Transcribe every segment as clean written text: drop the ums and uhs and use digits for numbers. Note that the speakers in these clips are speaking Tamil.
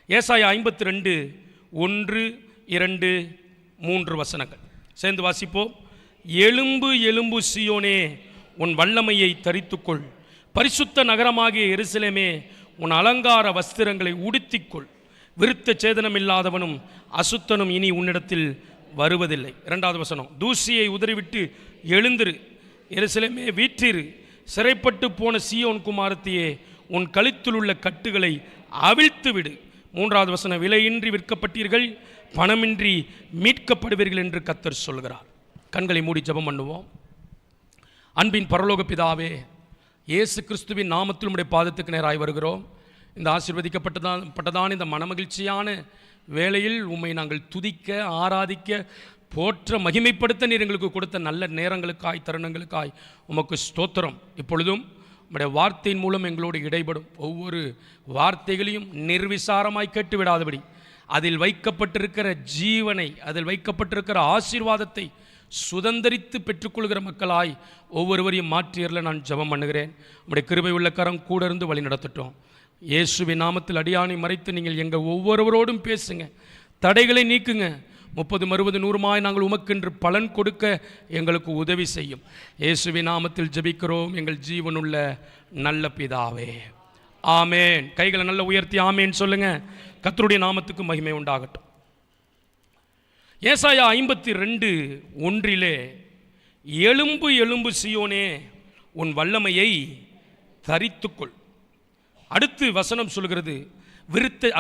ஏசாயா 52 1, 2, 3 வசனங்கள் சேர்ந்து வாசிப்போம். எலும்பு எலும்பு சீயோனே, உன் வல்லமையை தரித்துக்கொள். பரிசுத்த நகரமாகிய எருசலேமே, உன் அலங்கார வஸ்திரங்களை உடுத்திக்கொள். விருத்த சேதனம் இல்லாதவனும் அசுத்தனும் இனி உன்னிடத்தில் வருவதில்லை. 2வது வசனம், தூசியை உதறிவிட்டு எழுந்திரு, எருசலேமே வீற்றிரு. சிறைப்பட்டு போன சீயோன் குமாரத்தியே, உன் கழுத்தில் உள்ள கட்டுகளை அவிழ்த்து விடு. 3வது வசனம், விலையின்றி விற்கப்பட்டீர்கள், பணமின்றி மீட்கப்படுவீர்கள் என்று கர்த்தர் சொல்கிறார். கண்களை மூடி ஜெபம் பண்ணுவோம். அன்பின் பரலோக பிதாவே, இயேசு கிறிஸ்துவின் நாமத்தில் உம்முடைய பாதத்துக்கு நேராய் வருகிறோம். இந்த ஆசீர்வதிக்கப்பட்டதான இந்த மனமகிழ்ச்சியான வேளையில் உம்மை நாங்கள் துதிக்க, ஆராதிக்க, போற்ற, மகிமைப்படுத்த நீர் எங்களுக்கு கொடுத்த நல்ல நேரங்களுக்காய், தருணங்களுக்காய் உமக்கு ஸ்தோத்திரம். இப்பொழுதும் உம்முடைய வார்த்தையின் மூலம் எங்களோடு இடைபடும். ஒவ்வொரு வார்த்தைகளையும் நிர்விசாரமாய் கேட்டு விடாதபடி அதில் வைக்கப்பட்டிருக்கிற ஜீவனை, அதில் வைக்கப்பட்டிருக்கிற ஆசீர்வாதத்தை சுதந்திரித்து பெற்றுக்கொள்கிற மக்களாய் ஒவ்வொருவரையும் மாற்றியர்ல நான் ஜெபம் பண்ணுகிறேன். உம்முடைய கிருபை உள்ள கரம் கூட இருந்து வழி நடத்தட்டும். இயேசுவின் நாமத்தில் அடியானை மறைத்து நீங்கள் எங்கள் ஒவ்வொருவரோடும் பேசுங்க, தடைகளை நீக்குங்க. 30, 60, 100 நாங்கள் உமக்கென்று பலன் கொடுக்க எங்களுக்கு உதவி செய்யும். இயேசுவின் நாமத்தில் ஜெபிக்கிறோம் எங்கள் ஜீவனுள்ள நல்ல பிதாவே, ஆமேன். கைகளை நல்ல உயர்த்தி ஆமேன் சொல்லுங்க. கர்த்தருடைய நாமத்துக்கு மகிமை உண்டாகட்டும். ஏசாயா 52 1 எலும்பு எலும்பு சீயோனே, உன் வல்லமையை தரித்துக்கொள். அடுத்து வசனம் சொல்கிறது,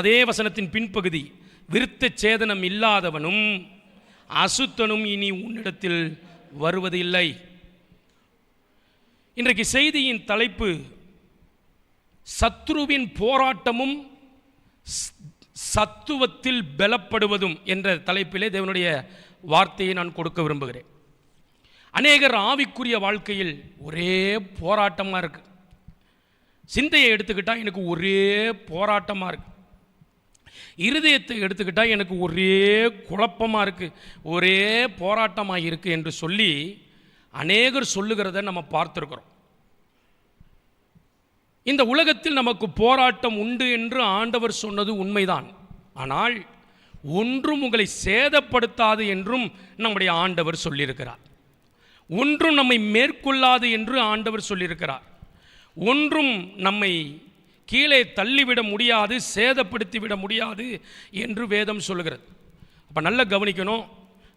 அதே வசனத்தின் பின்பகுதி, விருத்த சேதனம் இல்லாதவனும் அசுத்தனும் இனி உன்னிடத்தில் வருவதில்லை. இன்றைக்கு செய்தியின் தலைப்பு சத்ருவின் போராட்டமும் சத்துவத்தில் பலப்படுவதும் என்ற தலைப்பிலே தேவனுடைய வார்த்தையை நான் கொடுக்க விரும்புகிறேன். அநேகர் ஆவிக்குரிய வாழ்க்கையில் ஒரே போராட்டமாக இருக்கு. சிந்தையை எடுத்துக்கிட்டால் எனக்கு ஒரே போராட்டமாக இருக்கு. இருதயத்தை எடுத்துக்கிட்டால் எனக்கு ஒரே குழப்பமாக இருக்குது, ஒரே போராட்டமாக இருக்குது என்று சொல்லி அநேகர் சொல்லுகிறத நம்ம பார்த்துருக்கிறோம். இந்த உலகத்தில் நமக்கு போராட்டம் உண்டு என்று ஆண்டவர் சொன்னது உண்மைதான். ஆனால் ஒன்றும் உங்களை சேதப்படுத்தாது என்றும் நம்முடைய ஆண்டவர் சொல்லியிருக்கிறார். ஒன்றும் நம்மை மேற்கொள்ளாது என்று ஆண்டவர் சொல்லியிருக்கிறார். ஒன்றும் நம்மை கீழே தள்ளிவிட முடியாது, சேதப்படுத்திவிட முடியாது என்று வேதம் சொல்லுகிறது. அப்போ நல்லா கவனிக்கணும்.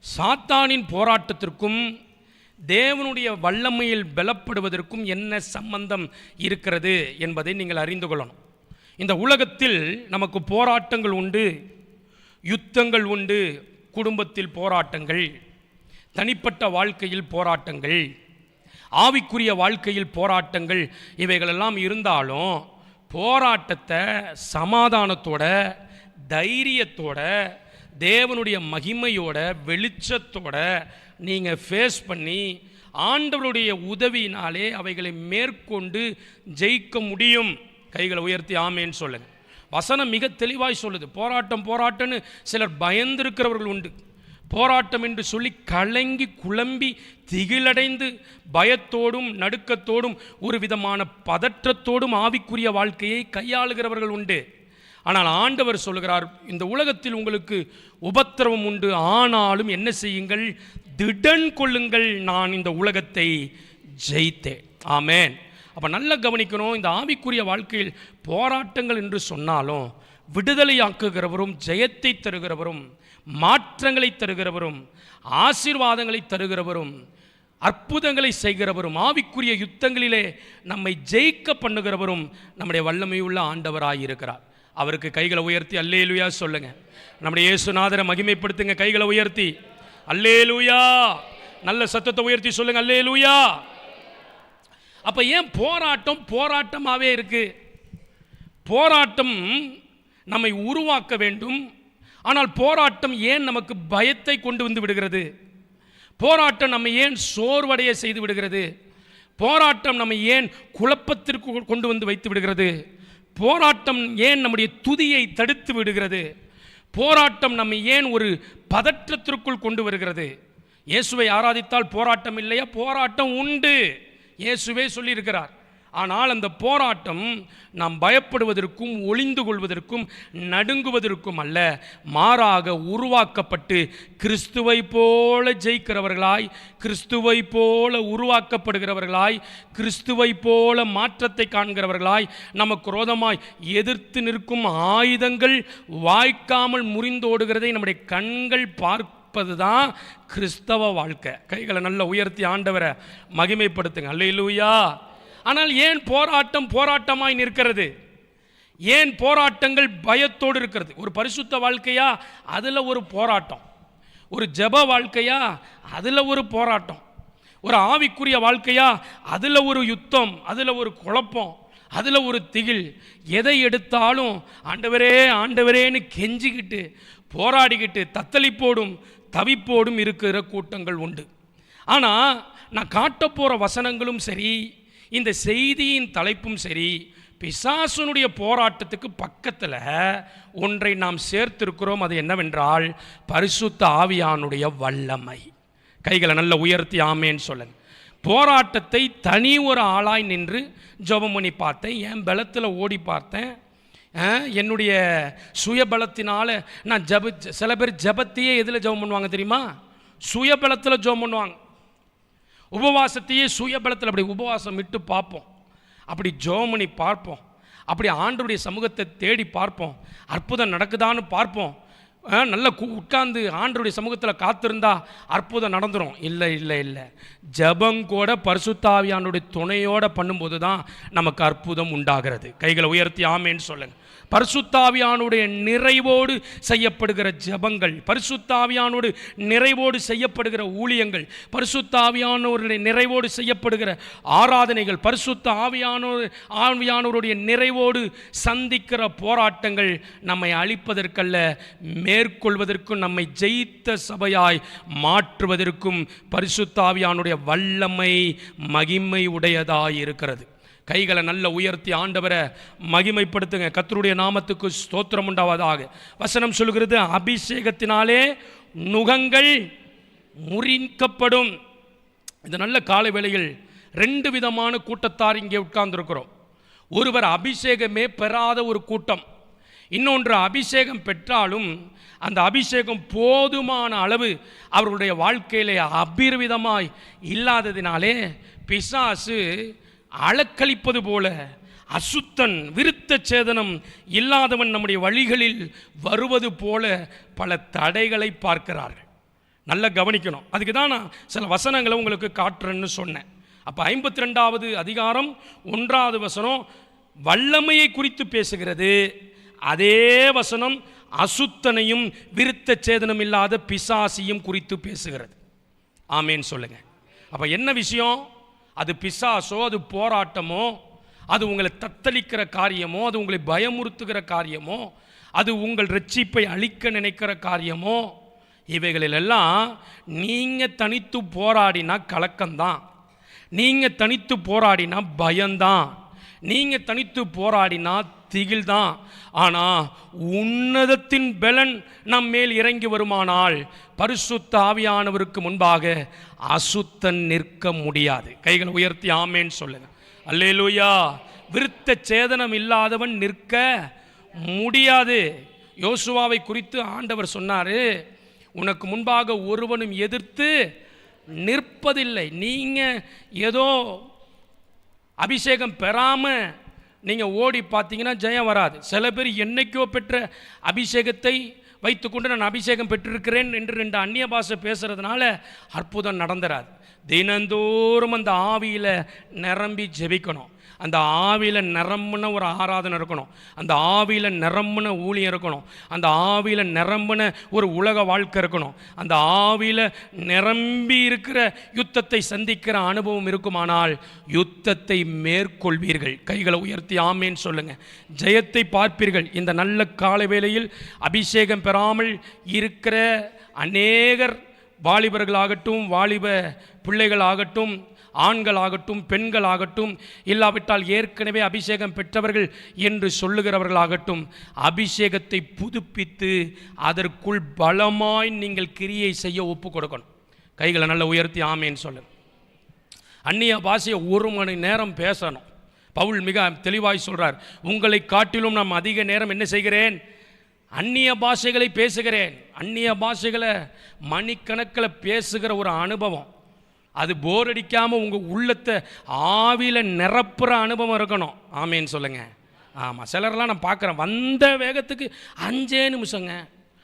சாத்தானின் போராட்டத்திற்கும் தேவனுடைய வல்லமையில் பலப்படுவதற்கும் என்ன சம்பந்தம் இருக்கிறது என்பதை நீங்கள் அறிந்து கொள்ளணும். இந்த உலகத்தில் நமக்கு போராட்டங்கள் உண்டு, யுத்தங்கள் உண்டு. குடும்பத்தில் போராட்டங்கள், தனிப்பட்ட வாழ்க்கையில் போராட்டங்கள், ஆவிக்குரிய வாழ்க்கையில் போராட்டங்கள், இவைகளெல்லாம் இருந்தாலும் போராட்டத்தை சமாதானத்தோட, தைரியத்தோட, தேவனுடைய மகிமையோட, வெளிச்சத்தோட நீங்கள் ஃபேஸ் பண்ணி ஆண்டவருடைய உதவியினாலே அவைகளை மேற்கொண்டு ஜெயிக்க முடியும். கைகளை உயர்த்தி ஆமேன்னு சொல்லுங்கள். வசனம் மிக தெளிவாய் சொல்லுது. போராட்டம் போராட்டம்னு சிலர் பயந்திருக்கிறவர்கள் உண்டு. போராட்டம் என்று சொல்லி கலங்கி குழம்பி திகிலடைந்து பயத்தோடும் நடுக்கத்தோடும் ஒரு விதமான பதற்றத்தோடும் ஆவிக்குரிய வாழ்க்கையை கையாளுகிறவர்கள் உண்டு. ஆனால் ஆண்டவர் சொல்கிறார், இந்த உலகத்தில் உங்களுக்கு உபத்திரவம் உண்டு, ஆனாலும் என்ன செய்யுங்கள், திடன் கொள்ளுங்கள், நான் இந்த உலகத்தை ஜெயித்தேன். ஆமேன். அப்போ நல்லா கவனிக்கணும். இந்த ஆவிக்குரிய வாழ்க்கையில் போராட்டங்கள் என்று சொன்னாலும் விடுதலையாக்குகிறவரும், ஜெயத்தை தருகிறவரும், மாற்றங்களை தருகிறவரும், ஆசீர்வாதங்களை தருகிறவரும், அற்புதங்களை செய்கிறவரும், ஆவிக்குரிய யுத்தங்களிலே நம்மை ஜெயிக்க பண்ணுகிறவரும் நம்முடைய வல்லமையுள்ள ஆண்டவராயிருக்கிறார். அவருக்கு கைகளை உயர்த்தி அல்லேலூயா சொல்லுங்க. நம்முடைய இயேசுநாதரை மகிமைப்படுத்துங்க. கைகளை உயர்த்தி அல்லேலூயா, நல்ல சத்தத்தை உயர்த்தி சொல்லுங்க அல்லேலூயா. அப்ப ஏன் போராட்டம் போராட்டமாகவே இருக்கு? போராட்டம் நம்மை உருவாக்க வேண்டும். ஆனால் போராட்டம் ஏன் நமக்கு பயத்தை கொண்டு வந்து விடுகிறது? போராட்டம் நம்மை ஏன் சோர்வடைய செய்து விடுகிறது? போராட்டம் நம்மை ஏன் குழப்பத்திற்கு கொண்டு வந்து வைத்து விடுகிறது? போராட்டம் ஏன் நம்முடைய துதியை தடுத்து விடுகிறது? போராட்டம் நம்மை ஏன் ஒரு பதற்றத்திற்குள் கொண்டு வருகிறது? இயேசுவை ஆராதித்தால் போராட்டம் இல்லையா? போராட்டம் உண்டு. இயேசுவே சொல்லியிருக்கிறார், ஆனால் அந்த போராட்டம் நாம் பயப்படுவதற்கும் ஒளிந்து கொள்வதற்கும் நடுங்குவதற்கும் அல்ல, மாறாக உருவாக்கப்பட்டு கிறிஸ்துவை போல ஜெயிக்கிறவர்களாய், கிறிஸ்துவை போல உருவாக்கப்படுகிறவர்களாய், கிறிஸ்துவை போல மாற்றத்தை காண்கிறவர்களாய், நமக்கு விரோதமாய் எதிர்த்து நிற்கும் ஆயுதங்கள் வாய்க்காமல் முறிந்தோடுகிறதை நம்முடைய கண்கள் பார்ப்பதுதான் கிறிஸ்தவ வாழ்க்கை. கைகளை நல்ல உயர்த்தி ஆண்டவரை மகிமைப்படுத்துங்க. அல்லேலூயா. ஆனால் ஏன் போராட்டமாய் நிற்கிறது? ஏன் போராட்டங்கள் பயத்தோடு இருக்கிறது? ஒரு பரிசுத்த வாழ்க்கையா, அதில் ஒரு போராட்டம். ஒரு ஜெப வாழ்க்கையா, அதில் ஒரு போராட்டம். ஒரு ஆவிக்குரிய வாழ்க்கையா, அதில் ஒரு யுத்தம், அதில் ஒரு குழப்பம், அதில் ஒரு திகில். எதை எடுத்தாலும் ஆண்டவரே ஆண்டவரேன்னு கெஞ்சிக்கிட்டு போராடிக்கிட்டு தத்தளிப்போடும் தவிப்போடும் இருக்கிற கூட்டங்கள் உண்டு. ஆனால் நான் காட்டப்போகிற வசனங்களும் சரி, இந்த செய்தியின் தலைப்பும் சரி, பிசாசுனுடைய போராட்டத்துக்கு பக்கத்தில் ஒன்றை நாம் சேர்த்திருக்கிறோம். அது என்னவென்றால் பரிசுத்த ஆவியானுடைய வல்லமை. கைகளை நல்ல உயர்த்தி ஆமேன்னு சொல்லுங்க. போராட்டத்தை தனி ஒரு ஆளாய் நின்று ஜெபம் பண்ணி பார்த்தேன், என் பலத்தில் ஓடி பார்த்தேன், என்னுடைய சுயபலத்தினால நான் சில பேர் ஜபத்தையே எதில் ஜெபம் பண்ணுவாங்க தெரியுமா? சுயபலத்தில் ஜெபம் பண்ணுவாங்க. உபவாசத்தையே சுயபலத்தில் அப்படி உபவாசம் விட்டு பார்ப்போம், அப்படி ஜெபம் பண்ணி பார்ப்போம், அப்படி ஆண்டவருடைய சமூகத்தை தேடி பார்ப்போம், அற்புதம் நடக்குதான்னு பார்ப்போம். நல்லா உட்கார்ந்து ஆண்டவருடைய சமூகத்தில் காத்திருந்தா அற்புதம் நடந்துடும். இல்லை இல்லை இல்லை, ஜபங்கூட பரிசுத்த ஆவியானுடைய துணையோடு பண்ணும்போது தான் நமக்கு அற்புதம் உண்டாகிறது. கைகளை உயர்த்தி ஆமேன்னு சொல்லுங்கள். பரிசுத்த ஆவியானுடைய நிறைவோடு செய்யப்படுகிற ஜபங்கள், பரிசுத்த ஆவியானோடு நிறைவோடு செய்யப்படுகிற ஊழியங்கள், பரிசுத்த ஆவியானோருடைய நிறைவோடு செய்யப்படுகிற ஆராதனைகள், பரிசுத்த ஆவியானோருடைய நிறைவோடு சந்திக்கிற போராட்டங்கள் நம்மை அழிப்பதற்கல்ல, மேற்கொள்வதற்கும் நம்மை ஜெயித்த சபையாய் மாற்றுவதற்கும் பரிசுத்த ஆவியானுடைய வல்லமை மகிமை உடையதாய் இருக்கிறது. கைகளை நல்ல உயர்த்தி ஆண்டவரை மகிமைப்படுத்துங்க. கர்த்தருடைய நாமத்துக்கு ஸ்தோத்திரம் உண்டாவதாக. வசனம் சொல்கிறது, அபிஷேகத்தினாலே நுகங்கள் முறிக்கப்படும். இந்த நல்ல காலை வேளையில் 2 விதமான கூட்டத்தார் இங்கே உட்கார்ந்திருக்கிறோம். ஒருவர் அபிஷேகமே பெறாத ஒரு கூட்டம், இன்னொன்று அபிஷேகம் பெற்றாலும் அந்த அபிஷேகம் போதுமான அளவு அவர்களுடைய வாழ்க்கையிலே அபிர்விதமாய் இல்லாததினாலே பிசாசு அளக்களிப்பது போல, அசுத்தன் விருத்த சேதனம் இல்லாதவன் நம்முடைய வழிகளில் வருவது போல பல தடைகளை பார்க்கிறார்கள். நல்லா கவனிக்கணும். அதுக்கு தான் நான் சில வசனங்களை உங்களுக்கு காட்டுறேன்னு சொன்னேன். அப்போ 52வது அதிகாரம் 1வது வசனம் வல்லமையை குறித்து பேசுகிறது. அதே வசனம் அசுத்தனையும் விருத்த சேதனம் இல்லாத பிசாசியும் குறித்து பேசுகிறது. ஆமேன்னு சொல்லுங்க. அப்போ என்ன விஷயம்? அது பிசாசோ, அது போராட்டமோ, அது உங்களை தத்தளிக்கிற காரியமோ, அது உங்களை பயமுறுத்துகிற காரியமோ, அது உங்கள் ரட்சிப்பை அழிக்க நினைக்கிற காரியமோ, இவைகளிலெல்லாம் நீங்கள் தனித்து போராடினா கலக்கம்தான், நீங்கள் தனித்து போராடினா பயம்தான், நீங்கள் தனித்து போராடினா திகில் தான். ஆனால் உன்னதத்தின் பலன் நம் மேல் இறங்கி வருமானால் பரிசுத்த ஆவியானவருக்கு முன்பாக அசுத்தன் நிற்க முடியாது. கைகளை உயர்த்தி ஆமேன்னு சொல்லுங்க. அல்லேலூயா. விருத்த சேதனம் இல்லாதவன் நிற்க முடியாது. யோசுவாவை குறித்து ஆண்டவர் சொன்னார், உனக்கு முன்பாக ஒருவனும் எதிர்த்து நிற்பதில்லை. நீங்கள் ஏதோ அபிஷேகம் பெறாமல் நீங்கள் ஓடி பார்த்தீங்கன்னா ஜெயம் வராது. சில பேர் என்னைக்கோ பெற்ற அபிஷேகத்தை வைத்துக்கொண்டு நான் அபிஷேகம் பெற்றிருக்கிறேன் என்று 2 அந்நிய பாஷை பேசுகிறதுனால அற்புதம் நடந்துராது. தினந்தோறும் அந்த ஆவியில் நிரம்பி ஜெபிக்கணும். அந்த ஆவியில் நிரம்பின ஒரு ஆராதனை இருக்கணும், அந்த ஆவியில் நிரம்பின ஊழியம் இருக்கணும், அந்த ஆவியில் நிரம்பின ஒரு உலக வாழ்க்கை இருக்கணும், அந்த ஆவியில் நிரம்பி இருக்கிற யுத்தத்தை சந்திக்கிற அனுபவம் இருக்குமானால் யுத்தத்தை மேற்கொள்வீர்கள். கைகளை உயர்த்தி ஆமேன்னு சொல்லுங்கள். ஜெயத்தை பார்ப்பீர்கள். இந்த நல்ல காலை வேளையில் அபிஷேகம் பெறாமல் இருக்கிற அநேகர், வாலிபர்களாகட்டும், வாலிப பிள்ளைகளாகட்டும், ஆண்களாகட்டும், பெண்களாகட்டும், இல்லாவிட்டால் ஏற்கனவே அபிஷேகம் பெற்றவர்கள் என்று சொல்லுகிறவர்களாகட்டும், அபிஷேகத்தை புதுப்பித்து அதற்குள் பலமாய் நீங்கள் கிரியை செய்ய ஒப்பு கொடுக்கணும். கைகளை நல்லா உயர்த்தி ஆமேன்னு சொல்லு. அந்நிய பாஷையை 1 மணி நேரம் பேசணும். பவுல் மிக தெளிவாய் சொல்றார், உங்களை காட்டிலும் நான் அதிக நேரம் என்ன செய்கிறேன், அந்நிய பாஷைகளை பேசுகிறேன். அந்நிய பாஷைகளை மணிக்கணக்கில் பேசுகிற ஒரு அனுபவம், அது போர் அடிக்காமல் உங்கள் உள்ளத்தை ஆவியில் நிரப்புற அனுபவம் இருக்கணும். ஆமேன்னு சொல்லுங்க. ஆமாம், சிலர்லாம் நான் பார்க்குறேன், வந்த வேகத்துக்கு 5 நிமிஷங்க.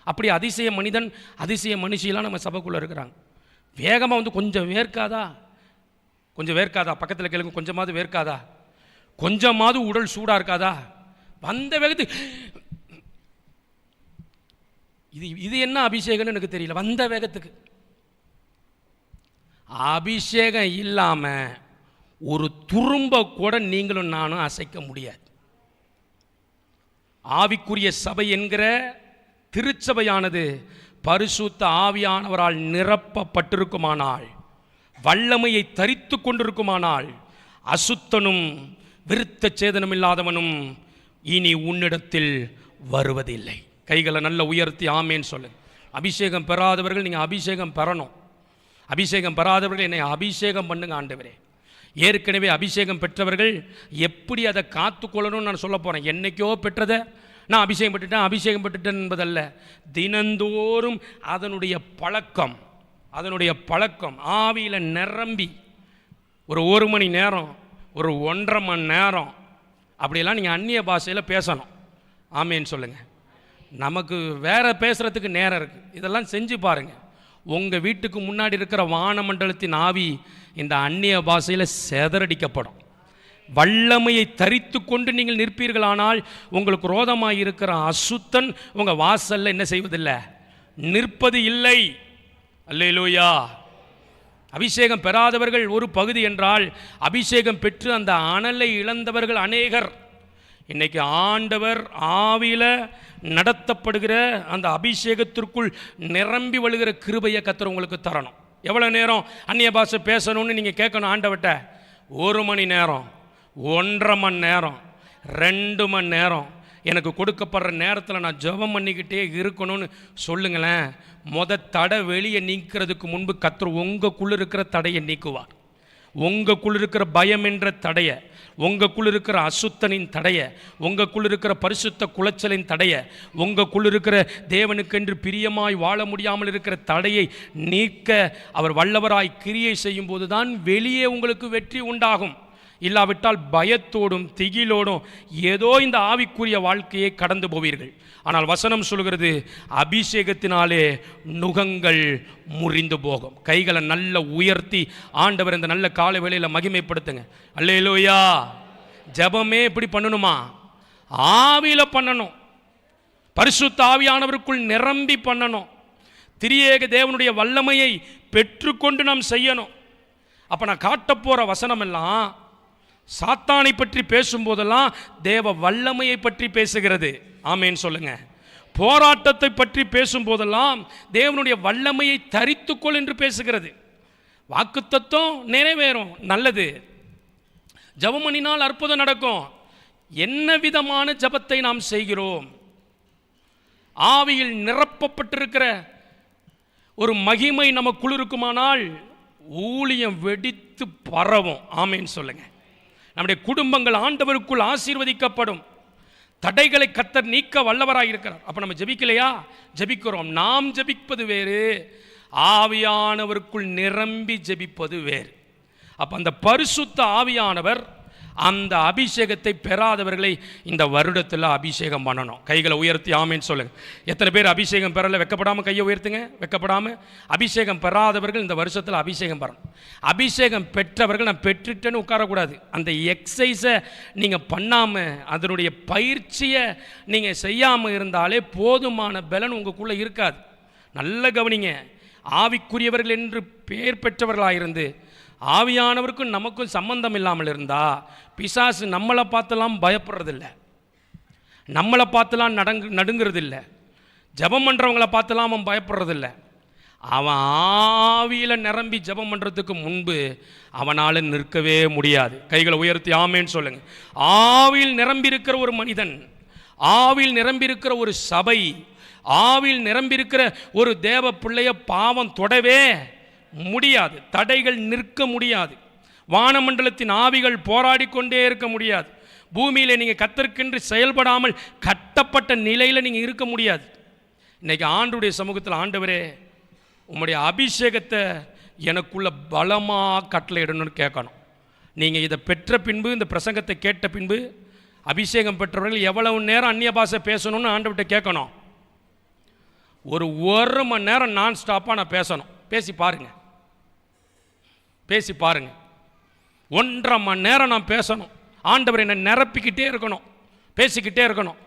அப்படி அதிசய மனிதன் அதிசய மனுஷியெல்லாம் நம்ம சபைக்குள்ளே இருக்கிறாங்க. வேகமாக வந்து கொஞ்சம் வேர்க்காதா, கொஞ்சம் வேர்க்காதா, பக்கத்தில் கேளுங்க, கொஞ்சமாவது வேர்க்காதா, கொஞ்சமாவது உடல் சூடாக இருக்காதா, வந்த வேகத்துக்கு இது என்ன அபிஷேகம்னு எனக்கு தெரியல. வந்த வேகத்துக்கு அபிஷேகம் இல்லாமல் ஒரு துரும்ப கூட நீங்களும் நானும் அசைக்க முடியாது. ஆவிக்குரிய சபை என்கிற திருச்சபையானது பரிசுத்த ஆவியானவரால் நிரப்பப்பட்டிருக்குமானால், வல்லமையை தரித்து கொண்டிருக்குமானால், அசுத்தனும் விருத்த சேதனம் இல்லாதவனும் இனி உன்னிடத்தில் வருவதில்லை. கைகளை நல்ல உயர்த்தி ஆமேன்னு சொல்லுங்க. அபிஷேகம் பெறாதவர்கள் நீங்கள் அபிஷேகம் பெறணும். அபிஷேகம் பெறாதவர்கள் என்னை அபிஷேகம் பண்ணுங்க ஆண்டவரே. ஏற்கனவே அபிஷேகம் பெற்றவர்கள் எப்படி அதை காத்துக்கொள்ளணும்னு நான் சொல்ல போகிறேன். என்னைக்கோ பெற்றதை நான் அபிஷேகம் பெற்றுட்டேன் என்பதல்ல, தினந்தோறும் அதனுடைய பழக்கம் ஆவியில் நிரம்பி ஒரு மணி நேரம், ஒரு 1.5 மணி நேரம் அப்படியெல்லாம் நீங்கள் அந்நிய பாஷையில் பேசணும். ஆமேன்னு சொல்லுங்கள். நமக்கு வேற பேசுகிறதுக்கு நேரம் இருக்குது. இதெல்லாம் செஞ்சு பாருங்கள். உங்கள் வீட்டுக்கு முன்னாடி இருக்கிற வானமண்டலத்தின் ஆவி இந்த அந்நிய பாஷையில் சேதறடிக்கப்படும். வல்லமையை தரித்து கொண்டு நீங்கள் நிற்பீர்களானால் உங்களுக்கு ரோதமாக இருக்கிற அசுத்தன் உங்கள் வாசலில் என்ன செய்வதில்லை, நிற்பது இல்லை. அல்லேலூயா. அபிஷேகம் பெறாதவர்கள் ஒரு பகுதி என்றால், அபிஷேகம் பெற்று அந்த அனலை இழந்தவர்கள் அநேகர். இன்னைக்கு ஆண்டவர் ஆவியில் நடத்தப்படுகிற அந்த அபிஷேகத்திற்குள் நிரம்பி வழுகிற கிருபையை கர்த்தர் உங்களுக்கு தரணும். எவ்வளோ நேரம் அந்நிய பாஷை பேசணும்னு நீங்கள் கேட்கணும் ஆண்டவர்கிட்ட. 1 மணி நேரம், 1.5 மணி நேரம், 2 மணி நேரம் எனக்கு கொடுக்கப்படுற நேரத்தில் நான் ஜெபம் பண்ணிக்கிட்டே இருக்கணும்னு சொல்லுங்களேன். தடை வெளியே நீக்கிறதுக்கு முன்பு கர்த்தர் உங்களுக்குள்ள இருக்கிற தடையை நீக்குவார். உங்களுக்குள்ள இருக்கிற பயம் என்ற தடையை, உங்களுக்குள்ள இருக்கிற அசுத்தனின் தடையை, உங்களுக்குள்ள இருக்கிற பரிசுத்த குலைச்சலின் தடையை, உங்களுக்குள்ள இருக்கிற தேவனுக்கென்று பிரியமாய் வாழ முடியாமல் இருக்கிற தடையை நீக்க அவர் வல்லவராய் கிரியை செய்யும் போது தான் வெளியே உங்களுக்கு வெற்றி உண்டாகும். இல்லாவிட்டால் பயத்தோடும் திகிலோடும் ஏதோ இந்த ஆவிக்குரிய வாழ்க்கையை கடந்து போவீர்கள். ஆனால் வசனம் சொல்கிறது, அபிஷேகத்தினாலே நுகங்கள் முறிந்து போகும். கைகளை நல்ல உயர்த்தி ஆண்டவர் இந்த நல்ல காலை வேளையில் மகிமைப்படுத்துங்க. அல்லேலூயா. ஜெபமே எப்படி பண்ணணுமா? ஆவியில் பண்ணணும். பரிசுத்த ஆவியானவருக்குள் நிரம்பி பண்ணணும். திரியேக தேவனுடைய வல்லமையை பெற்றுக்கொண்டு நாம் செய்யணும். அப்போ நான் காட்டப்போகிற வசனம் எல்லாம் சாத்தானை பற்றி பேசும்போதெல்லாம் தேவ வல்லமையை பற்றி பேசுகிறது. ஆமேன்னு சொல்லுங்க. போராட்டத்தை பற்றி பேசும்போதெல்லாம் தேவனுடைய வல்லமையை தரித்துக்கொள் என்று பேசுகிறது. வாக்குத்தத்தம் நிறைவேறும், நல்லது. ஜெபம் பண்ணினால் அற்புதம் நடக்கும். என்ன விதமான ஜெபத்தை நாம் செய்கிறோம்? ஆவியில் நிரப்பப்பட்டிருக்கிற ஒரு மகிமை நமக்குள் இருக்குமானால் ஊழியம் வெடித்து பரவும். ஆமேன்னு சொல்லுங்க. நம்முடைய குடும்பங்கள் ஆண்டவருக்குள் ஆசீர்வதிக்கப்படும். தடைகளை கர்த்தர் நீக்க வல்லவராக இருக்கிறார். அப்போ நம்ம ஜெபிக்கலையா? ஜெபிக்கிறோம். நாம் ஜெபிப்பது வேறு, ஆவியானவருக்குள் நிரம்பி ஜெபிப்பது வேறு. அப்போ அந்த பரிசுத்த ஆவியானவர் அந்த அபிஷேகத்தை பெறாதவர்களை இந்த வருடத்தில் அபிஷேகம் பண்ணணும். கைகளை உயர்த்தி ஆமேன்னு சொல்லுங்கள். எத்தனை பேர் அபிஷேகம் பெறலை? வெக்கப்படாமல் கையை உயர்த்துங்க. வெக்கப்படாமல். அபிஷேகம் பெறாதவர்கள் இந்த வருஷத்தில் அபிஷேகம் பெறணும். அபிஷேகம் பெற்றவர்கள் நான் பெற்றுட்டேன்னு உட்காரக்கூடாது. அந்த எக்ஸசைஸை நீங்கள் பண்ணாமல், அதனுடைய பயிற்சியை நீங்கள் செய்யாமல் இருந்தாலே போதுமான பலன் உங்களுக்குள்ளே இருக்காது. நல்ல கவனிங்க. ஆவிக்குரியவர்கள் என்று பெயர் பெற்றவர்களாக இருந்து ஆவியானவருக்கும் நமக்கும் சம்பந்தம் இல்லாமல் இருந்தால் பிசாசு நம்மளை பார்த்துலாம் பயப்படுறதில்லை, நம்மளை பார்த்துலாம் நடுங்கிறதில்லை, ஜெபம் பண்ணுறவங்கள பார்த்துலாம் அவன் பயப்படுறதில்லை. அவன் ஆவியில் நிரம்பி ஜெபம் பண்ணுறதுக்கு முன்பு அவனால் நிற்கவே முடியாது. கைகளை உயர்த்தி ஆமேன்னு சொல்லுங்கள். ஆவியில் நிரம்பி இருக்கிற ஒரு மனிதன், ஆவியில் நிரம்பி இருக்கிற ஒரு சபை, ஆவியில் நிரம்பி இருக்கிற ஒரு தேவ பிள்ளைய பாவம் தொடவே முடியாது. தடைகள் நிற்க முடியாது. வானமண்டலத்தின் ஆவிகள் போராடி கொண்டே இருக்க முடியாது. பூமியில் நீங்கள் கர்த்தருக்கென்று செயல்படாமல் கட்டப்பட்ட நிலையில் நீங்கள் இருக்க முடியாது. இன்றைக்கி ஆண்டவருடைய சமூகத்தில், ஆண்டவரே உம்முடைய அபிஷேகத்தை எனக்குள்ள பலமாக கட்டளையிடணும்னு கேட்கணும். நீங்கள் இதை பெற்ற பின்பு, இந்த பிரசங்கத்தை கேட்ட பின்பு, அபிஷேகம் பெற்றவர்கள் எவ்வளவு நேரம் அந்நிய பாஷை பேசணும்னு ஆண்டவர்கிட்ட கேட்கணும். ஒரு மணி நேரம் நான் ஸ்டாப்பாக நான் பேசணும். பேசி பாருங்கள். 1.5 மணி நேரம் நான் பேசணும். ஆண்டவர் என்னை நிரப்பிக்கிட்டே இருக்கணும், பேசிக்கிட்டே இருக்கணும்.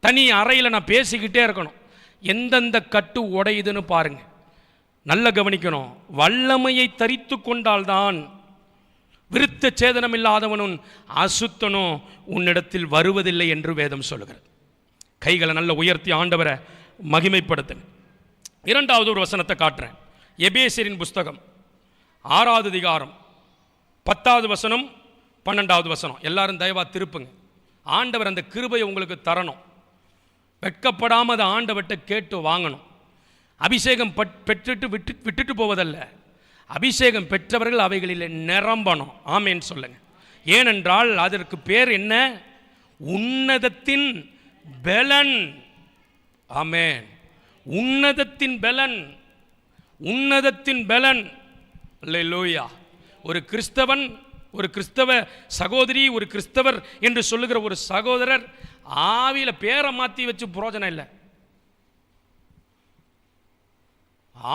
தனி அறையில் நான் பேசிக்கிட்டே இருக்கணும். எந்தெந்த கட்டு உடையுதுன்னு பாருங்கள், நல்ல கவனிக்கணும். வல்லமையை தரித்து கொண்டால்தான் விருத்த சேதனம் இல்லாதவனும் அசுத்தனும் உன்னிடத்தில் வருவதில்லை என்று வேதம் சொல்லுகிறது. கைகளை நல்ல உயர்த்தி ஆண்டவரை மகிமைப்படுத்துங்க. 2வது ஒரு வசனத்தை காட்டுறேன். எபேசியரின் புஸ்தகம் 6வது அதிகாரம் 10வது வசனம் 12வது வசனம். எல்லாரும் தயவா திருப்புங்க. ஆண்டவர் அந்த கிருபையை உங்களுக்கு தரணும். வெட்கப்படாமல் அதை ஆண்டவர்கிட்ட கேட்டு வாங்கணும். அபிஷேகம் பெற்றுட்டு விட்டுட்டு போவதல்ல. அபிஷேகம் பெற்றவர்கள் அவைகளில் நிரம்பணும். ஆமேன்னு சொல்லுங்க. ஏனென்றால் அதற்கு பேர் என்ன? உன்னதத்தின் பலன். ஆமேன். உன்னதத்தின் பலன், உன்னதத்தின் பலன். அல்லேலூயா. ஒரு கிறிஸ்தவன், ஒரு கிறிஸ்தவ சகோதரி, ஒரு கிறிஸ்தவர் என்று சொல்லுகிற ஒரு சகோதரர் ஆவியில் பேரை மாற்றி வச்சு புரோஜனம் இல்லை.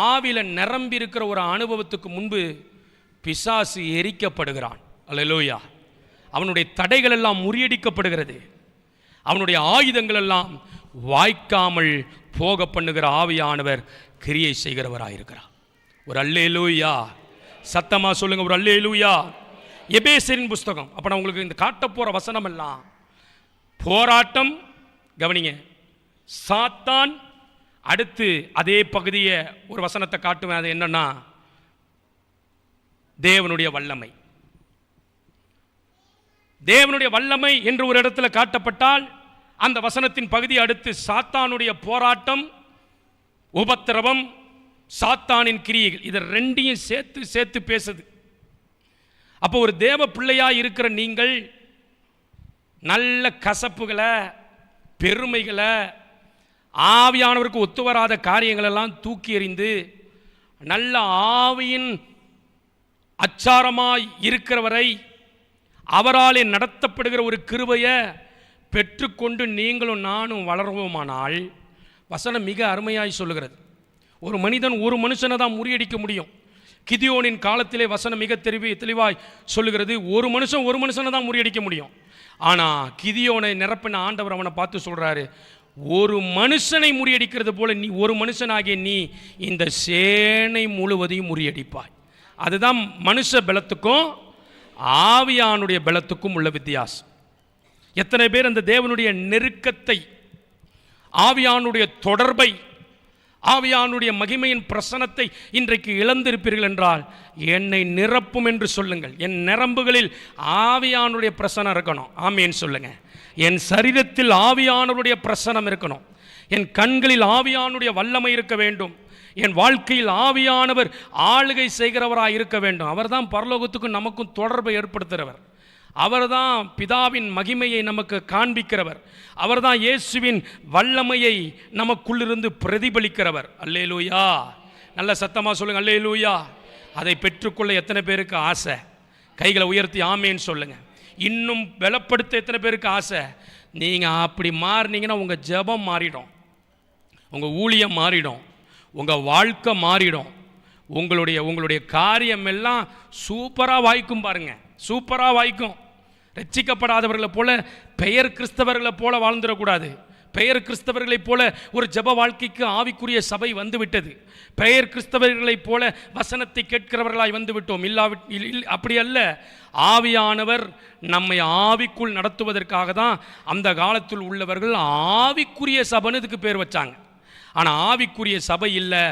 ஆவியில் நிரம்பி இருக்கிற ஒரு அனுபவத்துக்கு முன்பு பிசாசு எரிக்கப்படுகிறான். அல்லேலூயா. அவனுடைய தடைகள் எல்லாம் முறியடிக்கப்படுகிறது. அவனுடைய ஆயுதங்கள் எல்லாம் வாய்க்காமல் போக பண்ணுகிற ஆவியானவர் கிரியை செய்கிறவராயிருக்கிறார். ஒரு அல்லேலூயா. சத்தமா சொல்லுங்க, ஒரு அல்லேலூயா. எபேசியரின் புஸ்தகம். அப்போ நான் உங்களுக்கு இந்த காட்ட போகிற வசனம் எல்லாம் போராட்டம். கவனிங்க, சாத்தான். அடுத்து அதே பகுதியை ஒரு வசனத்தை காட்டுவேன். அது என்னன்னா தேவனுடைய வல்லமை. தேவனுடைய வல்லமை என்று ஒரு இடத்துல காட்டப்பட்டால் அந்த வசனத்தின் பகுதி அடுத்து சாத்தானுடைய போராட்டம், உபத்திரவம், சாத்தானின் கிரியைகள். இதை ரெண்டையும் சேர்த்து பேசுது. அப்போ ஒரு தேவ பிள்ளையா இருக்கிற நீங்கள் நல்ல கசப்புகளை, பெருமைகளை, ஆவியானவருக்கு ஒத்து வராத காரியங்களெல்லாம் தூக்கி எறிந்து நல்ல ஆவியின் அச்சாரமாய் இருக்கிறவரை, அவராலே நடத்தப்படுகிற ஒரு கிருபையை பெற்றுக்கொண்டு நீங்களும் நானும் வளருவோமானால், வசனம் மிக அருமையாய் சொல்லுகிறது. ஒரு மனிதன் ஒரு மனுஷனை தான் முறியடிக்க முடியும். கிதியோனின் காலத்திலே வசனம் மிக தெளிவாய் சொல்லுகிறது. ஒரு மனுஷனை தான் முறியடிக்க முடியும். ஆனால் கிதியோனை நிரப்பின ஆண்டவர் அவனை பார்த்து சொல்கிறாரு, ஒரு மனுஷனை முறியடிக்கிறது போல நீ, ஒரு மனுஷனாகிய நீ இந்த சேனை முழுவதையும் முறியடிப்பாய். அதுதான் மனுஷ பலத்துக்கும் ஆவியானுடைய பலத்துக்கும் உள்ள வித்தியாசம். எத்தனை பேர் அந்த தேவனுடைய நெருக்கத்தை, ஆவியானுடைய தொடர்பை, ஆவியானுடைய மகிமையின் பிரசனத்தை இன்றைக்கு இழந்திருப்பீர்கள் என்றால் என்னை நிரப்பும் என்று சொல்லுங்கள். என் நரம்புகளில் ஆவியானுடைய பிரசனம் இருக்கணும். ஆமேன்னு சொல்லுங்க. என் சரீரத்தில் ஆவியானுடைய பிரசனம் இருக்கணும். என் கண்களில் ஆவியானுடைய வல்லமை இருக்க வேண்டும். என் வாழ்க்கையில் ஆவியானவர் ஆளுகை செய்கிறவராக இருக்க வேண்டும். அவர்தான் பரலோகத்துக்கும் நமக்கும் தொடர்பை ஏற்படுத்துகிறவர். அவர்தான் பிதாவின் மகிமையை நமக்கு காண்பிக்கிறவர். அவர்தான் இயேசுவின் வல்லமையை நமக்குள்ளிருந்து பிரதிபலிக்கிறவர். அல்லேலூயா. நல்ல சத்தமாக சொல்லுங்க, அல்லேலூயா. அதை பெற்றுக்கொள்ள எத்தனை பேருக்கு ஆசை? கைகளை உயர்த்தி ஆமேன்னு சொல்லுங்க. இன்னும் பலப்படுத்த எத்தனை பேருக்கு ஆசை? நீங்கள் அப்படி மாறினீங்கன்னா உங்கள் ஜெபம் மாறிடும், உங்கள் ஊழியம் மாறிடும், உங்கள் வாழ்க்கை மாறிடும். உங்களுடைய காரியம் எல்லாம் சூப்பராக வாய்க்கும். பாருங்க, சூப்பராக வாய்க்கும். ரட்சிக்கப்படாதவர்களை போல, பெயர் கிறிஸ்தவர்களை போல வாழ்ந்துடக்கூடாது. பெயர் கிறிஸ்தவர்களைப் போல ஒரு ஜெப வாழ்க்கைக்கு ஆவிக்குரிய சபை வந்துவிட்டது. பெயர் கிறிஸ்தவர்களைப் போல வசனத்தை கேட்கிறவர்களாய் வந்துவிட்டோம். அப்படி அல்ல. ஆவியானவர் நம்மை ஆவிக்குள் நடத்துவதற்காக தான் அந்த காலத்தில் உள்ளவர்கள் ஆவிக்குரிய சபைன்னு இதுக்கு பேர் வச்சாங்க. ஆனால் ஆவிக்குரிய சபை இல்லை,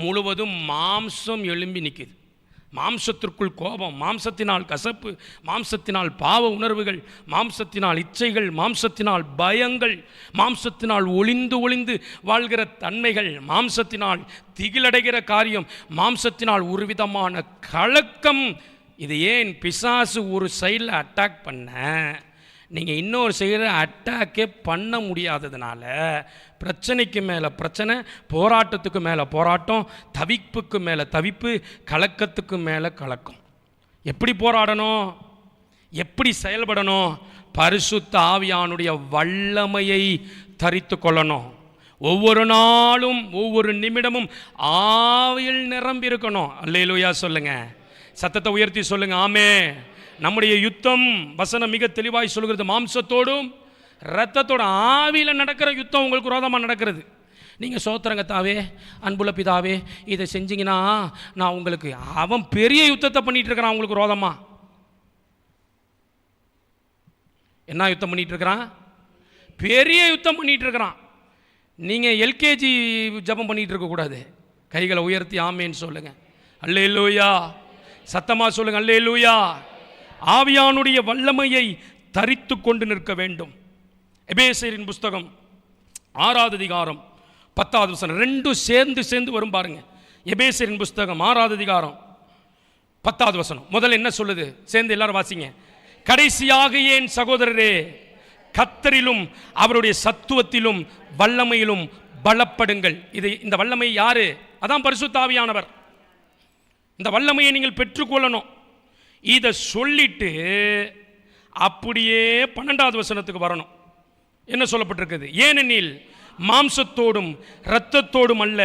முழுவதும் மாம்சம் எழும்பி நிற்குது. மாம்சத்திற்குள் கோபம், மாம்சத்தினால் கசப்பு, மாம்சத்தினால் பாவ உணர்வுகள், மாம்சத்தினால் இச்சைகள், மாம்சத்தினால் பயங்கள், மாம்சத்தினால் ஒளிந்து வாழ்கிற தன்மைகள், மாம்சத்தினால் திகிலடைகிற காரியம், மாம்சத்தினால் ஒரு விதமான கலக்கம் இது ஏன் பிசாசு ஒரு சைடில் அட்டாக் பண்ண நீங்கள் இன்னொரு சைடில் அட்டாக்கே பண்ண முடியாததுனால பிரச்சனைக்கு மேலே பிரச்சனை, போராட்டத்துக்கு மேலே போராட்டம், தவிப்புக்கு மேலே தவிப்பு, கலக்கத்துக்கு மேலே கலக்கம். எப்படி போராடணும், எப்படி செயல்படணும்? பரிசுத்த ஆவியானுடைய வல்லமையை தரித்து கொள்ளணும். ஒவ்வொரு நாளும் ஒவ்வொரு நிமிடமும் ஆவியில் நிரம்பி இருக்கணும். அல்லேலூயா சொல்லுங்க, சத்தத்தை உயர்த்தி சொல்லுங்க ஆமே. நம்முடைய யுத்தம் வசனம் மிக தெளிவாய் சொல்கிறது, மாம்சத்தோடும் இரத்தத்தோடும் ஆவியில் நடக்கிற யுத்தம் உங்களுக்கு விரோதமாக நடக்கிறது. நீங்கள் சோத்திரங்க தாவே, அன்புள்ள பிதாவே, இதை செஞ்சீங்கன்னா நான் உங்களுக்கு, அவன் பெரிய யுத்தத்தை பண்ணிட்டு இருக்கிறான் உங்களுக்கு விரோதமாக. என்ன யுத்தம் பண்ணிட்டு இருக்கிறான்? பெரிய யுத்தம் பண்ணிட்டு இருக்கிறான். நீங்கள் எல்கேஜி ஜபம் பண்ணிட்டு இருக்கக்கூடாது. கைகளை உயர்த்தி ஆமேன்னு சொல்லுங்க. அல்லேலூயா, சத்தமாக சொல்லுங்க அல்லேலூயா. ஆவியானுடைய வல்லமையை தரித்து கொண்டு நிற்க வேண்டும். எபேசியரின் புஸ்தகம் 6வது அதிகாரம் 10வது வசனம், ரெண்டும் சேர்ந்து வரும் பாருங்க. எபேசியரின் புஸ்தகம் 6வது அதிகாரம் 10வது வசனம். முதல்ல என்ன சொல்லுது? சேர்ந்து எல்லாரும் வாசிங்க. கடைசியாக என் சகோதரரே, கர்த்தரிலும் அவருடைய சத்துவத்திலும் வல்லமையிலும் பலப்படுங்கள். இந்த வல்லமை யாரு? அதான் பரிசுத்த ஆவியானவர். இந்த வல்லமையை நீங்கள் பெற்றுக்கொள்ளணும். இதை சொல்லிட்டு அப்படியே 12வது வசனத்துக்கு வரணும். என்ன சொல்லப்பட்டிருக்குது? ஏனெனில் மாம்சத்தோடும் இரத்தத்தோடும் அல்ல,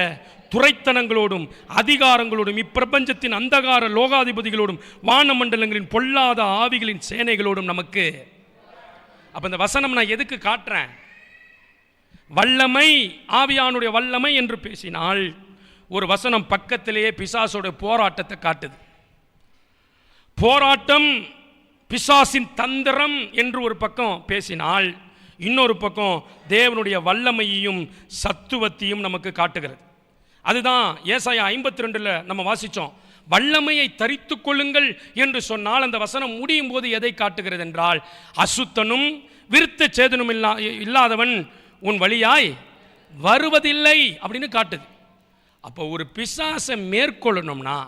துரைத்தனங்களோடும் அதிகாரங்களோடும் இப்பிரபஞ்சத்தின் அந்தகார லோகாதிபதிகளோடும் வானமண்டலங்களின் பொல்லாத ஆவிகளின் சேனைகளோடும் நமக்கு. அப்ப இந்த வசனம் நான் எதுக்கு காட்டுறேன்? வல்லமை, ஆவியானுடைய வல்லமை என்று பேசினால் ஒரு வசனம் பக்கத்திலேயே பிசாசோட போராட்டத்தை காட்டுது. போராட்டம், பிசாசின் தந்திரம் என்று ஒரு பக்கம் பேசினால், இன்னொரு பக்கம் தேவனுடைய வல்லமையையும் சத்துவத்தையும் நமக்கு காட்டுகிறது. அதுதான் ஏசாயா 52 நம்ம வாசித்தோம். வல்லமையை தரித்து கொள்ளுங்கள் என்று சொன்னால் அந்த வசனம் முடியும் போது எதை காட்டுகிறது என்றால், அசுத்தனும் விருத்த சேதனும் இல்லாதவன் உன் வழியாய் வருவதில்லை அப்படின்னு காட்டுது. அப்போ ஒரு பிசாசை மேற்கொள்ளணும்னா,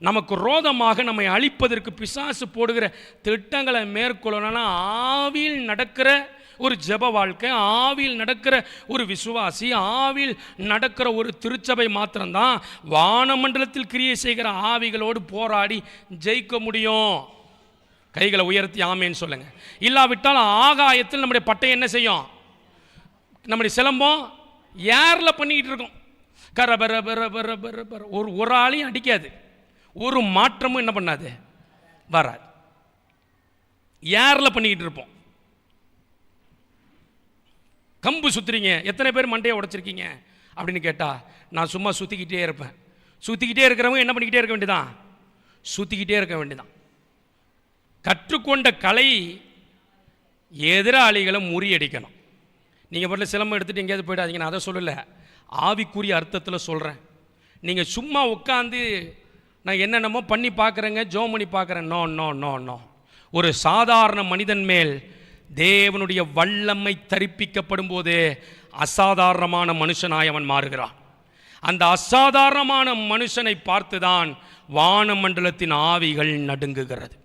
நமக்கு ரோதமாக நம்மை அழிப்பதற்கு பிசாசு போடுகிற திட்டங்களை மேற்கொள்ளணும்னா ஆவியில் நடக்கிற ஒரு ஜெப வாழ்க்கை, ஆவியில் நடக்கிற ஒரு விசுவாசி, ஆவியில் நடக்கிற ஒரு திருச்சபை மாத்திரம்தான் வானமண்டலத்தில் கிரியை செய்கிற ஆவிகளோடு போராடி ஜெயிக்க முடியும். கைகளை உயர்த்தி ஆமேன்னு சொல்லுங்க. இல்லாவிட்டால் ஆகாயத்தில் நம்முடைய பட்டை என்ன செய்யும்? நம்முடைய சிலம்பம் ஏர்ல பண்ணிக்கிட்டு இருக்கோம். கரபர பர பர பர பர ஒரு ஆளையும் அடிக்காது, ஒரு மாற்றமும் என்ன பண்ணாது, வராது. ஏர்ல பண்ணிக்கிட்டு இருப்போம். கம்பு சுத்துறீங்க, எத்தனை பேர் மண்டையை உடைச்சிருக்கீங்க அப்படின்னு கேட்டால், நான் சும்மா சுற்றிக்கிட்டே இருப்பேன். சுற்றிக்கிட்டே இருக்கிறவங்க என்ன பண்ணிக்கிட்டே இருக்க வேண்டியதான்? சுற்றிக்கிட்டே இருக்க வேண்டியதான். கற்றுக்கொண்ட கலை எதிராளிகளை முறியடிக்கணும். நீங்கள் பாட்டில் சிலம்பம் எடுத்துகிட்டு எங்கேயாவது போயிடாதீங்க, நான் அதை சொல்லலை, ஆவிக்குரிய அர்த்தத்தில் சொல்கிறேன். நீங்கள் சும்மா உட்காந்து நான் என்னென்னமோ பண்ணி பார்க்குறேங்க, ஜோம் பண்ணி பார்க்குறேன், நோ நோ நோ நோ. ஒரு சாதாரண மனிதன் மேல் தேவனுடைய வல்லமை தரிப்பிக்கப்படும் போது அசாதாரணமான மனுஷனாய் அவன் மாறுகிறான். அந்த அசாதாரணமான மனுஷனை பார்த்துதான் வானமண்டலத்தின் ஆவிகள் நடுங்குகிறது.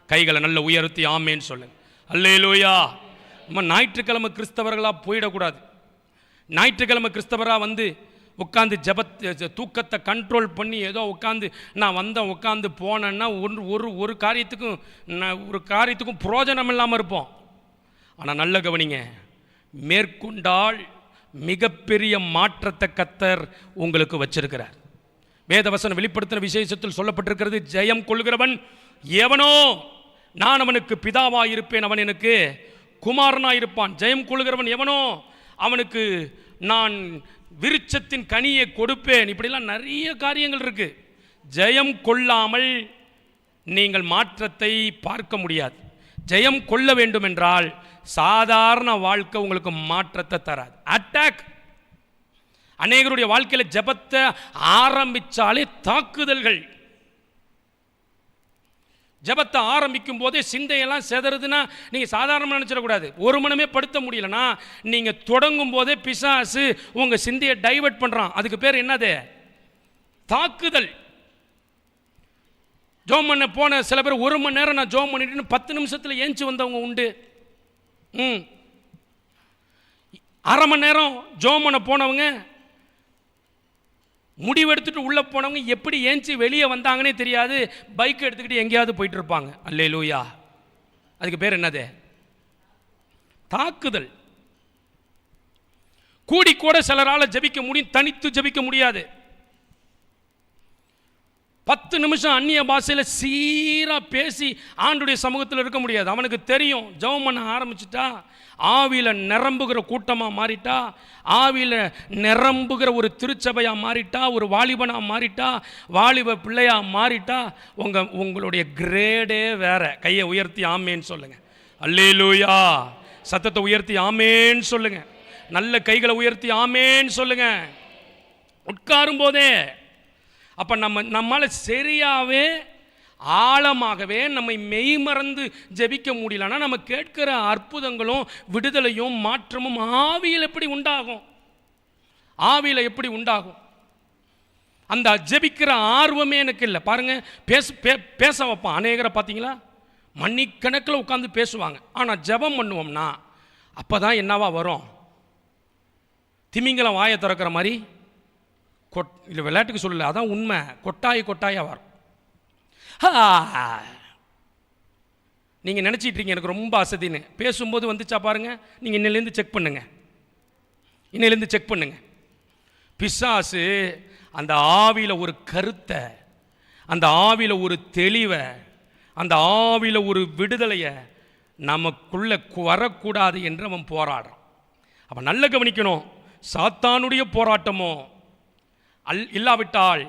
கைகளை நல்ல உயர்த்தி ஆமேன்னு சொல்லுங்க. அல்லேலூயா. நம்ம ஞாயிற்றுக்கிழமை கிறிஸ்தவர்களாக போயிடக்கூடாது. ஞாயிற்றுக்கிழமை கிறிஸ்தவராக வந்து உட்காந்து தூக்கத்தை கண்ட்ரோல் பண்ணி ஏதோ உட்காந்து நான் வந்தேன் உட்காந்து போனேன்னா ஒரு காரியத்துக்கும் பிரயோஜனம் இல்லாமல் இருப்போம். ஆனால் நல்ல கவனிங்க, மேற்கொண்டால் மிகப்பெரிய மாற்றத்தை கர்த்தர் உங்களுக்கு வச்சிருக்கிறார். வேதவசனம் வெளிப்படுத்தின விசேஷத்தில் சொல்லப்பட்டிருக்கிறது, ஜெயம் கொள்கிறவன் எவனோ நான் அவனுக்கு பிதாவாக இருப்பேன், அவன் எனக்கு குமாரனாக இருப்பான். ஜெயம் கொள்கிறவன் எவனோ அவனுக்கு நான் விருட்சத்தின் கனியை கொடுப்பேன். இப்படிலாம் நிறைய காரியங்கள் இருக்கு. ஜெயம் கொள்ளாமல் நீங்கள் மாற்றத்தை பார்க்க முடியாது. ஜெயம் கொள்ள வேண்டும் என்றால் சாதாரண வாழ்க்கை உங்களுக்கு மாற்றத்தை தராது. அட்டாக். அநேகருடைய வாழ்க்கையில் ஜெபத்தை ஆரம்பித்தாலே தாக்குதல்கள். ஜெபத்தை ஆரம்பிக்கும் போதே சிந்தையெல்லாம் செதறுதுன்னா நீங்கள் சாதாரணமாக நினச்சிடக்கூடாது. ஒரு மனமே படுத்த முடியலன்னா நீங்கள் தொடங்கும் போதே பிசாசு உங்கள் சிந்தையை டைவர்ட் பண்ணுறான். அதுக்கு பேர் என்னது? தாக்குதல். ஜோம் பண்ண போன சில பேர் 1 மணி நேரம் நான் ஜோம் பண்ணிட்டு 10 நிமிஷத்தில் ஏஞ்சி வந்தவங்க உண்டு. அரை மணி நேரம் ஜோம் பண்ண போனவங்க, முடிவெடுத்துட்டு உள்ளே போனவங்க எப்படி ஏஞ்சி வெளியே வந்தாங்கன்னே தெரியாது. பைக் எடுத்துக்கிட்டு எங்கேயாவது போயிட்டு இருப்பாங்க. அல்லேலூயா. அதுக்கு பேர் என்னது? தாக்குதல். கூடி கூட சிலரால் ஜெபிக்க முடியும், தனித்து ஜெபிக்க முடியாது. 10 நிமிஷம் அந்நிய பாஷையில் சீராக பேசி ஆண்டுடைய சமூகத்தில் இருக்க முடியாது. அவனுக்கு தெரியும், ஜெபம் பண்ண ஆரம்பிச்சுட்டா ஆவியில் நிரம்புகிற கூட்டமாக மாறிட்டா, ஆவியில் நிரம்புகிற ஒரு திருச்சபையாக மாறிட்டா, ஒரு வாலிபனாக மாறிட்டா, வாலிப பிள்ளையாக மாறிட்டா உங்களுடைய கிரேடே வேற. கையை உயர்த்தி ஆமேன்னு சொல்லுங்க. அல்லேலூயா. சத்தத்தை உயர்த்தி ஆமேன்னு சொல்லுங்க. நல்ல கைகளை உயர்த்தி ஆமேன்னு சொல்லுங்க. உட்காரும் போதே அப்போ நம்மால் சரியாகவே ஆழமாகவே நம்மை மெய்மறந்து ஜெபிக்க முடியலன்னா நம்ம கேட்கிற அற்புதங்களும் விடுதலையும் மாற்றமும் ஆவியில் எப்படி உண்டாகும்? ஆவியில் எப்படி உண்டாகும்? அந்த ஜெபிக்கிற ஆர்வமே எனக்கு இல்லை. பாருங்க, பேச வைப்பான் அநேகரை பார்த்தீங்களா, மணிக்கணக்கில் உட்காந்து பேசுவாங்க. ஆனால் ஜெபம் பண்ணுவோம்னா அப்போ தான் என்னவா வரும்? திமிங்கலம் வாயை திறக்கிற மாதிரி இல்லை, விளையாட்டுக்கு சொல்லலை, அதான் உண்மை. கொட்டாயாக வரும். நீங்கள் நினச்சிட்ருக்கீங்க எனக்கு ரொம்ப அசதின்னு. பேசும்போது வந்துச்சா பாருங்கள், நீங்கள் இன்னிலேருந்து செக் பண்ணுங்க. பிசாசு அந்த ஆவியில் ஒரு கருத்தை, அந்த ஆவியில் ஒரு தெளிவை, அந்த ஆவியில் ஒரு விடுதலையை நமக்குள்ளே வரக்கூடாது என்று அவன் போராடுறான். அப்போ நல்ல கவனிக்கணும். சாத்தானுடைய போராட்டமோ இல்லாவிட்டால்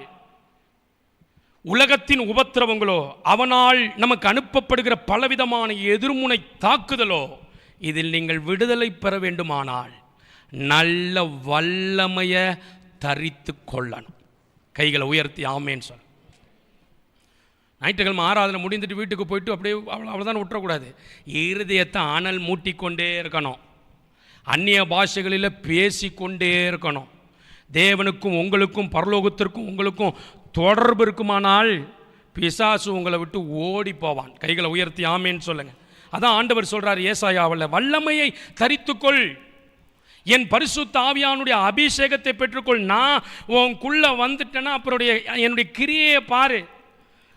உலகத்தின் உபத்திரவங்களோ, அவனால் நமக்கு அனுப்பப்படுகிற பலவிதமான எதிர்முனை தாக்குதலோ, இதில் நீங்கள் விடுதலை பெற வேண்டுமானால் நல்ல வல்லமையை தரித்து கொள்ளணும். கைகளை உயர்த்தி ஆமேன்னு சொல்ல. ஞாயிற்றுக்கிழமை ஆராதனை முடிந்துட்டு வீட்டுக்கு போயிட்டு அப்படியே அவ்வளோதான் விட்டுறக்கூடாது. இருதயத்தை அனல் மூட்டிக்கொண்டே இருக்கணும். அந்நிய பாஷைகளில் பேசிக்கொண்டே இருக்கணும். தேவனுக்கும் உங்களுக்கும் பரலோகத்திற்கும் உங்களுக்கும் தொடர்பு இருக்குமானால் பிசாசு உங்களை விட்டு ஓடி போவான். கைகளை உயர்த்தி ஆமேன்னு சொல்லுங்க. அதான் ஆண்டவர் சொல்றார் ஏசாயாவில், வல்லமையை தரித்துக்கொள், என் பரிசுத்த ஆவியானுடைய அபிஷேகத்தை பெற்றுக்கொள். நான் உனக்குள்ள வந்துட்டேன்னா அப்புறம் என்னுடைய கிரியையை பாரு.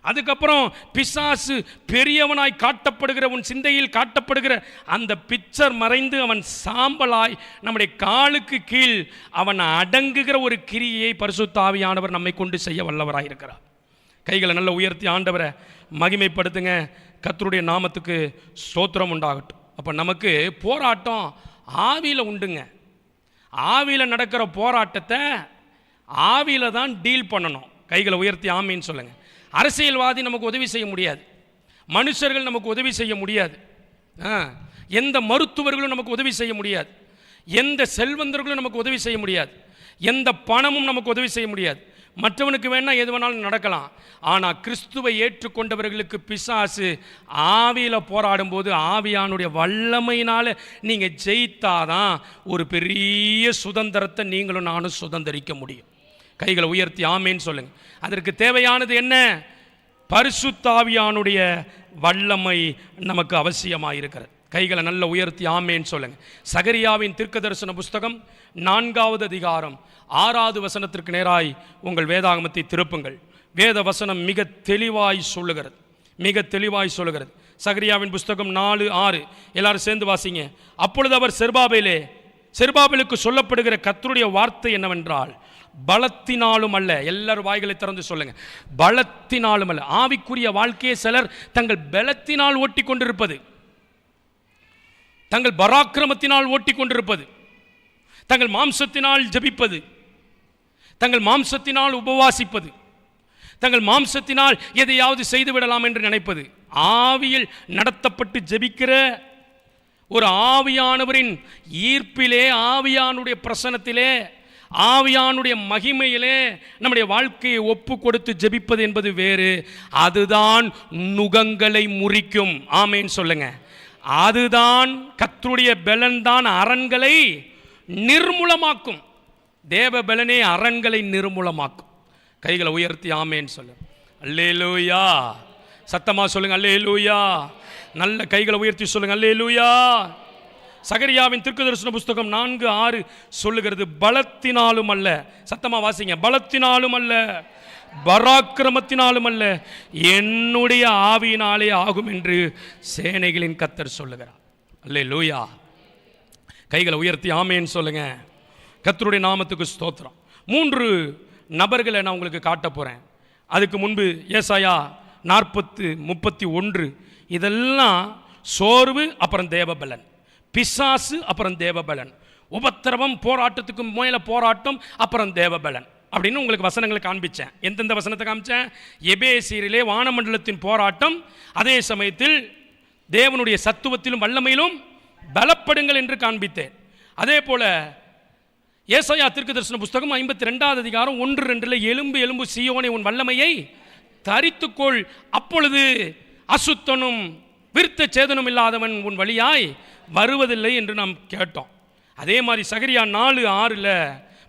அதுக்கப்புறம் பிசாசு பெரியவனாய் காட்டப்படுகிற, உன் சிந்தையில் காட்டப்படுகிற அந்த பிக்சர் மறைந்து அவன் சாம்பலாய் நம்முடைய காலுக்கு கீழ் அவன் அடங்குகிற ஒரு கிரியை பரிசுத்த ஆவியானவர் நம்மை கொண்டு செய்ய வல்லவராயிருக்கிறார். கைகளை நல்ல உயர்த்தி ஆண்டவரை மகிமைப்படுத்துங்க. கர்த்தருடைய நாமத்துக்கு ஸ்தோத்திரம் உண்டாகட்டும். அப்போ நமக்கு போராட்டம் ஆவியில் உண்டுங்க. ஆவியில் நடக்கிற போராட்டத்தை ஆவியில் தான் டீல் பண்ணணும். கைகளை உயர்த்தி ஆமீன்னு சொல்லுங்கள். அரசியல்வாதி நமக்கு உதவி செய்ய முடியாது, மனுஷர்கள் நமக்கு உதவி செய்ய முடியாது, எந்த மருத்துவர்களும் நமக்கு உதவி செய்ய முடியாது, எந்த செல்வந்தர்களும் நமக்கு உதவி செய்ய முடியாது, எந்த பணமும் நமக்கு உதவி செய்ய முடியாது. மற்றவனுக்கு வேணால் எது வேணாலும் நடக்கலாம். ஆனால் கிறிஸ்துவை ஏற்றுக்கொண்டவர்களுக்கு பிசாசு ஆவியில் போராடும்போது ஆவியானுடைய வல்லமையினால் நீங்கள் ஜெயித்தாதான் ஒரு பெரிய சுதந்திரத்தை நீங்களும் நானும் சுதந்திரிக்க முடியும். கைகளை உயர்த்தி ஆமேன்னு சொல்லுங்க. அதற்கு தேவையானது என்ன? பரிசுத்த ஆவியானுடைய வல்லமை நமக்கு அவசியமாக இருக்கிறது. கைகளை நல்ல உயர்த்தி ஆமேன்னு சொல்லுங்க. சகரியாவின் தீர்க்கதரிசன புஸ்தகம் 4வது அதிகாரம் 6வது வசனத்திற்கு நேராய் உங்கள் வேதாகமத்தை திருப்புங்கள். வேத வசனம் மிக தெளிவாய் சொல்லுகிறது. சகரியாவின் புஸ்தகம் 4:6 எல்லாரும் சேர்ந்து வாசிங்க. அப்பொழுது அவர் செருபாபேலுக்கு சொல்லப்படுகிற கர்த்தருடைய வார்த்தை என்னவென்றால், பலத்தினாலும் அல்ல. எல்லாரும் வாய்களை திறந்து சொல்லுங்க. பலத்தினாலும் அல்ல. ஆவிக்குரிய வாழ்க்கையை சிலர் தங்கள் பலத்தினால் ஓட்டி கொண்டிருப்பது, தங்கள் பராக்கிரமத்தினால் ஓட்டி கொண்டிருப்பது, தங்கள் மாம்சத்தினால் ஜபிப்பது, தங்கள் மாம்சத்தினால் உபவாசிப்பது, தங்கள் மாம்சத்தினால் எதையாவது செய்து விடலாம் என்று நினைப்பது. ஆவியில் நடத்தப்பட்டு ஜபிக்கிற ஒரு ஆவியானவரின் ஈர்ப்பிலே, ஆவியானுடைய பிரசனத்திலே, ஆவியானுடைய மகிமையிலே நம்முடைய வாழ்க்கையை ஒப்பு கொடுத்து ஜெபிப்பது என்பது வேறு. அதுதான் நுகங்களை முறிக்கும். ஆமேன்னு சொல்லுங்க. அதுதான் கர்த்தருடைய பலன் தான் அரண்களை நிர்மூலமாக்கும். தேவ பலனே அரண்களை நிர்மூலமாக்கும். கைகளை உயர்த்தி ஆமேன்னு சொல்லுங்க. அல்லேலூயா. சத்தமா சொல்லுங்க அல்லேலூயா. நல்ல கைகளை உயர்த்தி சொல்லுங்க அல்லேலூயா. சகரியாவின் தீர்க்கதரிசன புஸ்தகம் 4:6 சொல்லுகிறது, பலத்தினாலும் அல்ல, சத்தமா வாசிங்க, பலத்தினாலும் அல்ல, பராக்கிரமத்தினாலும் அல்ல, என்னுடைய ஆவியினாலே ஆகும் என்று சேனைகளின் கர்த்தர் சொல்லுகிறார். அல்லேலூயா. கைகளை உயர்த்தி ஆமேன்னு சொல்லுங்க. கர்த்தருடைய நாமத்துக்கு ஸ்தோத்திரம். 3 நபர்களை நான் உங்களுக்கு காட்ட போறேன். அதுக்கு முன்பு ஏசாயா 40:31 இதெல்லாம் சோர்வு, அப்புறம் தேவபலன், பிசாசு, அப்புறம் தேவபலன், உபத்திரவம், போராட்டத்துக்கு மேல போராட்டம், அப்புறம் தேவபலன் அப்படின்னு உங்களுக்கு வசனங்களை காண்பிச்சேன். எந்தெந்த வசனத்தை காமிச்சேன்? எபேசியரிலே வானமண்டலத்தின் போராட்டம், அதே சமயத்தில் தேவனுடைய சத்துவத்திலும் வல்லமையிலும் பலப்படுங்கள் என்று காண்பித்தேன். அதே போல ஏசாயா தீர்க்கதரிசன புஸ்தகம் 52 அதிகாரம் 1-2 எலும்பு எலும்பு சீயோனே உன் வல்லமையை தரித்துக்கொள், அப்பொழுது அசுத்தனும் விருத்த சேதனம் இல்லாதவன் உன் வழியாய் வருவதில்லை என்று நாம் கேட்டோம். அதே மாதிரி சகரியா 4:6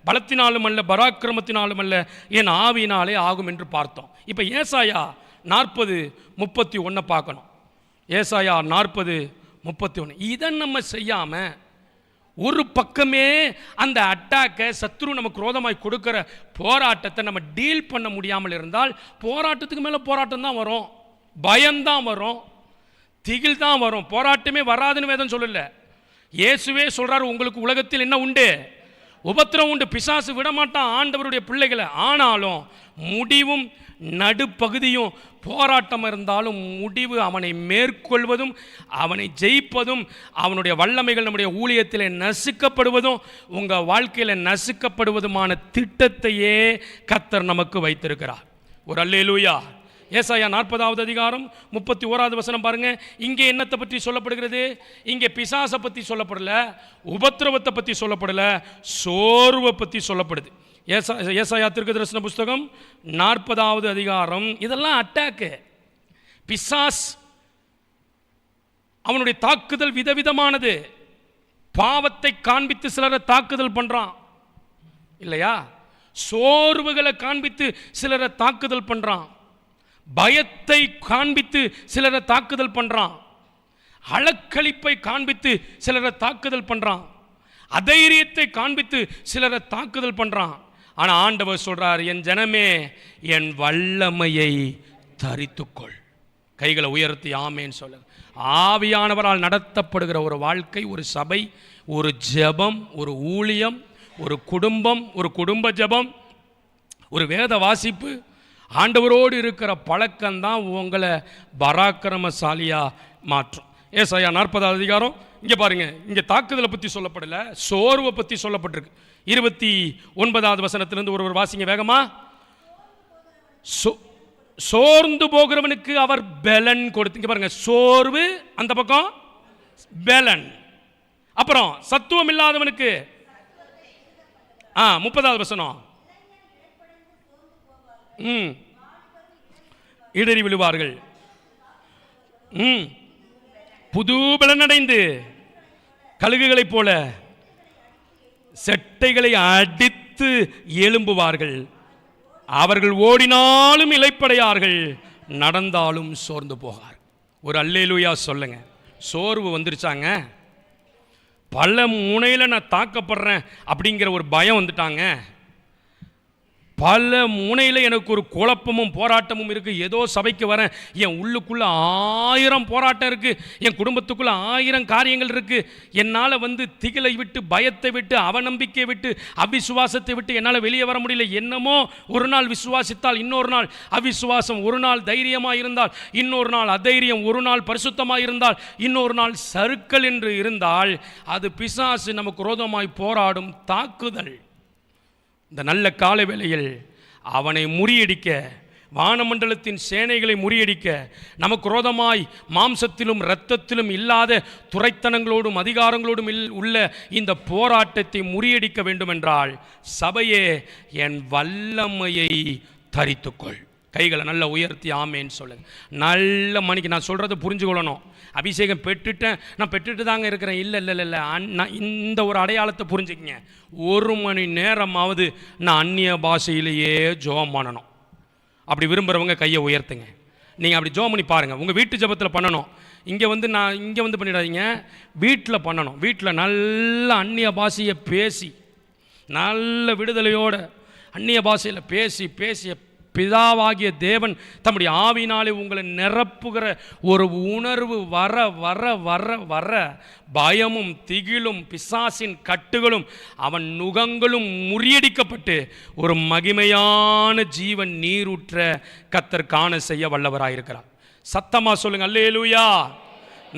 பலத்தினாலும் அல்ல, பராக்கிரமத்தினாலும் அல்ல, என் ஆவியினாலே ஆகும் என்று பார்த்தோம். இப்போ ஏசாயா 40:31 பார்க்கணும். ஏசாயா 40:31 இதை நம்ம செய்யாம ஒரு பக்கமே அந்த அட்டாக்கை சத்ரு நமக்கு ரோதமாய் கொடுக்கிற போராட்டத்தை நம்ம டீல் பண்ண முடியாமல் இருந்தால் போராட்டத்துக்கு மேலே போராட்டம் தான் வரும், பயம்தான் வரும், திகில் தான் வரும். போராட்டமே வராதுன்னு வேதம் சொல்லல. இயேசுவே சொல்றாரு, உங்களுக்கு உலகத்தில் என்ன உண்டு? உபத்திரம் உண்டு. பிசாசு விடமாட்டான் ஆண்டவருடைய பிள்ளைகளை. ஆனாலும் முடிவும் நடுப்பகுதியும் போராட்டம் இருந்தாலும் முடிவு அவனை மேற்கொள்வதும் அவனை ஜெயிப்பதும் அவனுடைய வல்லமைகள் நம்முடைய ஊழியத்தில் நசுக்கப்படுவதும் உங்கள் வாழ்க்கையில் நசுக்கப்படுவதுமான திட்டத்தையே கர்த்தர் நமக்கு வைத்திருக்கிறார். ஒரு அல்லேலூயா. ஏசாயா 40வது அதிகாரம் 31வது வசனம் பாருங்க. இங்கே என்னத்தை பற்றி சொல்லப்படுகிறது? இங்கே பிசாசை பற்றி சொல்லப்படல, உபத்திரவத்தை பற்றி சொல்லப்படல, சோர்வை பற்றி சொல்லப்படுது. ஏசாயா தீர்க்கதரிசன புஸ்தகம் 40வது அதிகாரம் இதெல்லாம் அட்டாக்கு. பிசாஸ் அவனுடைய தாக்குதல் விதவிதமானது. பாவத்தை காண்பித்து சிலரை தாக்குதல் பண்றான் இல்லையா? சோர்வுகளை காண்பித்து சிலரை தாக்குதல் பண்றான், பயத்தை காண்பித்து சிலரை தாக்குதல் பண்றான், அலக்களிப்பை காண்பித்து சிலரை தாக்குதல் பண்றான், அதைரியத்தை காண்பித்து சிலரை தாக்குதல் பண்றான். ஆனா ஆண்டவர் சொல்றார், என் ஜனமே என் வல்லமையை தரித்துக்கொள். கைகளை உயர்த்தி ஆமேன்னு சொல்லுங்க. ஆவியானவரால் நடத்தப்படுகிற ஒரு வாழ்க்கை, ஒரு சபை, ஒரு ஜெபம், ஒரு ஊழியம், ஒரு குடும்பம், ஒரு குடும்ப ஜெபம், ஒரு வேத வாசிப்பு, ஆண்டவரோடு இருக்கிற பழக்கம்தான் உங்களை பராக்கிரமசாலியா மாற்றும். ஏசாயா 40வது அதிகாரம் இங்கே பாருங்க. இங்கே தாக்குதலை பற்றி சொல்லப்படல, சோர்வை பற்றி சொல்லப்பட்டிருக்கு. 29வது வசனத்திலிருந்து ஒருவர் வாசிங்க வேகமா. சோர்ந்து போகிறவனுக்கு அவர் பலன் கொடுத்து, இங்கே பாருங்க, சோர்வு அந்த பக்கம், பலன். அப்புறம் சத்துவம் இல்லாதவனுக்கு 30வது வசனம், இடறி விழுவார்கள், புது பலனடைந்து கழுகுகளைப் போல செட்டைகளை அடித்து எழும்புவார்கள், அவர்கள் ஓடினாலும் இளைப்படையார்கள், நடந்தாலும் சோர்ந்து போகார். ஒரு அல்லேலூயா சொல்லுங்க. சோர்வு வந்துருச்சாங்க, பல முனையில் நான் தாக்கப்படுறேன் அப்படிங்கிற ஒரு பயம் வந்துட்டாங்க, பல முனையில் எனக்கு ஒரு குழப்பமும் போராட்டமும் இருக்குது. ஏதோ சபைக்கு வரேன், என் உள்ளுக்குள்ளே 1000 போராட்டம் இருக்குது, என் குடும்பத்துக்குள்ளே 1000 காரியங்கள் இருக்குது. என்னால் திகிலை விட்டு, பயத்தை விட்டு, அவநம்பிக்கையை விட்டு, அவிசுவாசத்தை விட்டு என்னால் வெளியே வர முடியல. என்னமோ ஒரு நாள் விசுவாசித்தால் இன்னொரு நாள் அவிசுவாசம், ஒரு நாள் தைரியமாக இருந்தால் இன்னொரு நாள் அதைரியம், ஒரு நாள் பரிசுத்தமாக இருந்தால் இன்னொரு நாள் சறுக்கல் என்று இருந்தால் அது பிசாசு நமக்கு விரோதமாய் போராடும் தாக்குதல். இந்த நல்ல கால வேளையில் அவனை முறியடிக்க, வானமண்டலத்தின் சேனைகளை முறியடிக்க, நமக்கு விரோதமாய் மாம்சத்திலும் இரத்தத்திலும் இல்லாத துரைத்தனங்களோடும் அதிகாரங்களோடும் உள்ள இந்த போராட்டத்தை முறியடிக்க வேண்டுமென்றால் சபையே என் வல்லமையை தரித்துக்கொள். கைகளை நல்லா உயர்த்தி ஆமேன்னு சொல்லுங்க. நல்ல மணிக்கு நான் சொல்கிறத புரிஞ்சுக்கொள்ளணும். அபிஷேகம் பெற்றுட்டேன், நான் பெற்றுட்டு தாங்க இருக்கிறேன், இல்லை இல்லை இல்லை, இந்த ஒரு அடையாளத்தை புரிஞ்சுக்கிங்க. 1 மணி நேரமாவது நான் அந்நிய பாஷையிலேயே ஜெபம் பண்ணணும். அப்படி விரும்புகிறவங்க கையை உயர்த்துங்க. நீங்கள் அப்படி ஜெபம் பண்ணி பாருங்கள். உங்கள் வீட்டு ஜெபத்தில் பண்ணணும். இங்கே வந்து பண்ணிடாதீங்க, வீட்டில் பண்ணணும். வீட்டில் நல்ல அந்நிய பாஷையை பேசி, நல்ல விடுதலையோடு அந்நிய பாஷையில் பேசி பிதாவாகிய தேவன் தம்முடைய ஆவினாலே உங்களை நிரப்புகிற ஒரு உணர்வு வர வர வர வர பயமும் திகிலும் பிசாசின் கட்டுகளும் அவன் நுகங்களும் முறியடிக்கப்பட்டு ஒரு மகிமையான ஜீவன் நீரூற்ற கர்த்தர் காண செய்ய வல்லவராயிருக்கிறார். சத்தமா சொல்லுங்க அல்லேலூயா.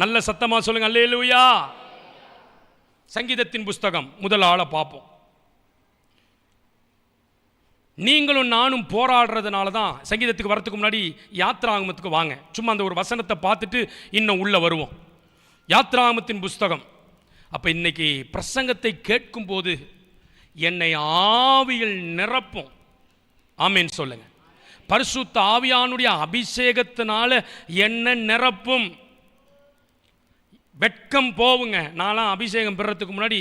நல்ல சத்தமா சொல்லுங்க அல்லேலூயா. சங்கீதத்தின் புஸ்தகம் முதல் ஆளை பார்ப்போம். நீங்களும் நானும் போராடுறதுனால தான் சங்கீதத்துக்கு வரத்துக்கு முன்னாடி யாத்ராகமத்துக்கு வாங்க. சும்மா அந்த ஒரு வசனத்தை பார்த்துட்டு இன்னும் உள்ளே வருவோம். யாத்ராகமத்தின் புஸ்தகம். அப்போ இன்னைக்கு பிரசங்கத்தை கேட்கும்போது என்னை ஆவியில் நிரப்பும். ஆமேன் சொல்லுங்க. பரிசுத்த ஆவியானுடைய அபிஷேகத்தினால என்ன நிரப்பும். வெட்கம் போவுங்க. நான்லாம் அபிஷேகம் பெறத்துக்கு முன்னாடி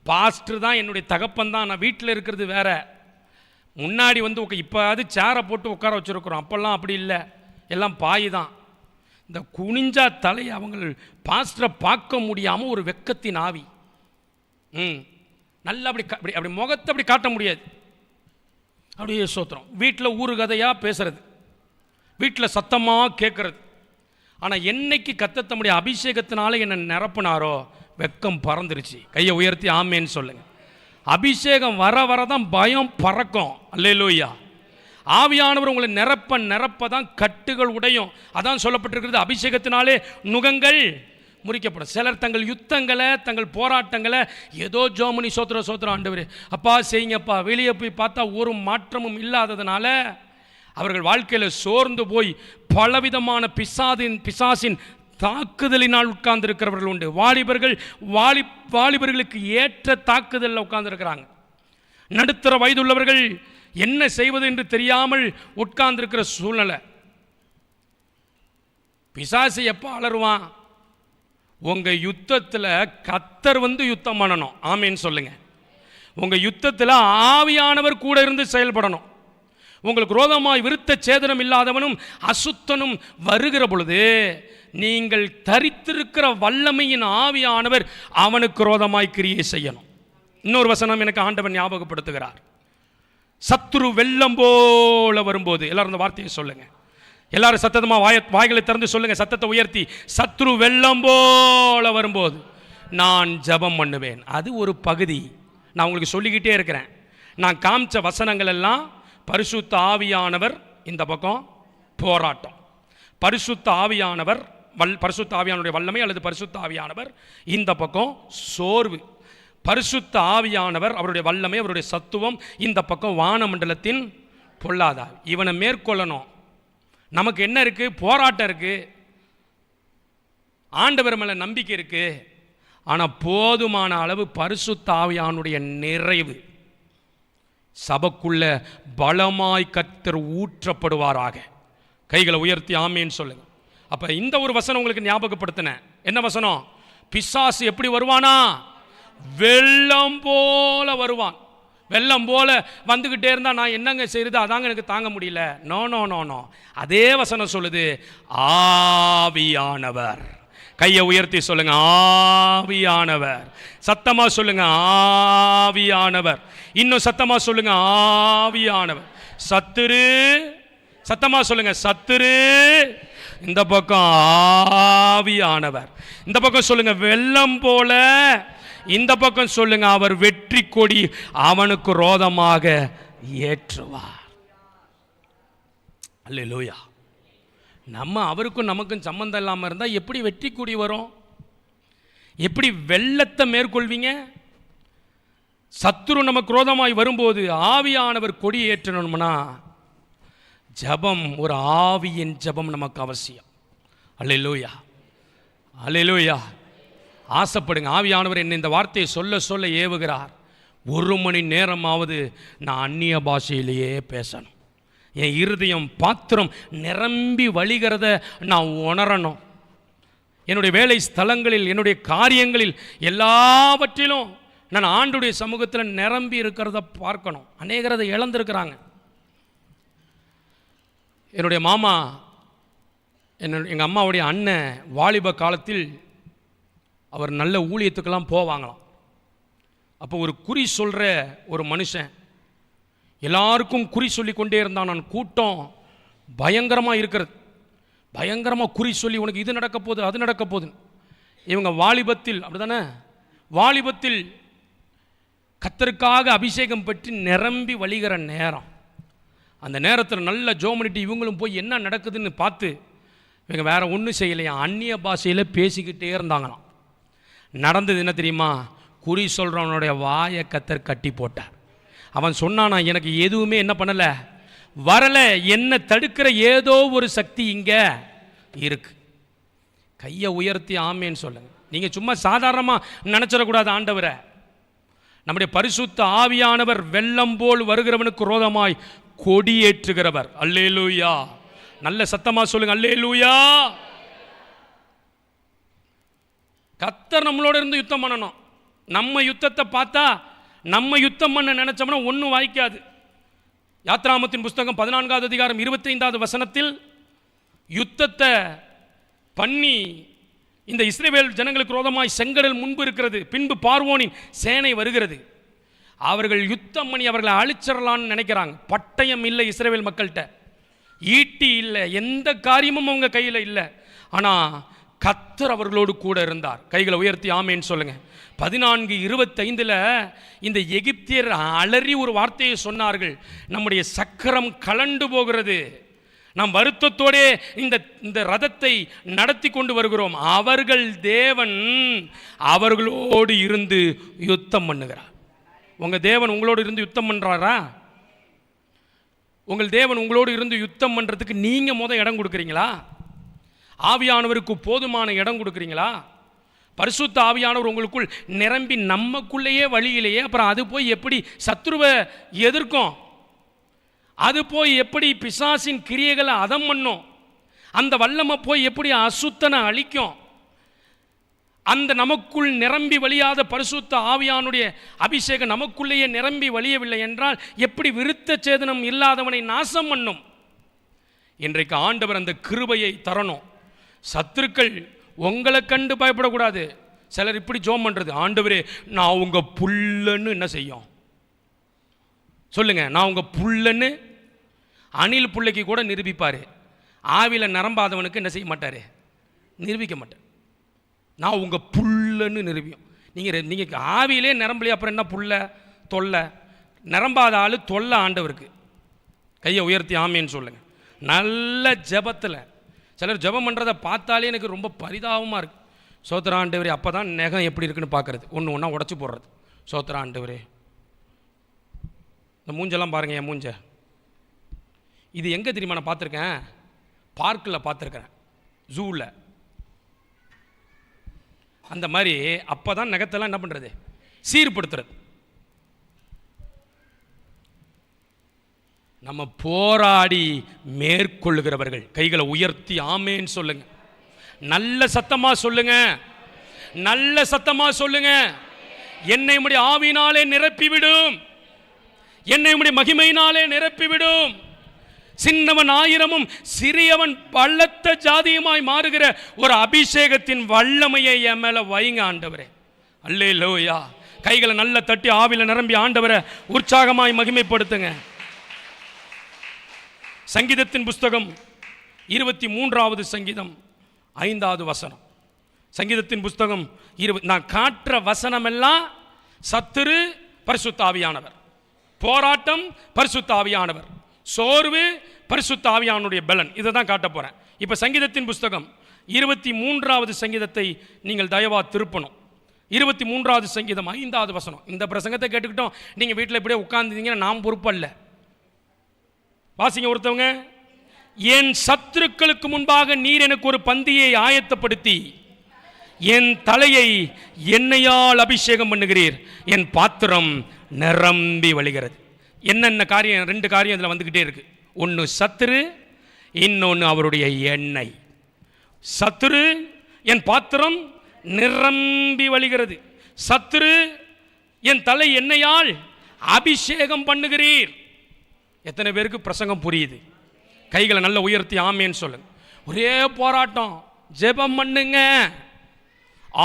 பாஸ்டர் தான் என்னுடைய தகப்பன் தான். நான் வீட்டில் இருக்கிறது வேற. முன்னாடி வந்து இப்போ அது சேரை போட்டு உட்கார வச்சுருக்குறோம். அப்போல்லாம் அப்படி இல்லை, எல்லாம் பாய் தான். இந்த குனிஞ்சா தலை அவங்க பாஸ்டரை பார்க்க முடியாமல் ஒரு வெக்கத்தின் ஆவி. நல்லா அப்படி முகத்தை அப்படி காட்ட முடியாது. அப்படியே சோத்திரம். வீட்டில் ஊரு கதையாக பேசுறது, வீட்டில் சத்தமாக கேட்குறது. ஆனால் என்னைக்கு கர்த்தர் தம்முடைய அபிஷேகத்தினால என்னை நிரப்புனாரோ வெக்கம் பறந்துருச்சு. கையை உயர்த்தி ஆமேன்னு சொல்லுங்கள். அபிஷேகம் வர வரதான் பயம் பறக்கும். அல்லேலூயா. ஆவியானவர் உங்களை நிரப்ப தான் கட்டுகள் உடையும். அதான் சொல்லப்பட்டிருக்கிறது, அபிஷேகத்தினாலே நுகங்கள் முறிக்கப்படும். சிலர் தங்கள் யுத்தங்களை தங்கள் போராட்டங்களை ஏதோ ஜோமனி சோத்திரம் ஆண்டவர் அப்பா செய்யுங்கப்பா, வெளியே போய் பார்த்தா ஒரு மாற்றமும் இல்லாததுனால அவர்கள் வாழ்க்கையில் சோர்ந்து போய் பலவிதமான பிசாசின் தாக்குதலினால் உட்கார்ந்துருக்கிறவர்கள் உண்டு. வாலிபர்களுக்கு ஏற்ற தாக்குதலில் உட்கார்ந்துருக்கிறாங்க. நடுத்தர வயதுள்ளவர்கள் என்ன செய்வது என்று தெரியாமல் உட்கார்ந்துருக்கிற சூழ்நிலை. பிசாசு எப்போ அலறுவான்? உங்கள் யுத்தத்தில் கர்த்தர் வந்து யுத்தம் பண்ணணும். ஆமேன்னு சொல்லுங்க. உங்கள் யுத்தத்தில் ஆவியானவர் கூட இருந்து செயல்படணும். உங்களுக்கு ரோதமாய் விருத்த சேதனம் இல்லாதவனும் அசுத்தனும் வருகிற பொழுது நீங்கள் தரித்திருக்கிற வல்லமையின் ஆவியானவர் அவனுக்கு ரோதமாய் கிரியை செய்யணும். இன்னொரு வசனம் எனக்கு ஆண்டவன் ஞாபகப்படுத்துகிறார். சத்துரு வெள்ளம் போல வரும்போது, எல்லாரும் இந்த வார்த்தையை சொல்லுங்க. எல்லாரும் சத்தமா வாய்களை திறந்து சொல்லுங்க, சத்தத்தை உயர்த்தி. சத்துரு வெள்ளம் போல வரும்போது நான் ஜெபம் பண்ணுவேன். அது ஒரு பகுதி. நான் உங்களுக்கு சொல்லிக்கிட்டே இருக்கிறேன். நான் காமிச்ச வசனங்கள் எல்லாம் பரிசுத்த ஆவியானவர் இந்த பக்கம் போராட்டம், பரிசுத்த ஆவியானுடைய வல்லமை அல்லது பரிசுத்த ஆவியானவர் இந்த பக்கம் சோர்வு, பரிசுத்த ஆவியானவர் அவருடைய வல்லமை அவருடைய சத்துவம் இந்த பக்கம் வானமண்டலத்தின் பொல்லாதார். இவனை மேற்கொள்ளணும். நமக்கு என்ன இருக்கு? போராட்டம் இருக்கு, ஆண்டவர் மேல நம்பிக்கை இருக்கு. ஆனால் போதுமான அளவு பரிசுத்த ஆவியானுடைய நிறைவு சபைக்குள்ள பலமாய் கர்த்தர் ஊற்றப்படுவாராக. கைகளை உயர்த்தி ஆமேன்னு சொல்லுங்க. அப்ப இந்த ஒரு வசனம் உங்களுக்கு ஞாபகப்படுத்தினேன். என்ன வசனம்? பிசாசு எப்படி வருவானா? வெள்ளம் போல வருவான். வெள்ளம் போல வந்துகிட்டே இருந்தா நான் என்னங்க செய்யறது? அதாங்க எனக்கு தாங்க முடியல. No no no no. அதே வசனம் சொல்லுது, ஆவியானவர். கையை உயர்த்தி சொல்லுங்க, ஆவியானவர். சத்தமா சொல்லுங்க, ஆவியானவர். இன்னும் சத்தமா சொல்லுங்க, ஆவியானவர். சத்துரு, சத்தமா சொல்லுங்க, சத்துரு. இந்த பக்கம் ஆவியானவர். இந்த பக்கம் சொல்லுங்க, வெள்ளம் போல. இந்த பக்கம் சொல்லுங்க, அவர் வெற்றி கொடி அவனுக்கு ரோதமாக ஏற்றுவார். அல்லேலூயா. நம்ம அவருக்கும் நமக்கும் சம்பந்தம் இல்லாமல் இருந்தால் எப்படி வெற்றி கொடி வரும்? எப்படி வெள்ளத்தை மேற்கொள்வீங்க? சத்துரு நமக்கு ரோதமாய் வரும்போது ஆவியானவர் கொடி ஏற்றணும்னா ஜபம், ஒரு ஆவியின் ஜபம் நமக்கு அவசியம். அல்லேலூயா, அல்லேலூயா. ஆசைப்படுங்க. ஆவியானவர் என்னை இந்த வார்த்தையை சொல்ல சொல்ல ஏவுகிறார். 1 மணி நேரமாவது நான் அந்நிய பாஷையிலேயே பேசணும். என் இருதயம் பாத்திரம் நிரம்பி வழிகிறத நான் உணரணும். என்னுடைய வேலை ஸ்தலங்களில், என்னுடைய காரியங்களில், எல்லாவற்றிலும் நான் ஆண்டுடைய சமூகத்தில் நிரம்பி இருக்கிறத பார்க்கணும். அநேகர் அதை இழந்திருக்கிறாங்க. என்னுடைய மாமா எங்கள் அம்மாவுடைய அண்ணன் வாலிப காலத்தில் அவர் நல்ல ஊழியத்துக்கெல்லாம் போவாங்களாம். அப்போ ஒரு குறி சொல்கிற ஒரு மனுஷன் எல்லாருக்கும் குறி சொல்லி கொண்டே இருந்தான். நான் கூட்டம் பயங்கரமாக இருக்கிறது, பயங்கரமாக குறி சொல்லி உனக்கு இது நடக்க போகுது அது நடக்க போகுது. இவங்க வாலிபத்தில் அப்படி தானே, வாலிபத்தில் கர்த்தருக்காக அபிஷேகம் பற்றி நிரம்பி வழிகிற நேரம். அந்த நேரத்தில் நல்ல ஜோமனிட்டு இவங்களும் போய் என்ன நடக்குதுன்னு பார்த்து இவங்க வேற ஒன்றும் செய்யலையா, அந்நிய பாஷையில் பேசிக்கிட்டே இருந்தாங்களாம். நடந்தது என்ன தெரியுமா? குறி சொல்கிறவனுடைய வாயை கர்த்தர் கட்டி போட்டார். அவன் சொன்னானா, எனக்கு எதுவுமே என்ன பண்ணலை, வரலை, என்ன தடுக்கிற ஏதோ ஒரு சக்தி இங்கே இருக்கு. கையை உயர்த்தி ஆமேன்னு சொல்லுங்க. நீங்கள் சும்மா சாதாரணமாக நினச்சிடக்கூடாது. ஆண்டவரை, நம்முடைய பரிசுத்த ஆவியானவர் வெள்ளம் போல் வருகிறவனுக்கு ரோதமாய் கொடியேற்றுகிறவர். அல்லேலூயா. நல்ல சத்தமாக சொல்லுங்க, அல்லேலூயா. கர்த்தர் நம்மளோட இருந்து யுத்தம் பண்ணணும். நம்ம யுத்தத்தை பார்த்தா நம்ம யுத்தம் பண்ண நினைச்சோம்னா ஒன்றும் வாய்க்காது. யாத்ராமத்தின் புஸ்தகம் 14வது அதிகாரம் 25வது வசனத்தில் யுத்தத்தை பண்ணி இந்த இஸ்ரவேல் ஜனங்களுக்கு விரோதமாய் செங்கடல் முன்பு இருக்கிறது, பின்பு பார்வோனின் சேனை வருகிறது. அவர்கள் யுத்தம் பண்ணி அவர்களை அழிச்சிடலான்னு நினைக்கிறாங்க. பட்டயம் இல்லை இஸ்ரவேல் மக்கள்கிட்ட, ஈட்டி இல்லை, எந்த காரியமும் அவங்க கையில் இல்லை. ஆனால் கர்த்தர் அவர்களோடு கூட இருந்தார். கைகளை உயர்த்தி ஆமேன்னு சொல்லுங்க. 14:25 இந்த எகிப்தியர் அலறி ஒரு வார்த்தையை சொன்னார்கள், நம்முடைய சக்கரம் கலண்டு போகிறது, நாம் வருத்தத்தோடே இந்த ரதத்தை நடத்தி கொண்டு வருகிறோம். அவர்கள் தேவன் அவர்களோடு இருந்து யுத்தம் பண்ணுகிறார். உங்கள் தேவன் உங்களோடு இருந்து யுத்தம் பண்ணுறாரா? உங்கள் தேவன் உங்களோடு இருந்து யுத்தம் பண்ணுறதுக்கு நீங்கள் இடம் கொடுக்குறீங்களா? ஆவியானவருக்கு போதுமான இடம் கொடுக்குறீங்களா? பரிசுத்த ஆவியானவர் உங்களுக்குள் நிரம்பி நமக்குள்ளேயே வழியிலேயே, அப்புறம் அது போய் எப்படி சத்துருவை எதிர்க்கும், அது போய் எப்படி பிசாசின் கிரியைகளை அதம் பண்ணும், அந்த வல்லமை போய் எப்படி அசுத்தனை அழிக்கும். அந்த நமக்குள் நிரம்பி வழியாத பரிசுத்த ஆவியானுடைய அபிஷேகம் நமக்குள்ளேயே நிரம்பி வழியவில்லை என்றால் எப்படி விருத்த சேதனம் இல்லாதவனை நாசம் பண்ணும். இன்றைக்கு ஆண்டவர் அந்த கிருபையை தரணும். சத்துருக்கள் உங்களை கண்டு பயப்படக்கூடாது. சிலர் இப்படி ஜோம் பண்ணுறது, ஆண்டவரே நான் உங்கள் புல்லன்னு என்ன செய்யும் சொல்லுங்க, நான் உங்கள் புல்லன்னு அணில் புள்ளைக்கு கூட நிரூபிப்பார். ஆவியில் நிரம்பாதவனுக்கு என்ன செய்ய மாட்டார், நிரூபிக்க மாட்டார். நான் உங்கள் புல்லன்னு நிரூபியும். நீங்கள் ஆவியிலே நிரம்பலையே, அப்புறம் என்ன புல்ல தொல்லை? நிரம்பாத ஆள் தொல்லை ஆண்டவருக்கு. கையை உயர்த்தி ஆமேன்னு சொல்லுங்கள். நல்ல ஜபத்தில் சிலர் ஜபம் பண்ணுறதை பார்த்தாலே எனக்கு ரொம்ப பரிதாபமாக இருக்குது. சோத்திர ஆண்டவரே, அப்போ தான் நெகம் எப்படி இருக்குன்னு பார்க்குறது, ஒன்று ஒன்றா உடச்சி போடுறது. சோத்திர ஆண்டவரே, இந்த மூஞ்செல்லாம் பாருங்கள், என் மூஞ்ச இது எங்கே தெரியுமா நான் பார்த்துருக்கேன்? பார்க்கில் பார்த்துருக்கிறேன், ஜூவில். அந்த மாதிரி அப்போ தான் நகத்தெல்லாம் என்ன பண்ணுறது, சீர்படுத்துறது. நம்ம போராடி மேற்கொள்ளுகிறவர்கள். கைகளை உயர்த்தி ஆமேன்னு சொல்லுங்க. நல்ல சத்தமா சொல்லுங்க, நல்ல சத்தமா சொல்லுங்க. என்னை உம்முடைய ஆவியினாலே நிரப்பிவிடும், என்னை உம்முடைய மகிமையினாலே நிரப்பிவிடும். சின்னவன் ஆயிரமும் சிறியவன் பலத்த ஜாதியுமாய் மாறுகிற ஒரு அபிஷேகத்தின் வல்லமையை என் மேல வைங்க ஆண்டவரே. அல்லேலூயா. கைகளை நல்ல தட்டி ஆவியில நிரம்பி ஆண்டவரை உற்சாகமாய் மகிமைப்படுத்துங்க. சங்கீதத்தின் புஸ்தகம் 23வது சங்கீதம் 5வது வசனம். சங்கீதத்தின் புஸ்தகம் நான் காட்டுற வசனம் எல்லாம் சத்துரு பரிசுத்த ஆவியானவர், போராட்டம் பரிசுத்த ஆவியானவர், சோர்வு பரிசுத்த ஆவியானுடைய பலன். இதை தான் காட்ட போகிறேன். இப்போ சங்கீதத்தின் புஸ்தகம் 23வது சங்கீதத்தை நீங்கள் தயவா திருப்பணும். 23வது சங்கீதம் 5வது வசனம். இந்த பிரசங்கத்தை கேட்டுக்கிட்டோம், நீங்கள் வீட்டில் இப்படியே உட்கார்ந்துருந்தீங்கன்னா நாம் பொறுப்பல்ல. வாசிங்க ஒருத்தவங்க. என் சத்துருக்களுக்கு முன்பாக நீர் எனக்கு ஒரு பந்தியை ஆயத்தப்படுத்தி என் தலையை எண்ணெயால் அபிஷேகம் பண்ணுகிறீர், என் பாத்திரம் நிரம்பி வழிகிறது. என்னென்ன காரியம், 2 காரியம் இதில் வந்துக்கிட்டே இருக்கு. ஒன்று சத்துரு, இன்னொன்று அவருடைய எண்ணெய். சத்துரு, என் பாத்திரம் நிரம்பி வழிகிறது. சத்துரு, என் தலை எண்ணெயால் அபிஷேகம் பண்ணுகிறீர். எத்தனை பேருக்கு பிரசங்கம் புரியுது? கைகளை நல்ல உயர்த்தி ஆமேன்னு சொல்லுங்க. ஒரே போராட்டம். ஜெபம் பண்ணுங்க.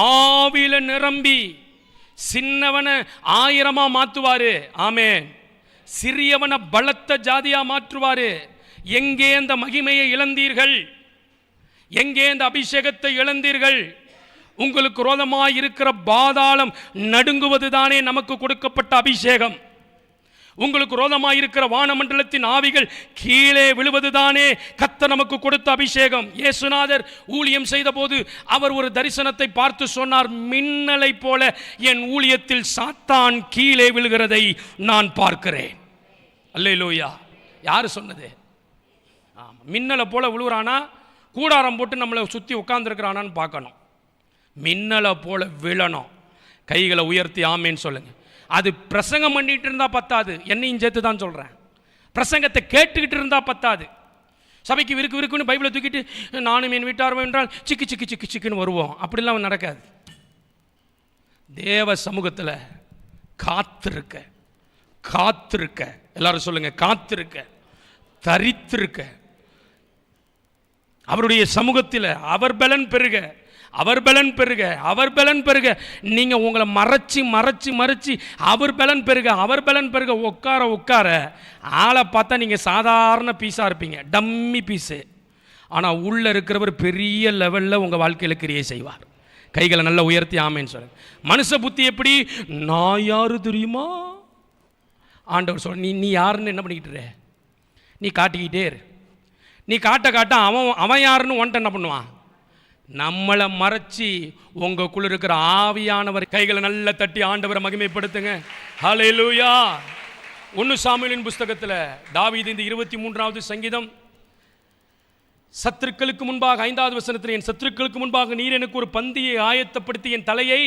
ஆவியில நிரம்பி சின்னவனை 1000 மாத்துவாரு. ஆமென். சிறியவனை பலத்த ஜாதியா மாற்றுவாரு. எங்கே அந்த மகிமையை இழந்தீர்கள்? எங்கே அந்த அபிஷேகத்தை இழந்தீர்கள்? உங்களுக்கு விரோதமாய் இருக்கிற பாதாளம் நடுங்குவது தானே நமக்கு கொடுக்கப்பட்ட அபிஷேகம். உங்களுக்கு விரோதமாய் இருக்கிற வானமண்டலத்தின் ஆவிகள் கீழே விழுவதுதானே கர்த்தர் நமக்கு கொடுத்த அபிஷேகம். இயேசுநாதர் ஊழியம் செய்த போது அவர் ஒரு தரிசனத்தை பார்த்து சொன்னார், மின்னலை போல என் ஊழியத்தில் சாத்தான் கீழே விழுகிறதை நான் பார்க்கிறேன். அல்லேலூயா. யாரு சொன்னது? மின்னலை போல விழுகிறானா, கூடாரம் போட்டு நம்மளை சுற்றி உட்கார்ந்துருக்கிறானான்னு பார்க்கணும். மின்னலை போல விழணும். கைகளை உயர்த்தி ஆமேன்னு சொல்லுங்க. அது பிரசங்கம் பண்ணிட்டு இருந்தா பத்தாது, என்னையும் சேர்த்து தான் சொல்கிறேன். பிரசங்கத்தை கேட்டுக்கிட்டு இருந்தா பத்தாது. சபைக்கு விருக்கு விருக்குன்னு பைபிளை தூக்கிட்டு நானும் என் வீட்டாரும் என்றால் சிக்கு சிக்கு சிக்கு சிக்குன்னு வருவோம். அப்படிலாம் நடக்காது. தேவ சமூகத்தில் காத்திருக்க, காத்திருக்க, எல்லாரும் சொல்லுங்க, காத்திருக்க, தரித்திருக்க, அவருடைய சமூகத்தில் அவர் பலன் பெருக, அவர் பலன் பெருக, அவர் பலன் பெருக. நீங்கள் உங்களை மறைச்சி மறைச்சி மறைச்சி அவர் பலன் பெருக, அவர் பலன் பெருக. உட்கார உட்கார ஆளை பார்த்தா நீங்கள் சாதாரண பீஸாக இருப்பீங்க, டம்மி பீஸு. ஆனால் உள்ளே இருக்கிறவர் பெரிய லெவலில் உங்கள் வாழ்க்கையில் கிரியை செய்வார். கைகளை நல்லா உயர்த்தி ஆமேன்னு சொல்லுங்க. மனுஷ புத்தி எப்படி? நான் யாரு தெரியுமா? ஆண்டவர் சொல்ல, நீ யாருன்னு என்ன பண்ணிக்கிட்டு? நீ காட்டிக்கிட்டே இரு. நீ காட்ட காட்ட அவன் யாருன்னு ஒன்ட்ட என்ன பண்ணுவான்? நம்மளை மறைச்சி உங்களுக்குள்ள இருக்கிற ஆவியானவர். கைகளை நல்லா தட்டி ஆண்டவரை மகிமைப்படுத்துங்க. ஹல்லேலூயா. 1 சாமுவேலின் புஸ்தகத்தில் தாவீது இந்த 23வது சங்கீதம், சத்துருக்களுக்கு முன்பாக 5வது வசனத்தில், என் சத்துருக்களுக்கு முன்பாக நீர் எனக்கு ஒரு பந்தியை ஆயத்தப்படுத்தி என் தலையை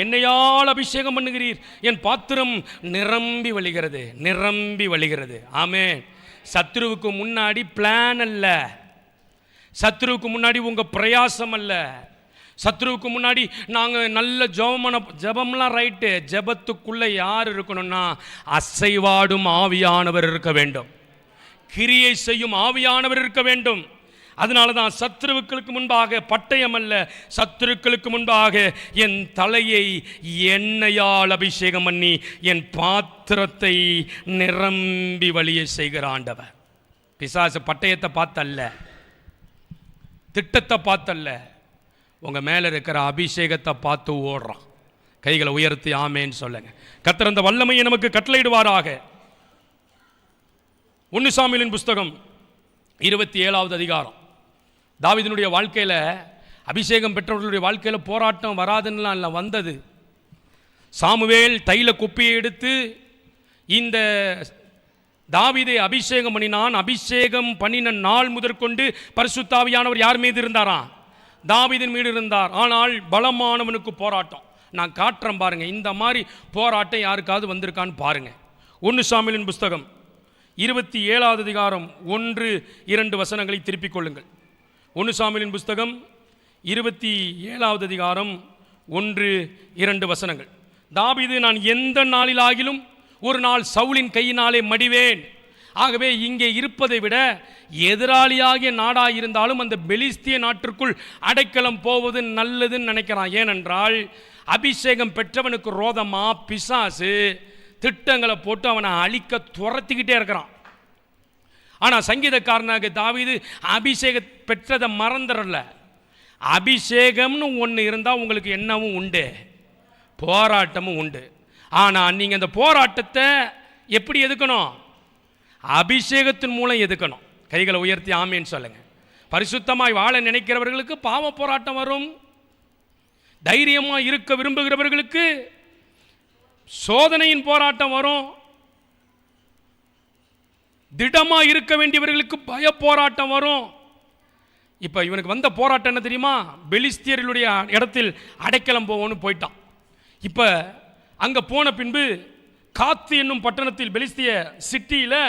எண்ணெயால் அபிஷேகம் பண்ணுகிறீர், என் பாத்திரம் நிரம்பி வழிகிறது, நிரம்பி வழிகிறது. ஆமென். சத்துருவுக்கு முன்னாடி பிளான் அல்ல, சத்துருவுக்கு முன்னாடி உங்கள் பிரயாசம் அல்ல, சத்துருவுக்கு முன்னாடி நாங்கள் நல்ல ஜெபம்லாம் ரைட்டு. ஜெபத்துக்குள்ளே யார் இருக்கணும்னா அசைவாடும் ஆவியானவர் இருக்க வேண்டும், கிரியை செய்யும் ஆவியானவர் இருக்க வேண்டும். அதனால தான் சத்துருக்களுக்கு முன்பாக பட்டயம் அல்ல, சத்துருக்களுக்கு முன்பாக என் தலையை எண்ணெயால் அபிஷேகம் பண்ணி என் பாத்திரத்தை நிரம்பி வழிய செய்கிற ஆண்டவர். பிசாசு பட்டயத்தை பார்த்தல்ல, திட்டத்தை பார்த்தல்ல, உங்கள் மேலே இருக்கிற அபிஷேகத்தை பார்த்து ஓடுறான். கைகளை உயர்த்தி ஆமேன்னு சொல்லுங்க. கர்த்தர் அந்த வல்லமையை நமக்கு கட்டளையிடுவாராக. 1 சாமுவேலின் புஸ்தகம் 27வது அதிகாரம். தாவீதினுடைய வாழ்க்கையில், அபிஷேகம் பெற்றவர்களுடைய வாழ்க்கையில் போராட்டம் வராதுன்னெலாம் இல்லை, வந்தது. சாமுவேல் தைல குப்பியை எடுத்து இந்த தாவீதை அபிஷேகம் பண்ணினான். அபிஷேகம் பண்ணின நாள் முதற்கொண்டு பரிசுத்த ஆவியானவர் யார் மீது இருந்தாராம்? தாவீதின் மீது இருந்தார். ஆனால் பலமானவனுக்கு போராட்டம். நான் காட்டுறேன் பாருங்க, இந்த மாதிரி போராட்டம் யாருக்காவது வந்திருக்கான்னு பாருங்க. 1 சாமுவேலின் புஸ்தகம் 27வது அதிகாரம் 1-2 வசனங்களை திருப்பிக் கொள்ளுங்கள். 1 சாமுவேலின் புஸ்தகம் 27வது அதிகாரம் 1-2 வசனங்கள். தாவீது, நான் எந்த நாளிலாகிலும் ஒரு நாள் சவுலின் கையினாலே மடிவேன். ஆகவே இங்கே இருப்பதை விட எதிராளியாகிய நாடாயிருந்தாலும் அந்த பெலிஸ்திய நாட்டிற்குள் அடைக்கலம் போவது நல்லதுன்னு நினைக்கிறான். ஏனென்றால் அபிஷேகம் பெற்றவனுக்கு ரோதமா பிசாசு திட்டங்களை போட்டு அவனை அழிக்க துரத்திக்கிட்டே இருக்கிறான். ஆனால் சங்கீதக்காரனாக தாவீது அபிஷேகம் பெற்றதை மறந்துடல. அபிஷேகம்னு ஒன்று இருந்தால் உங்களுக்கு என்னவும் உண்டு, போராட்டமும் உண்டு. ஆனால் நீங்கள் அந்த போராட்டத்தை எப்படி எதுக்கணும்? அபிஷேகத்தின் மூலம் எதுக்கணும். கைகளை உயர்த்தி ஆமேன்னு சொல்லுங்க. பரிசுத்தமாய் வாழ நினைக்கிறவர்களுக்கு பாவ போராட்டம் வரும். தைரியமாக இருக்க விரும்புகிறவர்களுக்கு சோதனையின் போராட்டம் வரும். திடமாக இருக்க வேண்டியவர்களுக்கு பய போராட்டம் வரும். இப்போ இவனுக்கு வந்த போராட்டம் என்ன தெரியுமா? பெலிஸ்தியர்களுடைய இடத்தில் அடைக்கலம் போவோன்னு போயிட்டான். இப்போ அங்கே போன பின்பு காத் என்னும் பட்டணத்தில், பெலிஸ்திய சிட்டியில்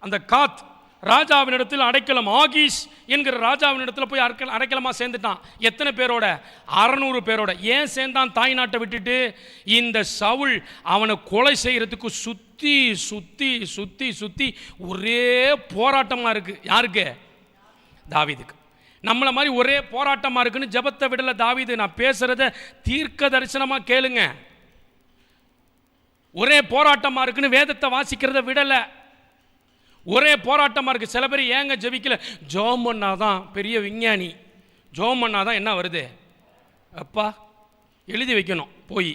அந்த காத் ராஜாவினிடத்தில் அடைக்கலம், ஆகீஸ் என்கிற ராஜாவினிடத்தில் போய் அடைக்கலமாக சேர்ந்துட்டான். எத்தனை பேரோட? 600 பேரோட. ஏன் சேர்ந்தான்? தாய் நாட்டை விட்டுட்டு. இந்த சவுல் அவனை கொலை செய்கிறதுக்கு சுற்றி சுற்றி சுற்றி சுற்றி ஒரே போராட்டமாக இருக்குது. யாருக்கு? தாவீதுக்கு. நம்மளை மாதிரி ஒரே போராட்டமாக இருக்குன்னு ஜெபத்தை விடலை தாவீது. நான் பேசுகிறத தீர்க்க தரிசனமாக கேளுங்க. ஒரே போராட்டமாக இருக்குன்னு வேதத்தை வாசிக்கிறத விடலை. ஒரே போராட்டமாக இருக்குது. சில பேர் ஏங்க ஜெபிக்கல? ஜெபம் பண்ணாதான் பெரிய விஞ்ஞானி, ஜெபம் பண்ணாதான் என்ன வருது அப்பா எழுதி வைக்கணும் போய்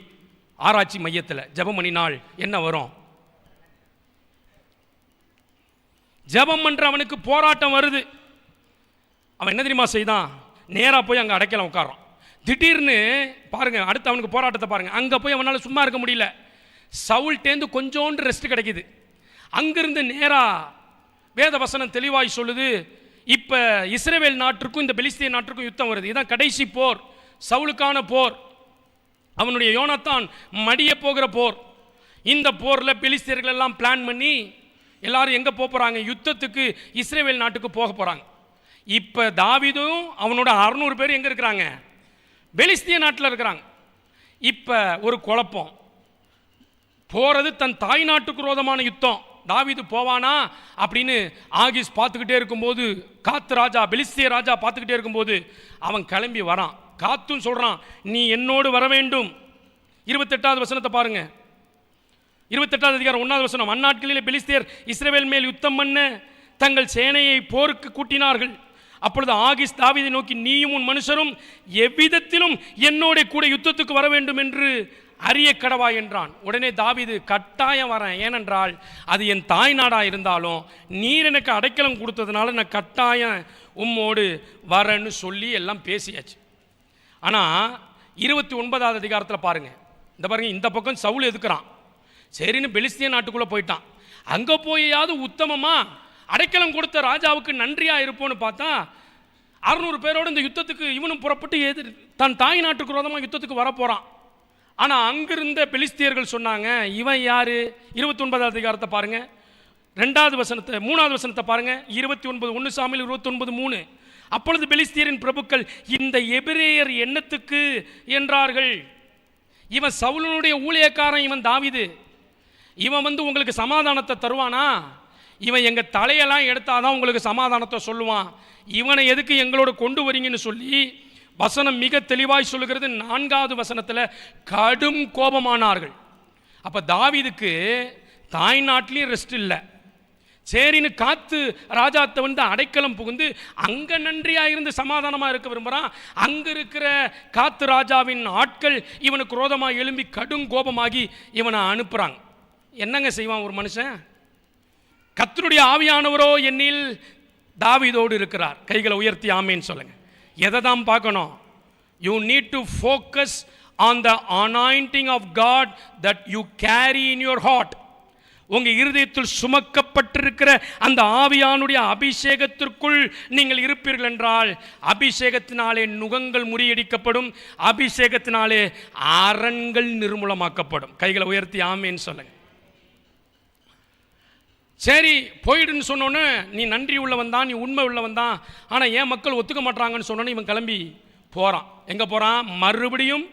ஆராய்ச்சி மையத்தில் ஜெபம் பண்ணினால் என்ன வரும்? ஜெபம் பண்ணுறவனுக்கு போராட்டம் வருது. அவன் என்ன தெரியுமா செய்தான்? நேராக போய் அங்கே அடைக்கலாம் உட்காரான். திடீர்னு பாருங்க, அடுத்து அவனுக்கு போராட்டத்தை பாருங்க. அங்கே போய் அவனால் சும்மா இருக்க முடியல. சவுல்டேந்து கொஞ்சோண்டு ரெஸ்ட் கிடைக்குது. அங்கிருந்து நேராக வேத வசனம் தெளிவாய் சொல்லுது, இப்போ இஸ்ரவேல் நாட்டிற்கும் இந்த பெலிஸ்திய நாட்டிற்கும் யுத்தம் வருது. இதுதான் கடைசி போர், சவுலுக்கான போர், அவனுடைய யோனத்தான் மடிய போகிற போர். இந்த போரில் பெலிஸ்தியர்கள் எல்லாம் பிளான் பண்ணி எல்லாரும் எங்கே போகிறாங்க? யுத்தத்துக்கு இஸ்ரவேல் நாட்டுக்கு போக போகிறாங்க. இப்போ தாவீதும் அவனோட 600 பேர் எங்கே இருக்கிறாங்க? பெலிஸ்திய நாட்டில் இருக்கிறாங்க. இப்போ ஒரு குழப்பம். போகிறது தன் தாய் நாட்டுக்கு விரோதமான யுத்தம். தாவீது போவானா அப்படின்னு ஆகிஸ் பார்த்துக்கிட்டே இருக்கும்போது, காத்து ராஜா பெலிஸ்திய ராஜா பார்த்துக்கிட்டே இருக்கும்போது அவன் கிளம்பி வரான். காத்தும் சொல்கிறான், நீ என்னோடு வர வேண்டும். 28வது வசனத்தை பாருங்க. 28வது அதிகாரம் 1வது வசனம். அந்நாட்களில் பெலிஸ்தியர் இஸ்ரவேல் மேல் யுத்தம் பண்ண தங்கள் சேனையை போருக்கு கூட்டினார்கள். அப்பொழுது ஆகிஸ் தாவீதை நோக்கி, நீயும் உன் மனுஷரும் எவ்விதத்திலும் என்னோட கூட யுத்தத்துக்கு வர வேண்டும் என்று அறிய கடவா என்றான். உடனே தாவீது, கட்டாயம் வரேன், ஏனென்றால் அது என் தாய் நாடாக இருந்தாலும் நீர் எனக்கு அடைக்கலம் கொடுத்ததுனால நான் கட்டாயம் உம்மோடு வரேன்னு சொல்லி எல்லாம் பேசியாச்சு. ஆனால் 29வது அதிகாரத்தில் பாருங்கள், இந்த பாருங்கள், இந்த பக்கம் சவுல் எதுக்குறான். சரின்னு பெலிஸ்திய நாட்டுக்குள்ளே போயிட்டான். அங்கே போயாவது உத்தமமாக அடைக்கலம் கொடுத்த ராஜாவுக்கு நன்றியாக இருப்போன்னு பார்த்தா 600 பேரோடு இந்த யுத்தத்துக்கு இவனும் புறப்பட்டு தன் தாய் நாட்டுக்கு விரோதமாக யுத்தத்துக்கு வரப்போகிறான். ஆனால் அங்கிருந்த பெலிஸ்தியர்கள் சொன்னாங்க, இவன் யார்? 29வது அதிகாரத்தை பாருங்கள், 2வது வசனத்தை 3வது வசனத்தை பாருங்கள். 29 சாமுவேல் 29:3. அப்பொழுது பெலிஸ்தியரின் பிரபுக்கள், இந்த எபிரேயர் என்னத்துக்கு என்றார்கள். இவன் சவுலனுடைய ஊழியக்காரன், இவன் தாவீது, இவன் வந்து உங்களுக்கு சமாதானத்தை தருவானா? இவன் எங்கள் தலையெல்லாம் எடுத்தாதான் உங்களுக்கு சமாதானத்தை சொல்லுவான். இவனை எதுக்கு எங்களோட கொண்டு வரீங்கன்னு சொல்லி வசனம் மிக தெளிவாய் சொல்லுகிறது. 4வது வசனத்தில் கடும் கோபமானார்கள். அப்போ தாவீதுக்கு தாய் நாட்டிலையும் ரெஸ்ட் இல்லை. சரின்னு காத்து ராஜாத்தை வந்து அடைக்கலம் புகுந்து அங்கே நன்றியாக இருந்து சமாதானமாக இருக்க விரும்புகிறான். அங்கே இருக்கிற காத்து ராஜாவின் ஆட்கள் இவனுக்கு விரோதமாக எழும்பி கடும் கோபமாகி இவனை அனுப்புகிறாங்க. என்னங்க செய்வான் ஒரு மனுஷன்? கர்த்தருடைய ஆவியானவரோ என்னில் தாவீதோடு இருக்கிறார். கைகளை உயர்த்தி ஆமேன்னு சொல்லுங்க. எதை தான் பார்க்கணும்? You need to focus on the anointing of God that you carry in your heart. உங்கள் இருதயத்தில் சுமக்கப்பட்டிருக்கிற அந்த ஆவியானுடைய அபிஷேகத்திற்குள் நீங்கள் இருப்பீர்கள் என்றால், அபிஷேகத்தினாலே நுகங்கள் முறியடிக்கப்படும், அபிஷேகத்தினாலே அரண்கள் நிர்மூலமாக்கப்படும். கைகளை உயர்த்தி ஆமேன்னு சொல்லுங்க. சரி போயிடுன்னு சொன்னோன்னு, நீ நன்றி உள்ளவன் தான், நீ உண்மை உள்ளவன் தான், ஆனால் ஏன் மக்கள் ஒத்துக்க மாட்டாங்கன்னு சொன்னோன்னு இவன் கிளம்பி போகிறான். எங்கே போகிறான்? மறுபடியும்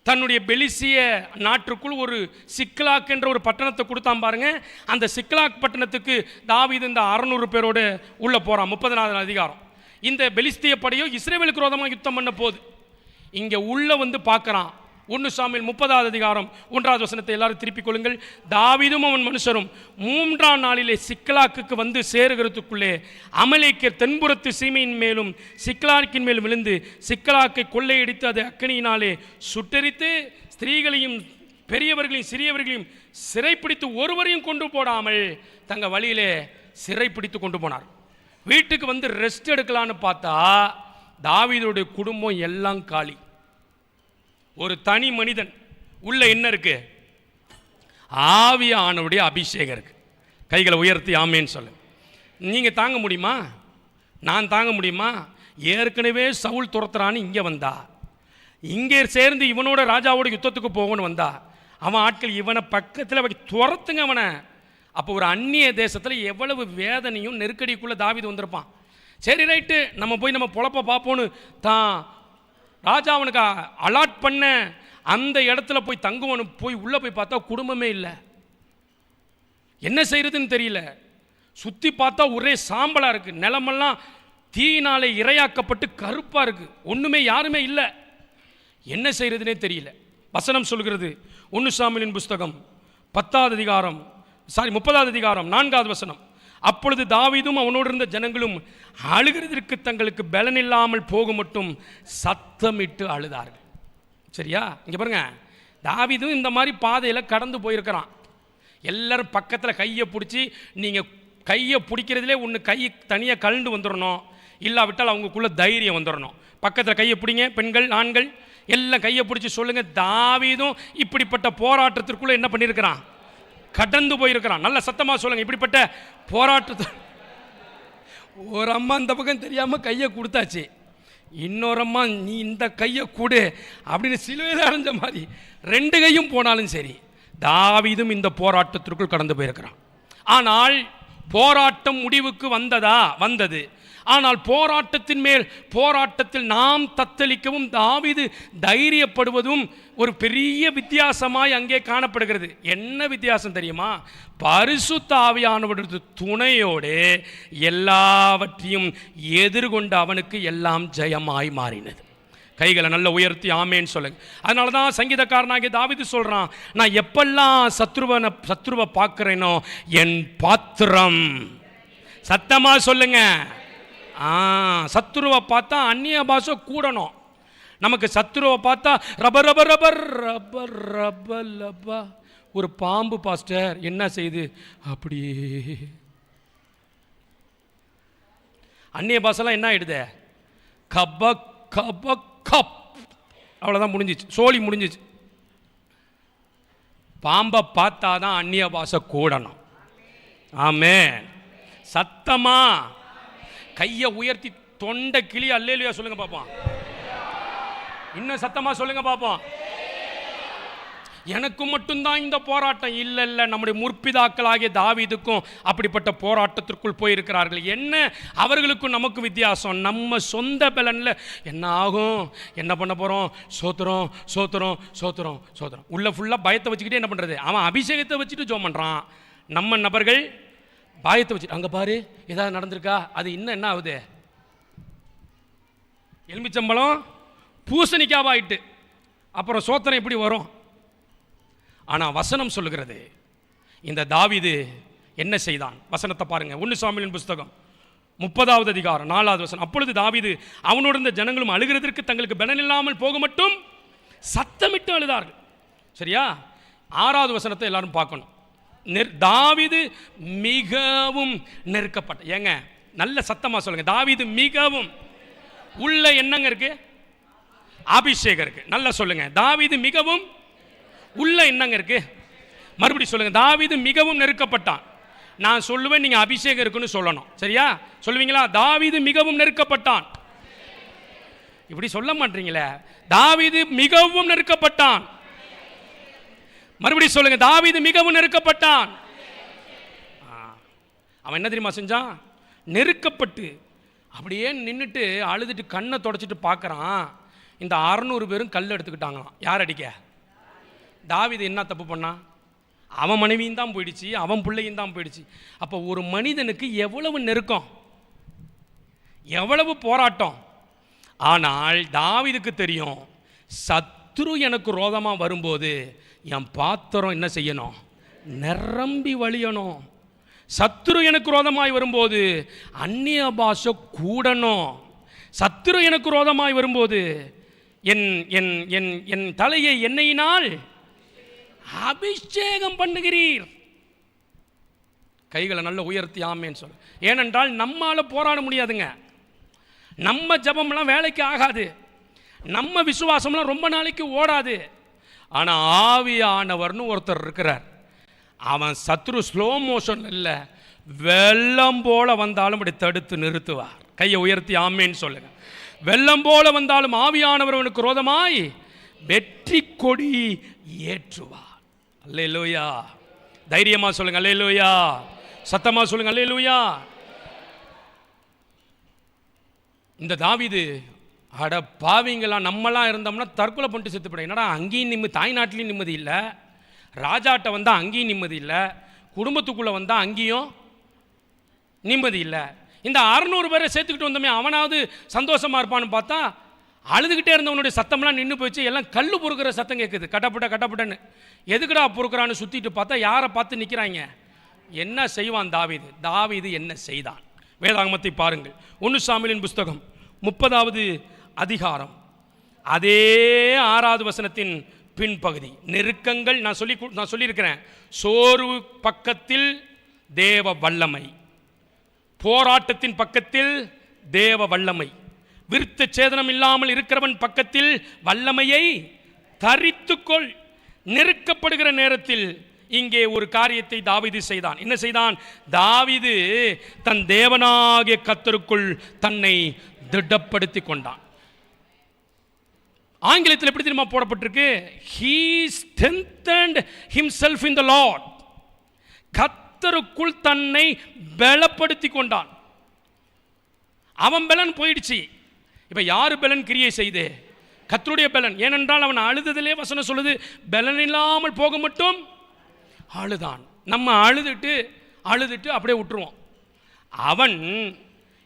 தன்னுடைய பெலிசிய நாட்டுக்குள் ஒரு சிக்லாக் என்ற ஒரு பட்டணத்தை கொடுத்தான் பாருங்க. அந்த சிக்லாக் பட்டணத்துக்கு தாவீது இந்த 600 பேரோடு உள்ளே போகிறான். 30வது அதிகாரம். இந்த பெலிஸ்திய படையோ இஸ்ரவேலுக்கு விரோதமாக யுத்தம் பண்ண போது இங்கே உள்ளே வந்து பார்க்குறான். 1 சாமுவேல் 30வது அதிகாரம் 1வது வசனத்தை எல்லாரும் திருப்பிக் கொள்ளுங்கள். தாவீதும் அவன் மனுஷரும் 3ஆம் நாளிலே சிக்லாக்குக்கு வந்து சேருகிறதுக்குள்ளே அமலேக்கியர் தென்புறத்து சீமையின் மேலும் சிக்லாக்கின் மேலும் விழுந்து சிக்லாக்கை கொள்ளையடித்து அது அக்கினியினாலே சுட்டெரித்து ஸ்திரீகளையும் பெரியவர்களையும் சிறியவர்களையும் சிறைப்பிடித்து ஒருவரையும் கொண்டு போடாமல் தங்கள் வழியிலே சிறைப்பிடித்து கொண்டு போனார். வீட்டுக்கு வந்து ரெஸ்ட் எடுக்கலான்னு பார்த்தா தாவீதுடைய குடும்பம் எல்லாம் காலி. ஒரு தனி மனிதன் உள்ள என்ன இருக்கு? ஆவியானவருடைய அபிஷேகம் இருக்கு. கைகளை உயர்த்தி ஆமேன்னு சொல்லு. நீங்க தாங்க முடியுமா? நான் தாங்க முடியுமா? ஏற்கனவே சவுல் துரத்துறான்னு இங்கே வந்தா, இங்கே சேர்ந்து இவனோட ராஜாவோட யுத்தத்துக்கு போகணும்னு வந்தா, அவன் ஆட்கள் இவனை பக்கத்தில் துரத்துங்க அவனை. அப்போ ஒரு அந்நிய தேசத்தில் எவ்வளவு வேதனையும் நெருக்கடிக்குள்ளே தாவீது வந்திருப்பான். சரி ரைட்டு, நம்ம போய் நம்ம பொழப்ப பார்ப்போன்னு தான் ராஜா அவனுக்கு அலாட் பண்ண அந்த இடத்துல போய் தங்குவனு போய் உள்ளே போய் பார்த்தா குடும்பமே இல்லை. என்ன செய்யறதுன்னு தெரியல. சுற்றி பார்த்தா ஒரே சாம்பலாக இருக்குது. நிலமெல்லாம் தீயினாலே இரையாக்கப்பட்டு கருப்பாக இருக்குது, ஒன்றுமே யாருமே இல்லை, என்ன செய்கிறதுனே தெரியல. வசனம் சொல்கிறது 1 சாமுவேலின் புஸ்தகம் 30வது அதிகாரம் 4வது வசனம். அப்பொழுது தாவீதும் அவனோடு இருந்த ஜனங்களும் அழுகிறதற்கு தங்களுக்கு பலன் இல்லாமல் போக மட்டும் சத்தமிட்டு அழுதார்கள். சரியா? இங்கே பாருங்க, தாவீதும் இந்த மாதிரி பாதையில் கடந்து போயிருக்கிறான். எல்லாரும் பக்கத்தில் கையை பிடிச்சி, நீங்கள் கையை பிடிக்கிறதுலே ஒன்று கை தனியாக கலண்டு வந்துடணும், இல்லாவிட்டால் அவங்களுக்குள்ள தைரியம் வந்துடணும். பக்கத்தில் கையை பிடிங்க, பெண்கள் ஆண்கள் எல்லாம் கையை பிடிச்சி சொல்லுங்கள், தாவீதும் இப்படிப்பட்ட போராட்டத்திற்குள்ளே என்ன பண்ணியிருக்கிறான், கடந்து போயிருக்கிறான். நல்ல சத்தமாக சொல்லுங்கள், இப்படிப்பட்ட போராட்டத்தை. ஒரு அம்மா இந்த பக்கம் தெரியாமல் கையை கொடுத்தாச்சு, இன்னொரு அம்மா நீ இந்த கையை கொடு அப்படின்னு சிலுவையில் அடைஞ்ச மாதிரி 2 கையும் போனாலும் சரி, தாவீதும் இந்த போராட்டத்திற்குள் கடந்து போயிருக்கிறான். ஆனால் போராட்டம் முடிவுக்கு வந்தது. ஆனால் போராட்டத்தின் மேல் போராட்டத்தில் நாம் தத்தளிக்கவும் தாவீது தைரியப்படுவதும் ஒரு பெரிய வித்தியாசமாய் அங்கே காணப்படுகிறது. என்ன வித்தியாசம் தெரியுமா? பரிசுத்த ஆவியானவருடைய துணையோடு எல்லாவற்றையும் எதிர்கொண்டு அவனுக்கு எல்லாம் ஜெயமாய் மாறினது. கைகளை நல்ல உயர்த்தி ஆமேன்னு சொல்லுங்க. அதனால தான் சங்கீதக்காரனாகிய தாவீது சொல்கிறான், நான் எப்பெல்லாம் சத்ருவை பார்க்குறேனோ என் பாத்திரம், சத்தமாக சொல்லுங்க, சத்ருவை பார்த்தா அந்நிய பாஷை கூடணும். நமக்கு சத்ருவை பார்த்தா ரபர் ரபர் ரபர் ரபர் ரபர் லபா. ஒரு பாம்பு பாஸ்டர் என்ன செய்யுது அப்படியே, அந்நிய பாஷெல்லாம் என்ன ஆயிடுது, கப கப கப், அவ்வளோதான், முடிஞ்சிச்சு, சோழி முடிஞ்சிச்சு. பாம்பை பார்த்தா தான் அந்நிய பாஷை கூடணும். ஆமென். சத்தமா கையை உயர்த்தி தொண்டை கிளி அல்லேலூயா சொல்லுங்க பாப்போம். இன்னும் சத்தமா சொல்லுங்க பாப்போம். எனக்கு மட்டும்தான் இந்த போராட்டம் இல்லை, நம்முடைய முற்பிதாக்களாகிய தாவீதுக்கும் அப்படிப்பட்ட போராட்டத்திற்குள் போயிருக்கிறார்கள். என்ன அவர்களுக்கும் நமக்கு வித்தியாசம்? நம்ம சொந்த பலனில் என்ன ஆகும், என்ன பண்ண போகிறோம், சோத்துறோம் சோத்துறோம் சோத்துறோம் சோத்துறோம், உள்ள ஃபுல்லாக பயத்தை வச்சுக்கிட்டே என்ன பண்ணுறது, அவன் அபிஷேகத்தை வச்சுட்டு ஜோம் பண்ணுறான். நம்ம நபர்கள் பயத்தை வச்சுட்டு, அங்கே பாரு ஏதாவது நடந்திருக்கா, அது இன்னும் என்ன ஆகுது, எலுமிச்சம்பழம் பூசணிக்காவாயிட்டு அப்புறம் சோத்திரம் எப்படி வரும்? ஆனால் வசனம் சொல்லுகிறது, இந்த தாவீது என்ன செய்தான்? வசனத்தை பாருங்க. 1 சாமுவேலின் புஸ்தகம் 30வது அதிகாரம் 4வது வசனம். அப்பொழுது தாவீது அவனோடு இருந்த ஜனங்களும் அழுகிறதற்கு தங்களுக்கு பலன் இல்லாமல் போக மட்டும் சத்தமிட்டு அழுதார்கள். சரியா? 6வது வசனத்தை எல்லாரும் பார்க்கணும். தாவீது மிகவும் நெருக்கப்பட்ட, ஏங்க நல்ல சத்தமாக சொல்லுங்க, தாவீது மிகவும், உள்ள என்னங்க இருக்கு, அபிஷேகம் இருக்கு. நல்லா சொல்லுங்க, தாவீது மிகவும் உள்ள என்னங்க இருக்கு, மறுபடியும் சொல்லுங்க, தாவீது மிகவும் நெருக்கப்பட்டான். நான் சொல்லுவேன், நீங்க அபிஷேகம் இருக்குன்னு சொல்லணும். சரியா? சொல்லுவீங்களா? தாவீது மிகவும் நெருக்கப்பட்டான். இப்படி சொல்ல மாட்டீங்களே, தாவீது மிகவும் நெருக்கப்பட்டான். மறுபடியும் சொல்லுங்க, தாவீது மிகவும் நெருக்கப்பட்டான். அவன் என்ன தெரியுமா செஞ்சான்? நெருக்கப்பட்டு அப்படியே நின்றுட்டு அழுதுட்டு கண்ணை தொடச்சிட்டு பார்க்குறான். இந்த 600 பேரும் கல் எடுத்துக்கிட்டாங்களாம். யார் அடிக்க? தாவீது என்ன தப்பு பண்ணான்? அவன் மனைவியும் தான் போயிடுச்சு, அவன் பிள்ளையும் தான் போயிடுச்சு. அப்போ ஒரு மனிதனுக்கு எவ்வளவு நெருக்கம், எவ்வளவு போராட்டம். ஆனால் தாவீதுக்கு தெரியும், சத்ரு எனக்கு ரோதமாக வரும்போது என் பாத்திரம் என்ன செய்யணும், நிரம்பி வழியணும். சத்ரு எனக்கு ரோதமாய் வரும்போது அந்நிய பாஷை கூடணும். சத்ரு எனக்கு ரோதமாய் வரும்போது என் என் என் என் தலையை எண்ணெயினால் அபிஷேகம் பண்ணுகிறீர். கைகளை நல்ல உயர்த்தி ஆமேன்னு சொல்ல. ஏனென்றால் நம்மால போராட முடியாதுங்க. நம்ம ஜபம்லாம் வேலைக்கு ஆகாது, நம்ம விசுவாசம்லாம் ரொம்ப நாளைக்கு ஓடாது. ஆனால் ஆவியானவர்னு ஒருத்தர் இருக்கிறார். அவன் சத்ரு ஸ்லோ மோஷன் இல்லை, வெள்ளம் போல வந்தாலும் அப்படி தடுத்து நிறுத்துவார். கையை உயர்த்தி ஆமேன்னு சொல்லுங்க. வெள்ளம் போல வந்தாலும் ஆவியானவர் அவனுக்கு ரோதமாய் வெற்றி கொடி ஏற்றுவார். அல்லேலூயா. தைரியமா சொல்லுங்க அல்லேலூயா. சத்தமா சொல்லுங்க அல்லேலூயா. இந்த தாவீது, அட பாவிங்களா, நம்மளாம் இருந்தோம்னா தற்கொலை பண்ணிட்டு செத்து போட. என்னடா அங்கேயும் தாய்நாட்டிலையும் நிம்மதி இல்லை, ராஜாட்ட வந்தால் அங்கேயும் நிம்மதி இல்லை, குடும்பத்துக்குள்ளே வந்தால் அங்கேயும் நிம்மதி இல்லை. இந்த 600 பேரை சேர்த்துக்கிட்டு வந்தோமே அவனாவது சந்தோஷமாக இருப்பான்னு பார்த்தா அழுதுகிட்டே இருந்தவனுடைய சத்தம்லாம் நின்று போயிடுச்சு. எல்லாம் கல் பொறுக்கிற சத்தம் கேட்குது, கட்டப்பட்டன்னு. எதுக்குடா பொறுக்கிறான்னு சுற்றிட்டு பார்த்தா யாரை பார்த்து நிற்கிறாங்க? என்ன செய்வான் தாவீது? தாவீது என்ன செய்தான்? வேதாகமத்தை பாருங்கள். 1 சாமுவேலின் புஸ்தகம் 30வது அதிகாரம் அதே 6வது வசனத்தின் பின்பகுதி. நெருக்கங்கள் நான் சொல்லியிருக்கிறேன். சோர்வு பக்கத்தில் தேவ வல்லமை, போராட்டத்தின் பக்கத்தில் தேவ வல்லமை, விருத்த சேதனம் இல்லாமல் இருக்கிறவன் பக்கத்தில் வல்லமையை தரித்துக்கொள். நெருக்கப்படுகிற நேரத்தில் இங்கே ஒரு காரியத்தை தாவீது செய்தான். என்ன செய்தான்? தாவீது தன் தேவனாகிய கர்த்தருக்குள் தன்னை திடப்படுத்தி கொண்டான். ஆங்கிலத்தில் எப்படி தெரியுமா போடப்பட்டிருக்கு? He strengthened himself in the Lord. கர்த்தருக்குள் தன்னை பலப்படுத்தி கொண்டான். அவன் பலன் போயிடுச்சு. இப்ப யாரு பலன் கிரியை செய்து? கர்த்தருடைய பலன். ஏனென்றால் அவன் அழுததிலே வசனம் சொல்லுது, பலன் இல்லாமல் போக மட்டும் அழுதான். நம்ம அழுதுட்டு அப்படியே விட்டுருவோம். அவன்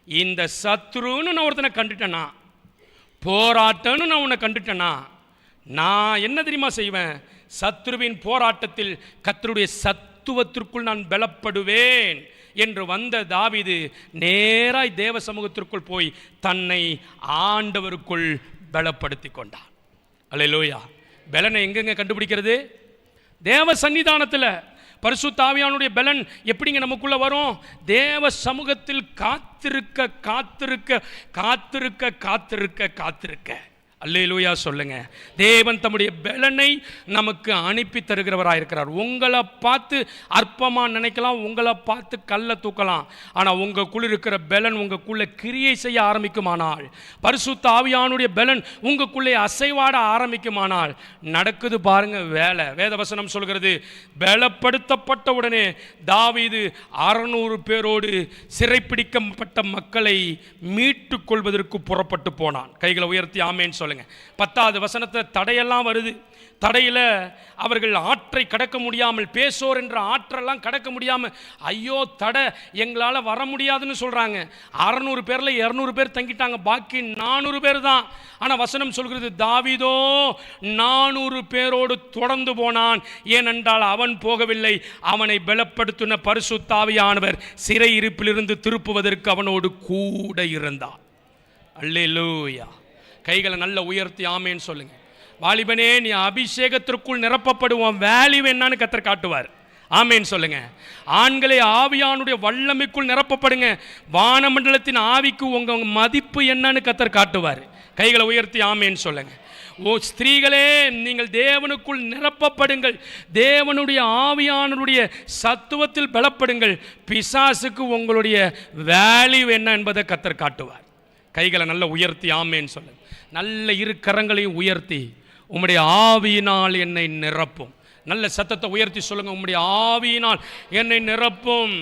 இந்த சத்ருன்னு நான் ஒருத்தனை கண்டுட்டேனா, போராட்டம்னு நான் உன்னை கண்டுட்டேனா, நான் என்ன தெரியுமா செய்வேன்? சத்ருவின் போராட்டத்தில் கர்த்தருடைய சத்துவத்திற்குள் நான் பலப்படுவேன் என்று வந்த தாவீது நேராய் தேவ சமூகத்திற்குள் போய் தன்னை ஆண்டவருக்குள் பலப்படுத்தி கொண்டான். அல்லேலூயா. பலனை எங்கெங்க கண்டுபிடிக்கிறது? தேவ சன்னிதானத்தில். பரிசுத்த ஆவியானுடைய பலன் எப்படிங்க நமக்குள்ள வரும்? தேவ சமூகத்தில் காத்திருக்க காத்திருக்க காத்திருக்க காத்திருக்க காத்திருக்க. அல்லேலூயா சொல்லுங்க. தேவன் தம்முடைய பலனை நமக்கு அனுப்பி தருகிறவராக இருக்கிறார். உங்களை பார்த்து அற்பமாக நினைக்கலாம், உங்களை பார்த்து கல்லை தூக்கலாம். ஆனால் உங்களுக்குள்ள இருக்கிற பலன் உங்களுக்குள்ள கிரியை செய்ய ஆரம்பிக்குமானால், பரிசுத்த ஆவியானுடைய பலன் உங்களுக்குள்ளே அசைவாட ஆரம்பிக்குமானால் நடக்குது பாருங்க வேலை. வேதவசனம் சொல்கிறது, பலப்படுத்தப்பட்ட உடனே தாவீது 600 பேரோடு சிறைப்பிடிக்கப்பட்ட மக்களை மீட்டுக் கொள்வதற்கு புறப்பட்டு போனான். கைகளை உயர்த்தி ஆமேன் சொல்லுங்க. 10வது வசனத்தை தடையெல்லாம் வருது. தடையில் அவர்கள் ஆற்றை கடக்க முடியாமல், பேசோர் என்ற ஆற்றெல்லாம் கடக்க முடியாமல், ஐயோ தடை எங்களால் வர முடியாதுன்னு சொல்கிறாங்க. 600 பேரில் 200 பேர் தங்கிட்டாங்க, பாக்கி 400 பேர் தான். ஆனால் வசனம் சொல்கிறது, தாவீதோ 400 பேரோடு தொடர்ந்து போனான். ஏனென்றால் அவன் போகவில்லை, அவனை பலப்படுத்தின பரிசுத்த ஆவியானவர் சிறை இருப்பிலிருந்து திருப்புவதற்கு அவனோடு கூட இருந்தார். அல்லேலூயா. கைகளை நல்ல உயர்த்தி ஆமேன்னு சொல்லுங்க. வாலிபனே, நீ அபிஷேகத்திற்குள் நிரப்பப்படுவோம். வேல்யூ என்னன்னு கர்த்தர் காட்டுவார். ஆமேன்னு சொல்லுங்க. ஆண்களை ஆவியானுடைய வல்லமைக்குள் நிரப்பப்படுங்க. வானமண்டலத்தின் ஆவிக்கு உங்க மதிப்பு என்னன்னு கர்த்தர் காட்டுவார். கைகளை உயர்த்தி ஆமேன்னு சொல்லுங்க. ஓ ஸ்திரீகளே, நீங்கள் தேவனுக்குள் நிரப்பப்படுங்கள். தேவனுடைய ஆவியானுடைய சத்துவத்தில் பலப்படுங்கள். பிசாசுக்கு உங்களுடைய வேல்யூ என்ன என்பதை கர்த்தர் காட்டுவார். கைகளை நல்ல உயர்த்தி ஆமேன்னு சொல்லுங்க. நல்ல இரு கரங்களையும் உயர்த்தி, உம்முடைய ஆவியினால் என்னை நிரப்பும். நல்ல சத்தத்தை உயர்த்தி சொல்லுங்க, உம்முடைய ஆவியினால் என்னை நிரப்பும்,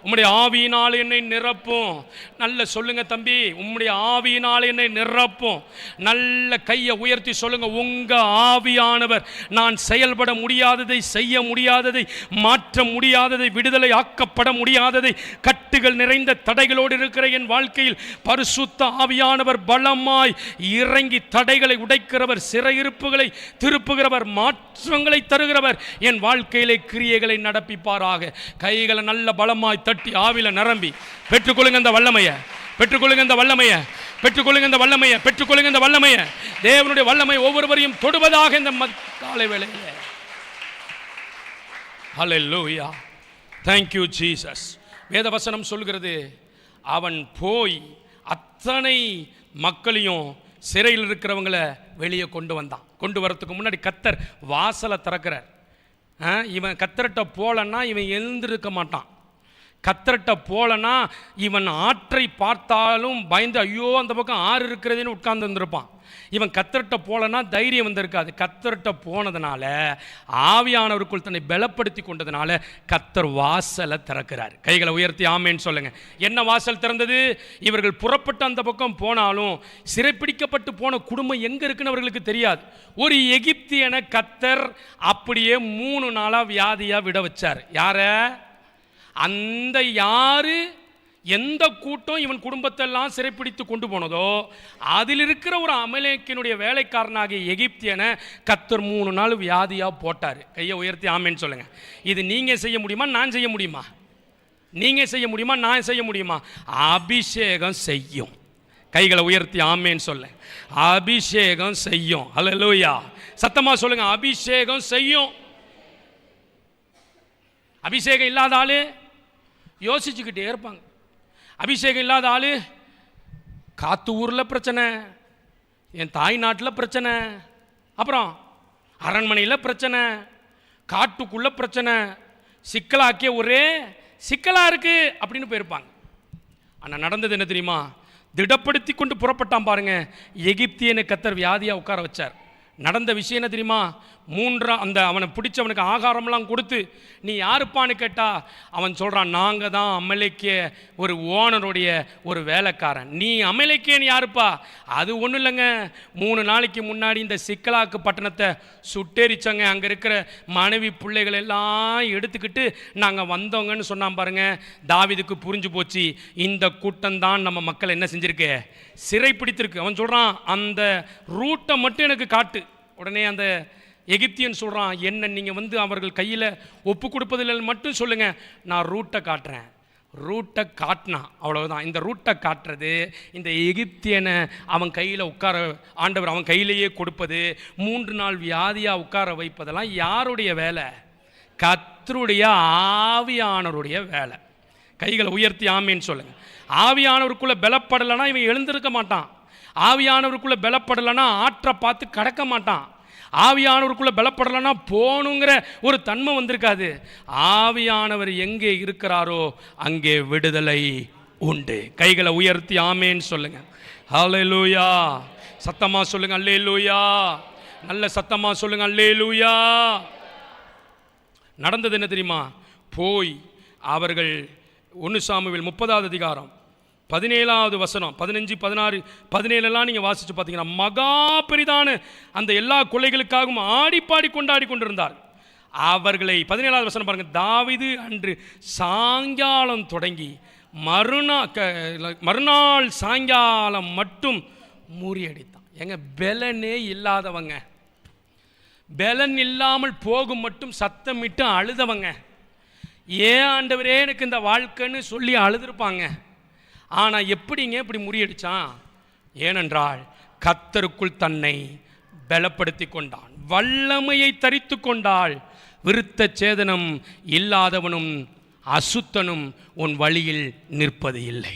உம்முடைய ஆவியினால் என்னை நிரப்பும். நல்ல சொல்லுங்க தம்பி, உம்முடைய ஆவியினால் என்னை நிரப்பும். நல்ல கையை உயர்த்தி சொல்லுங்க, உங்க ஆவியானவர் நான் செயல்பட முடியாததை, செய்ய முடியாததை, மாற்ற முடியாததை, விடுதலை ஆக்கப்பட முடியாததை, கட்டுகள் நிறைந்த தடைகளோடு இருக்கிற என் வாழ்க்கையில் பரிசுத்த ஆவியானவர் பலமாய் இறங்கி தடைகளை உடைக்கிறவர், சிறையிருப்புகளை திருப்புகிறவர், மாற்றங்களை தருகிறவர், என் வாழ்க்கையிலே கிரியைகளை நடப்பிப்பாராக. கைகளை நல்ல பலமாய் தட்டி ஆவில நிரம்பி பெற்றுக்கொள்ளுங்க இந்த வல்லமையை, பெற்றுக்கொள்ளுங்க இந்த வல்லமையை, பெற்றுக்கொள்ளுங்க இந்த வல்லமையை, பெற்றுக்கொள்ளுங்க இந்த வல்லமையை. தேவனுடைய வல்லமை ஒவ்வொருவரையும் தொடுவதாக இந்த காலை வேளையிலே. ஹல்லேலூயா. Thank you Jesus. வேதவசனம் சொல்கிறது, அவன் போய் அத்தனை மக்களையும் சிறையில் இருக்கிறவங்களை வெளியே கொண்டு வந்தான். கொண்டு வரத்துக்கு முன்னாடி கர்த்தர் வாசலை திறக்கிறார். இவன் கர்த்தர்கிட்ட போலன்னா இவன் எழுந்திருக்க மாட்டான். கர்த்தர்கிட்ட போலன்னா இவன் ஆற்றை பார்த்தாலும் பயந்து, ஐயோ அந்த பக்கம் ஆறு இருக்கிறதுன்னு உட்கார்ந்து வந்திருப்பான். இவன் கர்த்தர்கிட்ட போலன்னா தைரியம் வந்திருக்காது. கர்த்தர்கிட்ட போனதுனால, ஆவியானவருக்குள் தன்னை பலப்படுத்தி கொண்டதுனால கர்த்தர் வாசலை திறக்கிறார். கைகளை உயர்த்தி ஆமேன்னு சொல்லுங்க. என்ன வாசல் திறந்தது? இவர்கள் புறப்பட்டு அந்த பக்கம் போனாலும் சிறைப்பிடிக்கப்பட்டு போன குடும்பம் எங்க இருக்குன்னு அவர்களுக்கு தெரியாது. ஒரு எகிப்தியனை கர்த்தர் அப்படியே 3 நாளா வியாதியா விட வச்சார். யார? அந்த யாரு எந்த கூட்டம் இவன் குடும்பத்தெல்லாம் சிறைப்பிடித்து கொண்டு போனதோ அதில் இருக்கிற ஒரு அமலேக்கினுடைய வேலைக்காரனாகிய எகிப்தியனை கர்த்தர் 3 நாள் வியாதியாக போட்டார். கையை உயர்த்தி ஆமேன்னு சொல்லுங்க. இது நீங்கள் செய்ய முடியுமா, நான் செய்ய முடியுமா? நீங்கள் செய்ய முடியுமா, நான் செய்ய முடியுமா? அபிஷேகம் செய்யும். கைகளை உயர்த்தி ஆமேன்னு சொல்ல. அபிஷேகம் செய்யும். அல்லேலூயா. சத்தமாக சொல்லுங்க. அபிஷேகம் செய்யும். அபிஷேகம் இல்லாத ஆளு யோசிச்சுக்கிட்டே இருப்பாங்க. அபிஷேகம் இல்லாத ஆளு காத்து ஊரில் பிரச்சனை, என் தாய் நாட்டில் பிரச்சனை, அப்புறம் அரண்மனையில் பிரச்சனை, காட்டுக்குள்ள பிரச்சனை, சிக்கலாக்கிய ஒரே சிக்கலாக இருக்கு அப்படின்னு போயிருப்பாங்க. ஆனால் நடந்தது என்ன தெரியுமா? திடப்படுத்தி கொண்டு புறப்பட்டான் பாருங்க. எகிப்தியனை கர்த்தர் வியாதியாக உட்கார வச்சார். நடந்த விஷயம் என்ன தெரியுமா? அந்த அவனை பிடிச்சவனுக்கு ஆகாரம்லாம் கொடுத்து நீ யாருப்பான்னு கேட்டா அவன் சொல்கிறான், நாங்கள் தான் அமலேக்கிய ஒரு ஓனருடைய ஒரு வேலைக்காரன். நீ அமலேக்கியன் யாருப்பா? அது ஒன்றும் இல்லைங்க, 3 நாளைக்கு முன்னாடி இந்த சிக்கலாக்கு பட்டணத்தை சுட்டெரிச்சங்க, அங்கே இருக்கிற மனைவி பிள்ளைகள் எல்லாம் எடுத்துக்கிட்டு நாங்கள் வந்தோங்கன்னு சொன்னான் பாருங்க. தாவீதுக்கு புரிஞ்சு போச்சு, இந்த கூட்டம்தான் நம்ம மக்களை என்ன செஞ்சிருக்கு, சிறை பிடித்திருக்கு. அவன் சொல்கிறான், அந்த ரூட்டை மட்டும் எனக்கு காட்டு. உடனே அந்த எகிப்தியன் சொல்கிறான், என்ன நீங்கள் அவர்கள் கையில் ஒப்பு கொடுப்பதில்லை மட்டும் சொல்லுங்கள், நான் ரூட்டை காட்டுறேன். ரூட்டை காட்டினான், அவ்வளவுதான். இந்த ரூட்டை காட்டுறது, இந்த எகிப்தியனை அவன் கையில் உட்கார ஆண்டவர் அவன் கையிலேயே கொடுப்பது, 3 நாள் வியாதியாக உட்கார வைப்பதெல்லாம் யாருடைய வேலை? கர்த்தருடைய ஆவியானவருடைய வேலை. கைகளை உயர்த்தி ஆமேன்னு சொல்லுங்கள். ஆவியானவருக்குள்ளே பலப்படலைன்னா இவன் எழுந்திருக்க மாட்டான். ஆவியானவருக்குள்ளே பலப்படலைன்னா ஆற்றை பார்த்து கடக்க மாட்டான். ஆவியானவருக்குள்ளே பலப்படலைன்னா போகணுங்கிற ஒரு தன்மை வந்திருக்காது. ஆவியானவர் எங்கே இருக்கிறாரோ அங்கே விடுதலை உண்டு. கைகளை உயர்த்தி ஆமேன்னு சொல்லுங்க. ஹல்லேலூயா. சத்தமாக சொல்லுங்க அல்லேலூயா. நல்ல சத்தமாக சொல்லுங்க அல்லேலூயா. நடந்தது என்ன தெரியுமா? போய் அவர்கள் 1 சாமுவேல் 30வது அதிகாரம் 17வது வசனம் 15, 16, 17 நீங்கள் வாசித்து பார்த்தீங்கன்னா மகா பெரிதான அந்த எல்லா கொலைகளுக்காகவும் ஆடிப்பாடி கொண்டாடி கொண்டிருந்தார். அவர்களை 17வது வசனம் பாருங்க. தாவீது அன்று சாயங்காலம் தொடங்கி மறுநாள் சாயங்காலம் மட்டும் முறியடித்தான். எங்க பெலனே இல்லாதவங்க, பெலன் இல்லாமல் போகும் மட்டும் சத்தமிட்டு அழுதவங்க, ஏன் ஆண்டவரே எனக்கு இந்த வாழ்க்கைன்னு சொல்லி அழுதுருப்பாங்க. ஆனால் எப்படிங்க இப்படி முறியடிச்சான்? ஏனென்றால் கர்த்தருக்குள் தன்னை பலப்படுத்தி கொண்டான், வல்லமையை தரித்து கொண்டாள். விருத்த சேதனம் இல்லாதவனும் அசுத்தனும் உன் வழியில் நிற்பது இல்லை.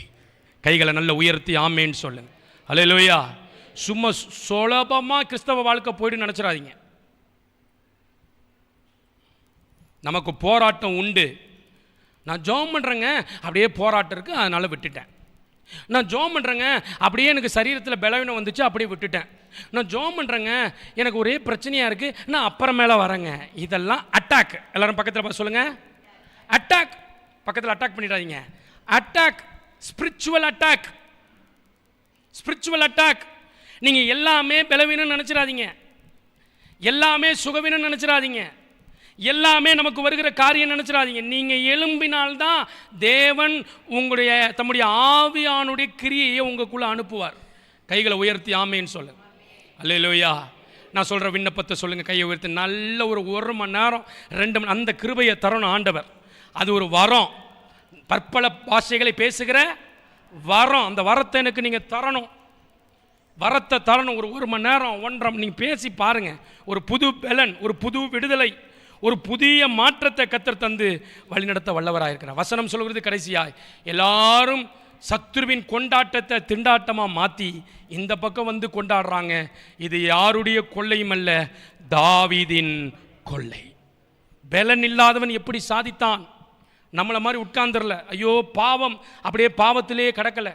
கைகளை நல்ல உயர்த்தி ஆமேன்னு சொல்லுங்க. அல்லேலூயா. சும்மா சுலபமாக கிறிஸ்தவ வாழ்க்கை போய்ட்டு நினச்சிடாதீங்க. நமக்கு போராட்டம் உண்டு. நான் ஜெபம் பண்ணுறேங்க, அப்படியே போராட்டம் இருக்குது, அதனால் விட்டுட்டேன். நான் ஜெபம் பண்ணுறேங்க, அப்படியே எனக்கு சரீரத்தில் பலவீனம் வந்துச்சு, அப்படியே விட்டுட்டேன். நான் ஜெபம் பண்ணுறேங்க, எனக்கு ஒரே பிரச்சனையாக இருக்குது, நான் அப்புறமேல வரேங்க. இதெல்லாம் அட்டாக். எல்லாரும் பக்கத்தில் பார்த்து சொல்லுங்கள், அட்டாக். பக்கத்தில் அட்டாக் பண்ணிடாதீங்க. Attack, spiritual attack. Spiritual attack. நீங்கள் எல்லாமே பலவீனம் நினச்சிடாதீங்க, எல்லாமே சுகவீனம் நினச்சிடாதீங்க, எல்லாமே நமக்கு வருகிற காரியம் நினச்சிடாதீங்க. நீங்கள் எழும்பினால்தான் தேவன் தம்முடைய ஆவியானுடைய கிரியையை உங்களுக்குள்ளே அனுப்புவார். கைகளை உயர்த்தி ஆமேன்னு சொல்லுங்க. அல்லேலூயா. நான் சொல்கிற விண்ணப்பத்தை சொல்லுங்கள். கையை உயர்த்தி நல்ல ஒரு 1 மணி நேரம் 2 மணி அந்த கிருபையை தரணும் ஆண்டவர். அது ஒரு வரம், பற்பல பாஷைகளை பேசுகிற வரம். அந்த வரத்தை எனக்கு நீங்கள் தரணும், வரத்தை தரணும். ஒரு 1 மணி நேரம் 1.5 நீங்கள் பேசி பாருங்கள். ஒரு புது பலன், ஒரு புது விடுதலை, ஒரு புதிய மாற்றத்தை கர்த்தர் தந்து வழிநடத்த வல்லவராக இருக்கிறார். வசனம் சொல்கிறது கடைசியாய், எல்லாரும் சத்துருவின் கொண்டாட்டத்தை திண்டாட்டமாக மாற்றி இந்த பக்கம் வந்து கொண்டாடுறாங்க. இது யாருடைய கொள்ளையும் அல்ல, தாவீதின் கொள்ளை. பலன் இல்லாதவன் எப்படி சாதித்தான்? நம்மளை மாதிரி உட்கார்ந்துடல. ஐயோ பாவம், அப்படியே பாவத்திலே கடக்கலை.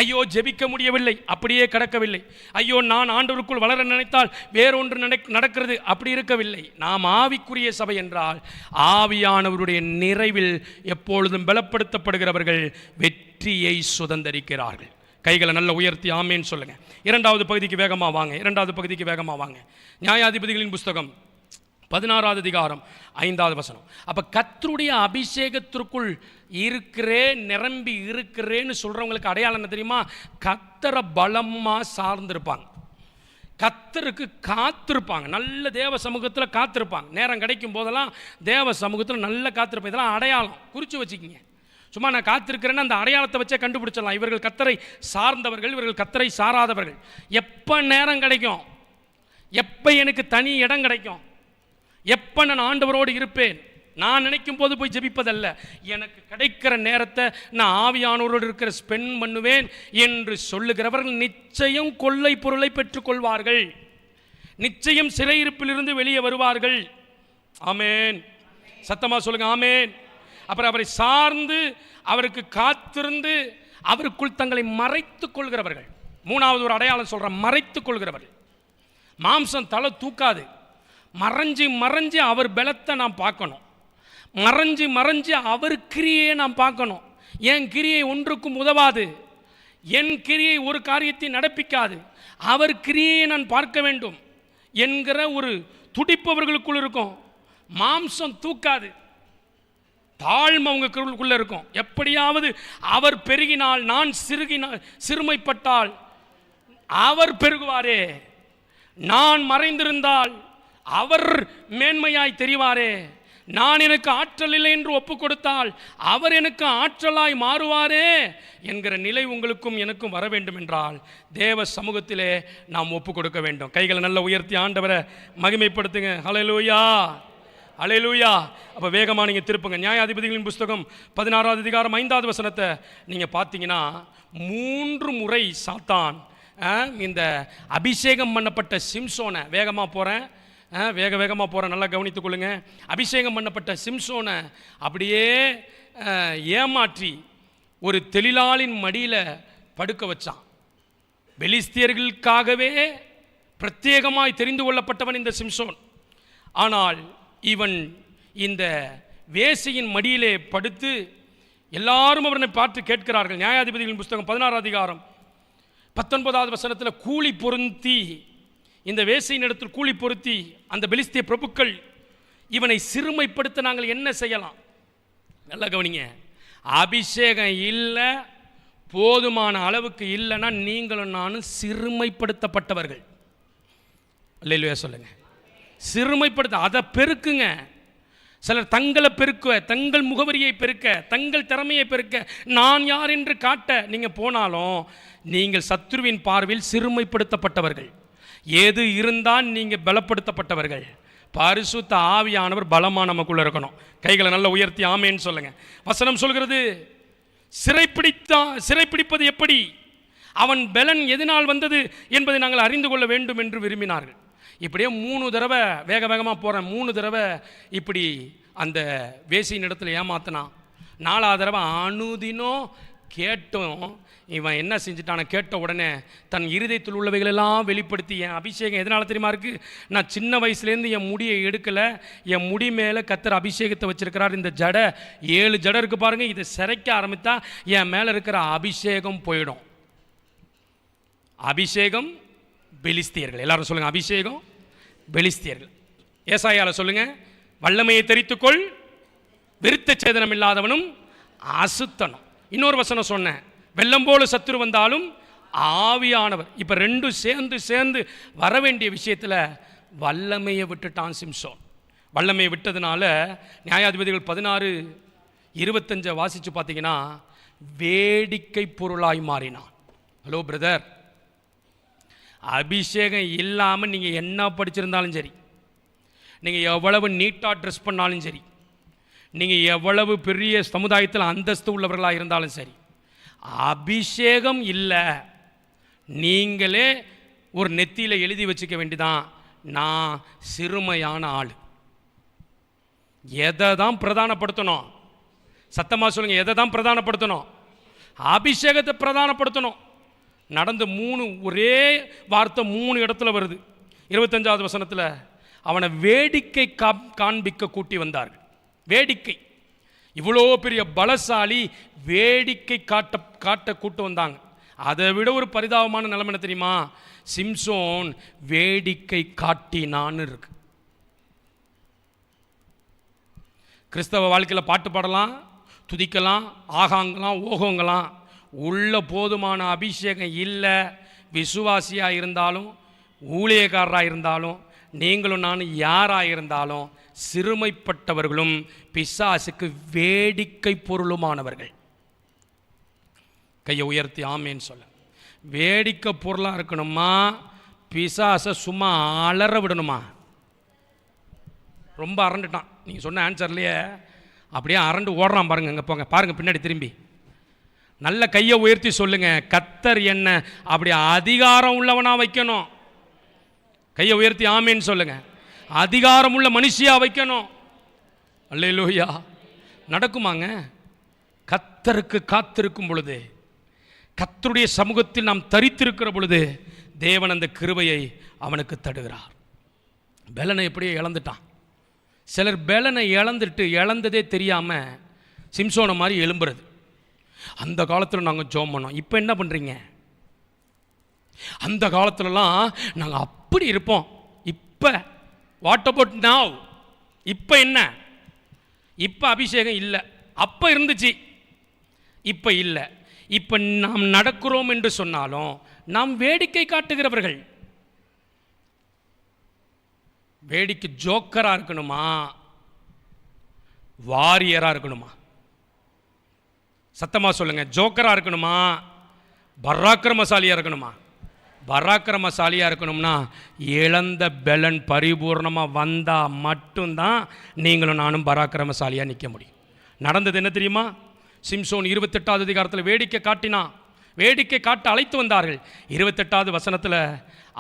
ஐயோ ஜெபிக்க முடியவில்லை, அப்படியே கடக்கவில்லை. ஐயோ நான் ஆண்டவருக்குள் வளர நினைத்தால் வேறொன்று நடக்கிறது, அப்படி இருக்கவில்லை. நாம் ஆவிக்குரிய சபை என்றால் ஆவியானவருடைய நிறைவில் எப்பொழுதும் பலப்படுத்தப்படுகிறவர்கள் வெற்றியை சுதந்தரிக்கிறார்கள். கைகளை நல்ல உயர்த்தி ஆமேன்னு சொல்லுங்கள். 2வது பகுதிக்கு வேகமாக வாங்க. 2வது பகுதிக்கு வேகமாக வாங்க. நியாயாதிபதிகளின் புஸ்தகம் 16வது அதிகாரம் 5வது வசனம். அப்போ கர்த்தருடைய அபிஷேகத்திற்குள் இருக்கிறேன், நிரம்பி இருக்கிறேன்னு சொல்கிறவங்களுக்கு அடையாளம் என்ன தெரியுமா? கர்த்தரை பலமாக சார்ந்திருப்பாங்க, கர்த்தருக்கு காத்திருப்பாங்க, நல்ல தேவ சமூகத்தில் காத்திருப்பாங்க. நேரம் கிடைக்கும் போதெல்லாம் தேவ சமூகத்தில் நல்ல காத்திருப்பாங்க. இதெல்லாம் அடையாளம், குறித்து வச்சுக்கிங்க. சும்மா நான் காத்திருக்கிறேன்னு அந்த அடையாளத்தை வச்சே கண்டுபிடிச்சிடலாம். இவர்கள் கர்த்தரை சார்ந்தவர்கள், இவர்கள் கர்த்தரை சாராதவர்கள். எப்போ நேரம் கிடைக்கும், எப்போ எனக்கு தனி இடம் கிடைக்கும், எப்போ நான் ஆண்டவரோடு இருப்பேன், நான் நினைக்கும் போது போய் ஜெபிப்பதல்ல, எனக்கு கிடைக்கிற நேரத்தை நான் ஆவியானவரோடு இருக்கிற ஸ்பெண்ட் பண்ணுவேன் என்று சொல்லுகிறவர்கள் நிச்சயம் கொள்ளை பொருளை பெற்றுக்கொள்வார்கள், நிச்சயம் சிறையிருப்பிலிருந்து வெளியே வருவார்கள். ஆமேன். சத்தமாக சொல்லுங்க ஆமேன். அப்புறம் அவரை சார்ந்து அவருக்கு காத்திருந்து அவருக்குள் தங்களை மறைத்துக் கொள்கிறவர்கள். மூணாவது ஒரு அடையாளம் சொல்கிறேன், மறைத்துக் கொள்கிறவர்கள். மாம்சம் தலை தூக்காது, மறைஞ்சு மறைஞ்சு அவர் பலத்தை நான் பார்க்கணும், மறைஞ்சு மறைஞ்சு அவர் கிரியை நான் பார்க்கணும். என் கிரியை ஒன்றுக்கும் உதவாது, என் கிரியை ஒரு காரியத்தை நடப்பிக்காது, அவர் கிரியை நான் பார்க்க வேண்டும் என்கிற ஒரு துடிப்பவர்களுக்குள் இருக்கும். மாம்சம் தூக்காது, தாழ்மை அவங்களுக்குள்ள இருக்கும். எப்படியாவது அவர் பெருகினால் நான் சிறுமைப்பட்டால் அவர் பெருகுவாரே, நான் மறைந்திருந்தால் அவர் மேன்மையாய் தெரிவாரே, நான் எனக்கு ஆற்றல் இல்லை என்று ஒப்பு கொடுத்தால் அவர் எனக்கு ஆற்றலாய் மாறுவாரே என்கிற நிலை உங்களுக்கும் எனக்கும் வர வேண்டும் என்றால் தேவ சமூகத்திலே நாம் ஒப்பு கொடுக்க வேண்டும். கைகளை நல்ல உயர்த்தி ஆண்டவரை மகிமைப்படுத்துங்க. ஹல்லேலூயா, ஹல்லேலூயா. அப்போ வேகமாக நீங்கள் திருப்புங்க. நியாயாதிபதிகளின் புஸ்தகம் 16வது அதிகாரம் 5வது வசனத்தை நீங்கள் பார்த்தீங்கன்னா 3 முறை சாத்தான் இந்த அபிஷேகம் பண்ணப்பட்ட சிம்சோனை, வேகமாக போகிறேன் நல்லா கவனித்துக் கொள்ளுங்க. அபிஷேகம் பண்ணப்பட்ட சிம்சோனை அப்படியே ஏமாற்றி ஒரு தெளிலாளின் மடியில் படுக்க வச்சான். பெலிஸ்தியர்களுக்காகவே பிரத்யேகமாய் தெரிந்து கொள்ளப்பட்டவன் இந்த சிம்சோன். ஆனால் இவன் இந்த வேசியின் மடியிலே படுத்து எல்லாரும் அவனை பார்த்து கேட்கிறார்கள். நியாயாதிபதிகளின் புஸ்தகம் 16வது அதிகாரம் 19வது வசனத்தில் கூலி பொருந்தி, இந்த வேசியின் இடத்தில் கூலி பொருத்தி அந்த பெலிஸ்திய பிரபுக்கள் இவனை சிறுமைப்படுத்த நாங்கள் என்ன செய்யலாம்? நல்லா கவனிங்க. அபிஷேகம் இல்லை, போதுமான அளவுக்கு இல்லைன்னா நீங்களும் நானும் சிறுமைப்படுத்தப்பட்டவர்கள். அல்லேலூயா சொல்லுங்க. சிறுமைப்படுத்த, அதை பெருக்குங்க. சிலர் தங்களை பெருக்க, தங்கள் முகவரியை பெருக்க, தங்கள் திறமையை பெருக்க, நான் யார் என்று காட்ட நீங்கள் போனாலும் நீங்கள் சத்துருவின் பார்வையில் சிறுமைப்படுத்தப்பட்டவர்கள். எது இருந்தால் நீங்கள் பலப்படுத்தப்பட்டவர்கள். பரிசுத்த ஆவியானவர் பலமாக நமக்குள்ள இருக்கணும். கைகளை நல்லா உயர்த்தி ஆமேன்னு சொல்லுங்க. வசனம் சொல்கிறது, சிறைப்பிடிப்பது எப்படி, அவன் பலன் எதனால் வந்தது என்பதை நாங்கள் அறிந்து கொள்ள வேண்டும் என்று விரும்பினார்கள். இப்படியே 3 தடவை வேகமாக போகிறேன். 3 தடவை இப்படி அந்த வேசியின் இடத்துல ஏமாத்தினான். 4வது தடவை அனுதினம் கேட்டோம். இவன் என்ன செஞ்சுட்டான, கேட்ட உடனே தன் இருதயத்தில் உள்ளவைகளெல்லாம் வெளிப்படுத்தி, என் அபிஷேகம் எதனால் தெரியுமா இருக்குது, நான் சின்ன வயசுலேருந்து என் முடியை எடுக்கலை, என் முடி மேலே கர்த்தர் அபிஷேகத்தை வச்சுருக்கிறார், இந்த ஜடை 7 ஜடை இருக்குது பாருங்கள், இதை சிரைக்க ஆரம்பித்தா என் மேலே இருக்கிற அபிஷேகம் போயிடும். அபிஷேகம் பெலிஸ்தியர்கள், எல்லாரும் சொல்லுங்கள், அபிஷேகம் பெலிஸ்தியர்கள். ஏசாயால சொல்லுங்கள், வல்லமையை தெரித்துக்கொள், விருத்த சேதனம் இல்லாதவனும் அசுத்தனும். இன்னொரு வசனம் சொன்னேன், வெள்ளம் போல சத்துரு வந்தாலும் ஆவியானவர். இப்போ 2 சேர்ந்து வர வேண்டிய விஷயத்தில் வல்லமையை விட்டுட்டான் சிம்சோன். வல்லமையை விட்டதுனால நியாயாதிபதிகள் 16:25 வாசித்து பார்த்தீங்கன்னா வேடிக்கை பொருளாய் மாறினான். ஹலோ பிரதர், அபிஷேகம் இல்லாமல் நீங்கள் என்ன படிச்சிருந்தாலும் சரி, நீங்கள் எவ்வளவு நீட்டாக ட்ரெஸ் பண்ணாலும் சரி, நீங்கள் எவ்வளவு பெரிய சமுதாயத்தில் அந்தஸ்து உள்ளவர்களாக இருந்தாலும் சரி, அபிஷேகம் இல்லை, நீங்களே ஒரு நெத்தியில் எழுதி வச்சுக்க வேண்டிதான், நான் சிறுமையான ஆள். எதை தான் பிரதானப்படுத்தணும்? சத்தமாக சொல்லுங்கள், எதை தான் பிரதானப்படுத்தணும்? அபிஷேகத்தை பிரதானப்படுத்தணும். நடந்து 3 ஒரே வார்த்தை 3 இடத்துல வருது. 25வது வசனத்தில் அவனை வேடிக்கை காண்பிக்க கூட்டி வந்தார்கள். வேடிக்கை, இவ்வளோ பெரிய பலசாலி வேடிக்கை காட்ட கூட்டு வந்தாங்க. அதை விட ஒரு பரிதாபமான நிலைமை என்ன தெரியுமா? சிம்சோன் வேடிக்கை காட்டினான்னு இருக்கு. கிறிஸ்தவ வாழ்க்கையில் பாட்டு பாடலாம், துதிக்கலாம், ஆகாங்கலாம், ஓகோங்கலாம். உள்ள போதுமான அபிஷேகம் இல்லை. விசுவாசியாக இருந்தாலும், ஊழியக்காரராக இருந்தாலும், நீங்களும் நானும் யாராக இருந்தாலும் சிறுமைப்பட்டவர்களும் பிசாசுக்கு வேடிக்கை பொருளுமானவர்கள். கையை உயர்த்தி ஆமேன்னு சொல்ல. வேடிக்கை பொருளாக இருக்கணுமா? பிசாசை சும்மா அலற விடணுமா? ரொம்ப அரண்டுட்டான். நீங்கள் சொன்ன ஆன்சர்லையே அப்படியே அரண்டு ஓடுறான் பாருங்க. இங்கே போங்க, பாருங்கள் பின்னாடி திரும்பி. நல்ல கையை உயர்த்தி சொல்லுங்க, கர்த்தர் என்ன அப்படி அதிகாரம் உள்ளவனாக வைக்கணும். கையை உயர்த்தி ஆமேன்னு சொல்லுங்க. அதிகாரம் உள்ள மனுஷியாக வைக்கணும். அல்லேலூயா. நடக்குமாங்க? கர்த்தருக்கு காத்திருக்கும் பொழுது, கர்த்தருடைய சமூகத்தில் நாம் தரித்திருக்கிற பொழுது தேவன் அந்த கிருபையை அவனுக்கு தருகிறார். பெலனை எப்படியே இழந்துட்டான். சிலர் பெலனை இழந்ததே தெரியாமல் சிம்சோனை மாதிரி எழும்புறது. அந்த காலத்தில் நாங்கள் ஜெபம் பண்ணோம். இப்போ என்ன பண்ணுறீங்க? அந்த காலத்துலலாம் நாங்கள் அப்படி இருப்போம். இப்போ வாட் அபவுட் நவ்? இப்போ என்ன? இப்போ அபிஷேகம் இல்லை. அப்போ இருந்துச்சு, இப்போ இல்லை. இப்போ நாம் நடக்கிறோம் என்று சொன்னாலும் நாம் வேடிக்கை காட்டுகிறவர்கள். வேடிக்கை ஜோக்கராக இருக்கணுமா, வாரியராக இருக்கணுமா? சத்தமாக சொல்லுங்கள். ஜோக்கராக இருக்கணுமா, பராக்கிரமசாலியாக இருக்கணுமா? பராக்கிரமசாலியாக இருக்கணும்னா இழந்த பெலன் பரிபூர்ணமாக வந்தால் மட்டும்தான் நீங்களும் நானும் பராக்கிரமசாலியாக நிற்க முடியும். நடந்தது என்ன தெரியுமா? சிம்சோன் 28வது அதிகாரத்தில் வேடிக்கை காட்டினான். வேடிக்கை காட்ட அழைத்து வந்தார்கள். 28வது வசனத்தில்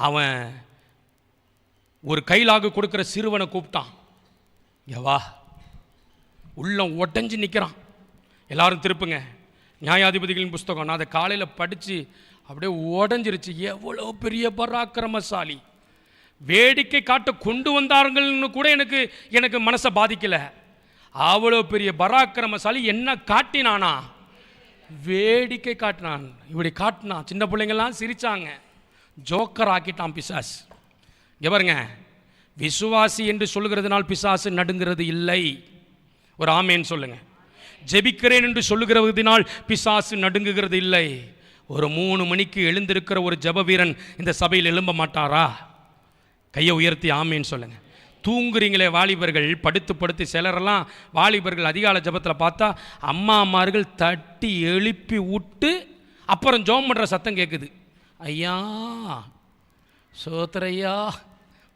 அவன் ஒரு கைலாகு கொடுக்குற சிறுவனை கூப்பிட்டான். எவா உள்ளம் உடஞ்சி நிற்கிறான். எல்லாரும் திருப்புங்க நியாயாதிபதிகளின் புஸ்தகம். நான் அதை காலையில் படித்து அப்படியே உடஞ்சிருச்சு. எவ்வளோ பெரிய பராக்கிரமசாலி! வேடிக்கை காட்ட கொண்டு வந்தார்கள்னு கூட எனக்கு மனசை பாதிக்கலை. அவ்வளோ பெரிய பராக்கிரமசாலி என்ன காட்டினானா? வேடிக்கை காட்டினான். இப்படி காட்டினான். சின்ன பிள்ளைங்கள்லாம் சிரித்தாங்க. ஜோக்கர் ஆக்கிட்டான் பிசாஸ். எவருங்க? விசுவாசி என்று சொல்லுகிறதுனால் பிசாசு நடுங்கிறது இல்லை. ஒரு ஆமேன்னு சொல்லுங்க. ஜெபிக்கிறேன் என்று சொல்லுகிறதினால் பிசாசு நடுங்குகிறது இல்லை. ஒரு 3 மணிக்கு எழுந்திருக்கிற ஒரு ஜெப வீரன் இந்த சபையில் எழும்ப மாட்டாரா? கையை உயர்த்தி ஆமேன்னு சொல்லுங்க. தூங்குறீங்களே வாலிபர்கள், படுத்து சிலரெல்லாம் வாலிபர்கள் அதிகாலை ஜபத்தில் பார்த்தா அம்மாமார்கள் தட்டி எழுப்பி விட்டு அப்புறம் ஜெபம் பண்ணுற சத்தம் கேட்குது. ஐயா சோத்திரையா,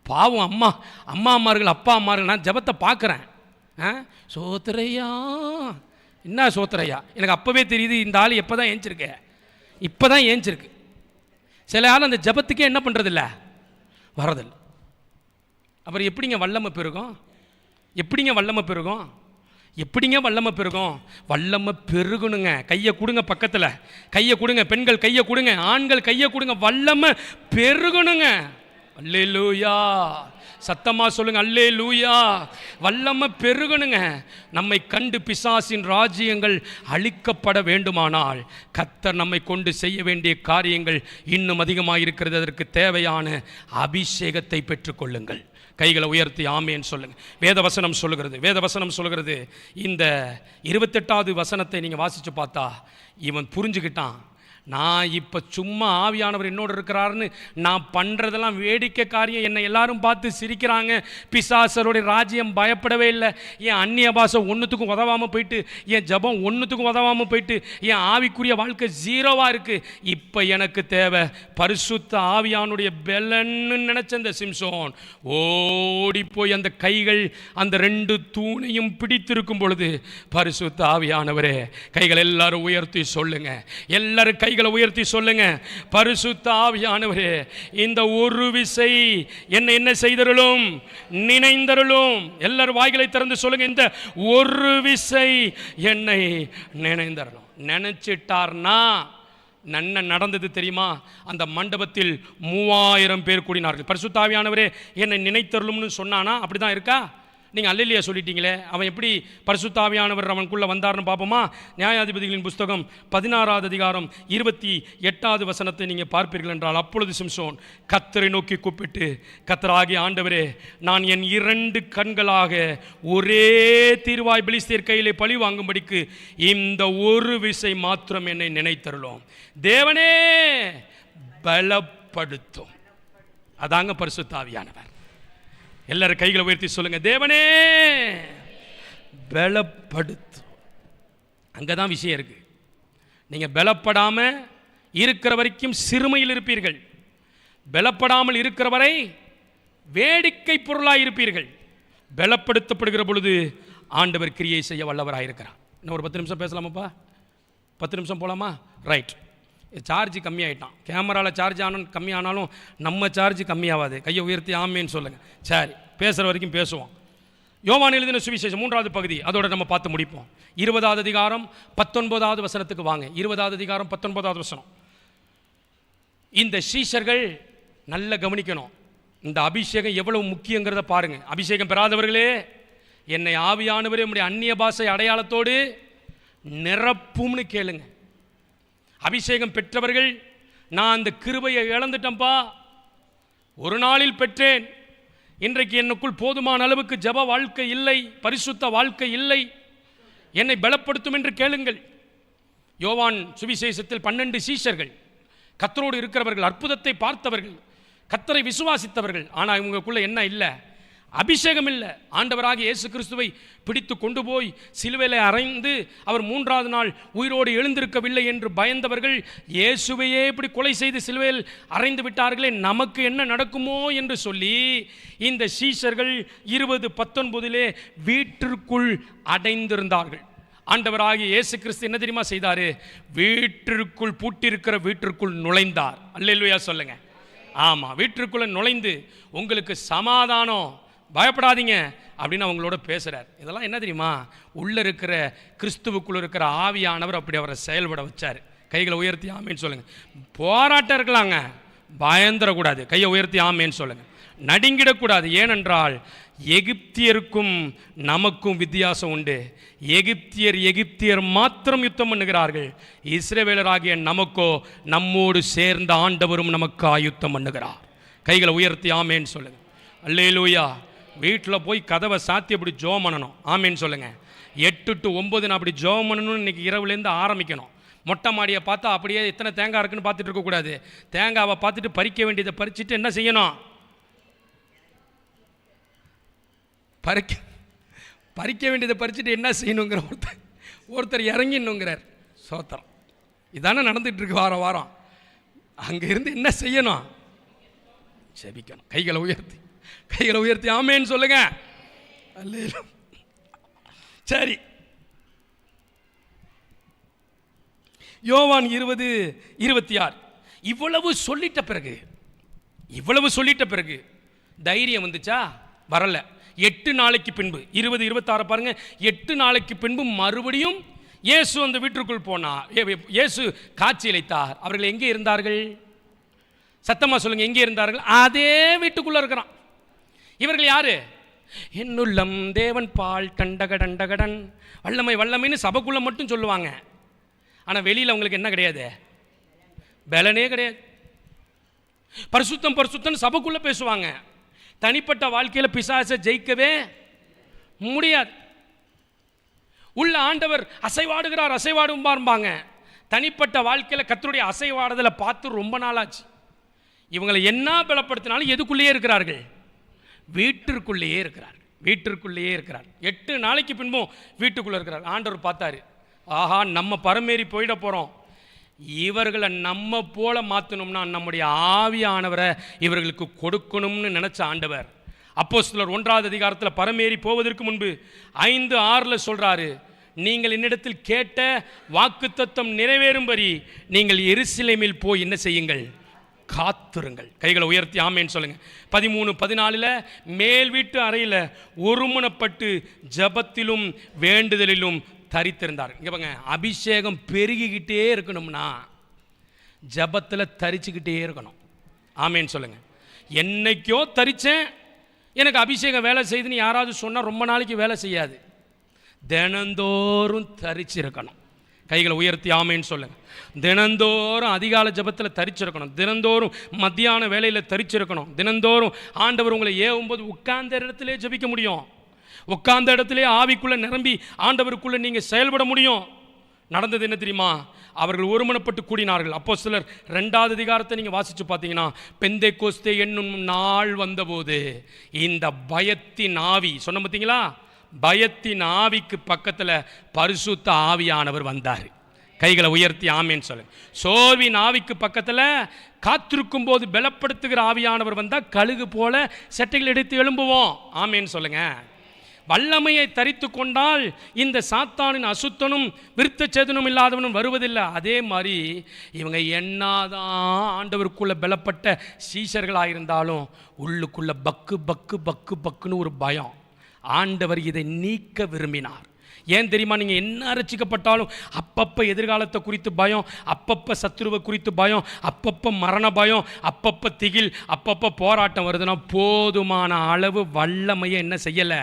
பாவம் அம்மாமார்கள் அப்பா அம்மார்கள். நான் ஜபத்தை பார்க்குறேன். சோத்திரையா, என்ன சோத்திரையா? எனக்கு அப்போவே தெரியுது இந்த ஆள் எப்போ தான் ஏஞ்சிருக்கு. இப்போ தான் ஏஞ்சிருக்கு. சில ஆள் அந்த ஜபத்துக்கே என்ன பண்ணுறதில்ல, வரதில்லை. அப்புறம் எப்படிங்க வல்லமை பெருகும்? எப்படிங்க வல்லமை பெருகும்? எப்படிங்க வல்லமை பெருகும்? வல்லமை பெருகணுங்க. கையை கொடுங்க, பக்கத்தில் கையை கொடுங்க. பெண்கள் கையை கொடுங்க, ஆண்கள் கையை கொடுங்க. வல்லமை பெருகணுங்க. அல்லேலூயா. சத்தமாக சொல்லுங்க, அல்லேலூயா. வல்லமை பெருகணுங்க. நம்மை கண்டு பிசாசின் ராஜ்யங்கள் அழிக்கப்பட வேண்டுமானால் கர்த்தர் நம்மை கொண்டு செய்ய வேண்டிய காரியங்கள் இன்னும் அதிகமாக இருக்கிறது. அதற்கு தேவையான அபிஷேகத்தை பெற்றுக்கொள்ளுங்கள். கைகளை உயர்த்தி ஆமேன்னு சொல்லுங்க. வேதவசனம் சொல்லுகிறது. இந்த 28வது வசனத்தை நீங்கள் வாசித்து பார்த்தா இவன் புரிஞ்சுக்கிட்டான். நான் இப்போ சும்மா ஆவியானவர் என்னோடு இருக்கிறாருன்னு நான் பண்ணுறதெல்லாம் வேடிக்கை காரியம். என்னை எல்லாரும் பார்த்து சிரிக்கிறாங்க. பிசாசருடைய ராஜ்யம் பயப்படவே இல்லை. என் அந்நிய பாஷை ஒன்றுத்துக்கும் உதவாமல் போயிட்டு, என் ஜபம் ஒன்றுத்துக்கும் உதவாமல் போயிட்டு, என் ஆவிக்குரிய வாழ்க்கை 0வாக இருக்குது. இப்போ எனக்கு தேவை பரிசுத்த ஆவியானுடைய பெலன்னு நினச்ச அந்த சிம்சோன் ஓடி போய் அந்த கைகள் அந்த 2 தூணையும் பிடித்திருக்கும் பொழுது, பரிசுத்த ஆவியானவரே, கைகள் எல்லாரும் உயர்த்தி சொல்லுங்க. எல்லாரும் கைகளை உயர்த்தி சொல்லுங்க. பரிசுத்த ஆவியானவரே, இந்த ஒரு விசை என்னை என்ன செய்தருளும், நினைந்தருளும். எல்லாரும் வாய்களை திறந்து சொல்லுங்க. இந்த ஒரு விசை என்னை நினைந்தருளும். நினைச்சிட்டார்னா நன்ன நடந்தது தெரியுமா? அந்த மண்டபத்தில் 3000 பேர் கூடினார்கள். பரிசுத்த ஆவியானவரே என்னை நினைத்தருளும்னு சொன்னானா? அப்படிதான் இருக்கா? நீங்கள் அல்லேலூயா சொல்லிட்டீங்களே, அவன் எப்படி பரிசுத்த ஆவியானவர் அவனுக்குள்ளே வந்தார்னு பார்ப்போமா? நியாயாதிபதிகளின் புஸ்தகம் 16வது அதிகாரம் 28வது வசனத்தை நீங்கள் பார்ப்பீர்கள் என்றால், அப்பொழுது சிம்சோன் கர்த்தரை நோக்கி கூப்பிட்டு, கர்த்தராகிய ஆண்டவரே, நான் என் 2 கண்களாக ஒரே தீர்வாய் பெலிஸ்தியர் கையிலே பழி வாங்கும்படிக்கு இந்த ஒரு விசை மாத்திரம் என்னை நினைத்தருளும். தேவனே பலப்படுத்தும். அதாங்க பரிசுத்த ஆவியானவர். எல்லாரும் கைகளை உயர்த்தி சொல்லுங்க, தேவனே பலப்படுத்தும். அங்கதான் விஷயம் இருக்கு. நீங்க பலப்படாம இருக்கிற வரைக்கும் சிறுமையில் இருப்பீர்கள். பலப்படாமல் இருக்கிற வரை வேடிக்கை பொருளாய் இருப்பீர்கள். பலப்படுத்தப்படுகிற பொழுது ஆண்டவர் கிரியை செய்ய வல்லவராக இருக்கிறார். இன்னும் ஒரு 10 நிமிஷம் பேசலாமாப்பா? 10 நிமிஷம் போலாமா? ரைட். சார்ஜ் கம்மியாயிட்டான். கேமராவில் சார்ஜ் கம்மியானாலும் நம்ம சார்ஜ் கம்மியாகாது. கையை உயர்த்தி ஆமேன்னு சொல்லுங்கள். சரி, பேசுகிற வரைக்கும் பேசுவோம். யோவான் எழுதின சுவிசேஷம் 3வது பகுதி, அதோட நம்ம பார்த்து முடிப்போம். 20வது அதிகாரம் 19வது வசனத்துக்கு வாங்க. 20வது அதிகாரம் 19வது வசனம். இந்த சீஷர்கள் நல்ல கவனிக்கணும். இந்த அபிஷேகம் எவ்வளவு முக்கியங்கிறத பாருங்க. அபிஷேகம் பெறாதவர்களே, என்னை ஆவியானவரே உம்முடைய அந்நிய பாஷை அடையாளத்தோடு நிரப்பும்னு கேளுங்க. அபிஷேகம் பெற்றவர்கள், நான் அந்த கிருபையை இழந்துட்டேன்ப்பா, ஒரு நாளில் பெற்றேன், இன்றைக்கு என்னுக்குள் போதுமான அளவுக்கு ஜப வாழ்க்கை இல்லை, பரிசுத்த வாழ்க்கை இல்லை, என்னை பலப்படுத்தும் என்று கேளுங்கள். யோவான் சுவிசேஷத்தில் 12 சீஷர்கள் கர்த்தரோடு இருக்கிறவர்கள், அற்புதத்தை பார்த்தவர்கள், கர்த்தரை விசுவாசித்தவர்கள். ஆனால் இவங்களுக்குள்ள என்ன இல்லை? அபிஷேகம் இல்லை. ஆண்டவராகிய இயேசு கிறிஸ்துவை பிடித்து கொண்டு போய் சிலுவையில் அறைந்து அவர் 3வது நாள் உயிரோடு எழுந்திருக்கவில்லை என்று பயந்தவர்கள் இயேசுவையே இப்படி கொலை செய்து சிலுவையில் அறைந்து விட்டார்களே, நமக்கு என்ன நடக்குமோ என்று சொல்லி இந்த சீஷர்கள் 20:19 வீட்டிற்குள் அடைந்திருந்தார்கள். ஆண்டவராகிய இயேசு கிறிஸ்து என்ன தெரியுமா செய்தாரு? வீட்டிற்குள், பூட்டிருக்கிற வீட்டிற்குள் நுழைந்தார். அல்லேலூயா சொல்லுங்க. ஆமாம், வீட்டிற்குள்ளே நுழைந்து உங்களுக்கு சமாதானம், பயப்படாதீங்க அப்படின்னு அவங்களோட பேசுகிறார். இதெல்லாம் என்ன தெரியுமா? உள்ளே இருக்கிற கிறிஸ்துவுக்குள்ளே இருக்கிற ஆவியானவர் அப்படி அவரை செயல்பட வச்சார். கைகளை உயர்த்தி ஆமேன்னு சொல்லுங்கள். போராட்டம் இருக்கலாங்க, பயந்துடக்கூடாது. கையை உயர்த்தி ஆமேன்னு சொல்லுங்கள். நடுங்கிடக்கூடாது. ஏனென்றால் எகிப்தியருக்கும் நமக்கும் வித்தியாசம் உண்டு. எகிப்தியர் மாத்திரம் யுத்தம் பண்ணுகிறார்கள். இஸ்ரவேலராகிய நமக்கோ நம்மோடு சேர்ந்த ஆண்டவரும் நமக்கு ஆயுத்தம் பண்ணுகிறார். கைகளை உயர்த்தி ஆமேன்னு சொல்லுங்கள். அல்லேலூயா. வீட்டில் போய் கதவை சாத்தி அப்படி ஜோம் பண்ணணும். ஆமேன்னு சொல்லுங்கள். 8 to 9 அப்படி ஜோம் பண்ணணும்னு இன்றைக்கி இரவுலேருந்து ஆரம்பிக்கணும். மொட்டை மாடியை பார்த்தா அப்படியே எத்தனை தேங்காய் இருக்குன்னு பார்த்துட்டு இருக்கக்கூடாது. தேங்காவை பார்த்துட்டு பறிக்க வேண்டியதை பறிச்சுட்டு என்ன செய்யணும்? பறிக்க வேண்டியதை பறிச்சுட்டு என்ன செய்யணுங்கிற ஒருத்தர் இறங்கிடணுங்கிறார். சோத்திரம். இதானே நடந்துட்டு இருக்கு வாரம் வாரம். அங்கே இருந்து என்ன செய்யணும்? செபிக்கணும். கைகளை உயர்த்தி ஆமேன்னு சொல்லுங்க. சரி, யோவான் 20:26. இவ்வளவு சொல்லிட்ட பிறகு தைரியம் வந்துச்சா? வரல. 8 நாளைக்கு பின்பு 20:26 பாருங்க. 8 நாளைக்கு பின்பு மறுபடியும் இயேசு அந்த வீட்டிற்குள் போனார். இயேசு காட்சியளித்தார். அவர்கள் எங்கே இருந்தார்கள்? சத்தமா சொல்லுங்க, எங்கே இருந்தார்கள்? அதே வீட்டுக்குள்ள இருக்கிறான். இவர்கள் யாரு? என்னுள்ளம் தேவன் பால் கண்டகடன் வல்லமைன்னு சபைக்குள்ள மட்டும் சொல்லுவாங்க. ஆனால் வெளியில் அவங்களுக்கு என்ன கிடையாது? பலனே கிடையாது. பரிசுத்தம் சபைக்குள்ள பேசுவாங்க. தனிப்பட்ட வாழ்க்கையில் பிசாசை ஜெயிக்கவே முடியாது. உள்ள ஆண்டவர் அசைவாடும்பாங்க. தனிப்பட்ட வாழ்க்கையில் கர்த்தருடைய அசைவாடுதலை பார்த்து ரொம்ப நாளாச்சு. இவங்களை என்ன பலப்படுத்தினாலும் எதுக்குள்ளேயே இருக்கிறார்கள்? வீட்டிற்குள்ளேயே இருக்கிறார். 8 நாளைக்கு பின்பும் வீட்டுக்குள்ளே இருக்கிறார். ஆண்டவர் பார்த்தாரு, ஆஹா, நம்ம பரமேறி போயிட போகிறோம். இவர்களை நம்ம போல மாற்றணும்னா நம்முடைய ஆவியானவரை இவர்களுக்கு கொடுக்கணும்னு நினச்ச ஆண்டவர் அப்போஸ்தலர் 1வது அதிகாரத்தில் பரமேறி போவதற்கு முன்பு 5:6 சொல்கிறாரு, நீங்கள் என்னிடத்தில் கேட்ட வாக்குத்தத்தம் நிறைவேறும்படி நீங்கள் எருசலேமில் போய் என்ன செய்யுங்கள்? காத்திருங்கள். கைகளை உயர்த்தி ஆமேன்னு சொல்லுங்க. 13:14 மேல் வீட்டு அறையில் ஒருமனப்பட்டு ஜபத்திலும் வேண்டுதலிலும் தரித்திருந்தார். இங்கே பாருங்க, அபிஷேகம் பெருகிக்கிட்டே இருக்கணும்னா ஜபத்தில் தரிச்சுக்கிட்டே இருக்கணும். ஆமேன்னு சொல்லுங்க. என்னைக்கோ தரிச்சேன், எனக்கு அபிஷேகம் வேலை செய்யுதுன்னு யாராவது சொன்னால் ரொம்ப நாளைக்கு வேலை செய்யாது. தினந்தோறும் தரிச்சிருக்கணும். கைகளை உயர்த்தி ஆமேன்னு சொல்லுங்கள். தினந்தோறும் அதிகாலை ஜபத்தில் தரிச்சிருக்கணும். தினந்தோறும் மத்தியான வேலையில் தரிச்சிருக்கணும். தினந்தோறும் ஆண்டவர் உங்களை ஏவும்போது உட்கார்ந்த இடத்துல ஜபிக்க முடியும். உட்கார்ந்த இடத்துல ஆவிக்குள்ளே நிரம்பி ஆண்டவருக்குள்ளே நீங்கள் செயல்பட முடியும். நடந்தது என்ன தெரியுமா? அவர்கள் ஒருமனப்பட்டு கூடினார்கள். அப்போஸ்தலர் 2வது அதிகாரத்தை நீங்கள் வாசித்து பார்த்தீங்கன்னா, பெந்தேகோஸ்தே என்னும் நாள் வந்தபோது இந்த பயத்தின் ஆவி சொன்ன பார்த்தீங்களா, பயத்தின் ஆவிக்கு பக்கத்தில் பரிசுத்த ஆவியானவர் வந்தார். கைகளை உயர்த்தி ஆமேன்னு சொல்லுங்க. சோர்வின் ஆவிக்கு பக்கத்தில் காத்திருக்கும் போது பலப்படுத்துகிற ஆவியானவர் வந்தால் கழுகு போல செட்டைகள் எடுத்து எழும்புவோம். ஆமேன்னு சொல்லுங்க. வல்லமையை தரித்து கொண்டால் இந்த சாத்தானின் அசுத்தனும் விருத்த சேதனும் இல்லாதவனும் வருவதில்லை. அதே மாதிரி இவங்க என்னதான் ஆண்டவருக்குள்ள பலப்பட்ட சீஷர்களாயிருந்தாலும் உள்ளுக்குள்ள பக்கு பக்கு பக்கு பக்குன்னு ஒரு பயம். ஆண்டவர் இதை நீக்க விரும்பினார். ஏன் தெரியுமா? நீங்கள் என்ன ரட்சிக்கப்பட்டாலும் அப்பப்போ எதிர்காலத்தை குறித்து பயம், அப்பப்போ சத்துருவை குறித்து பயம், அப்பப்போ மரண பயம், அப்பப்போ திகில், அப்பப்போ போராட்டம் வருதுன்னா போதுமான அளவு வல்லமையை என்ன செய்யலை?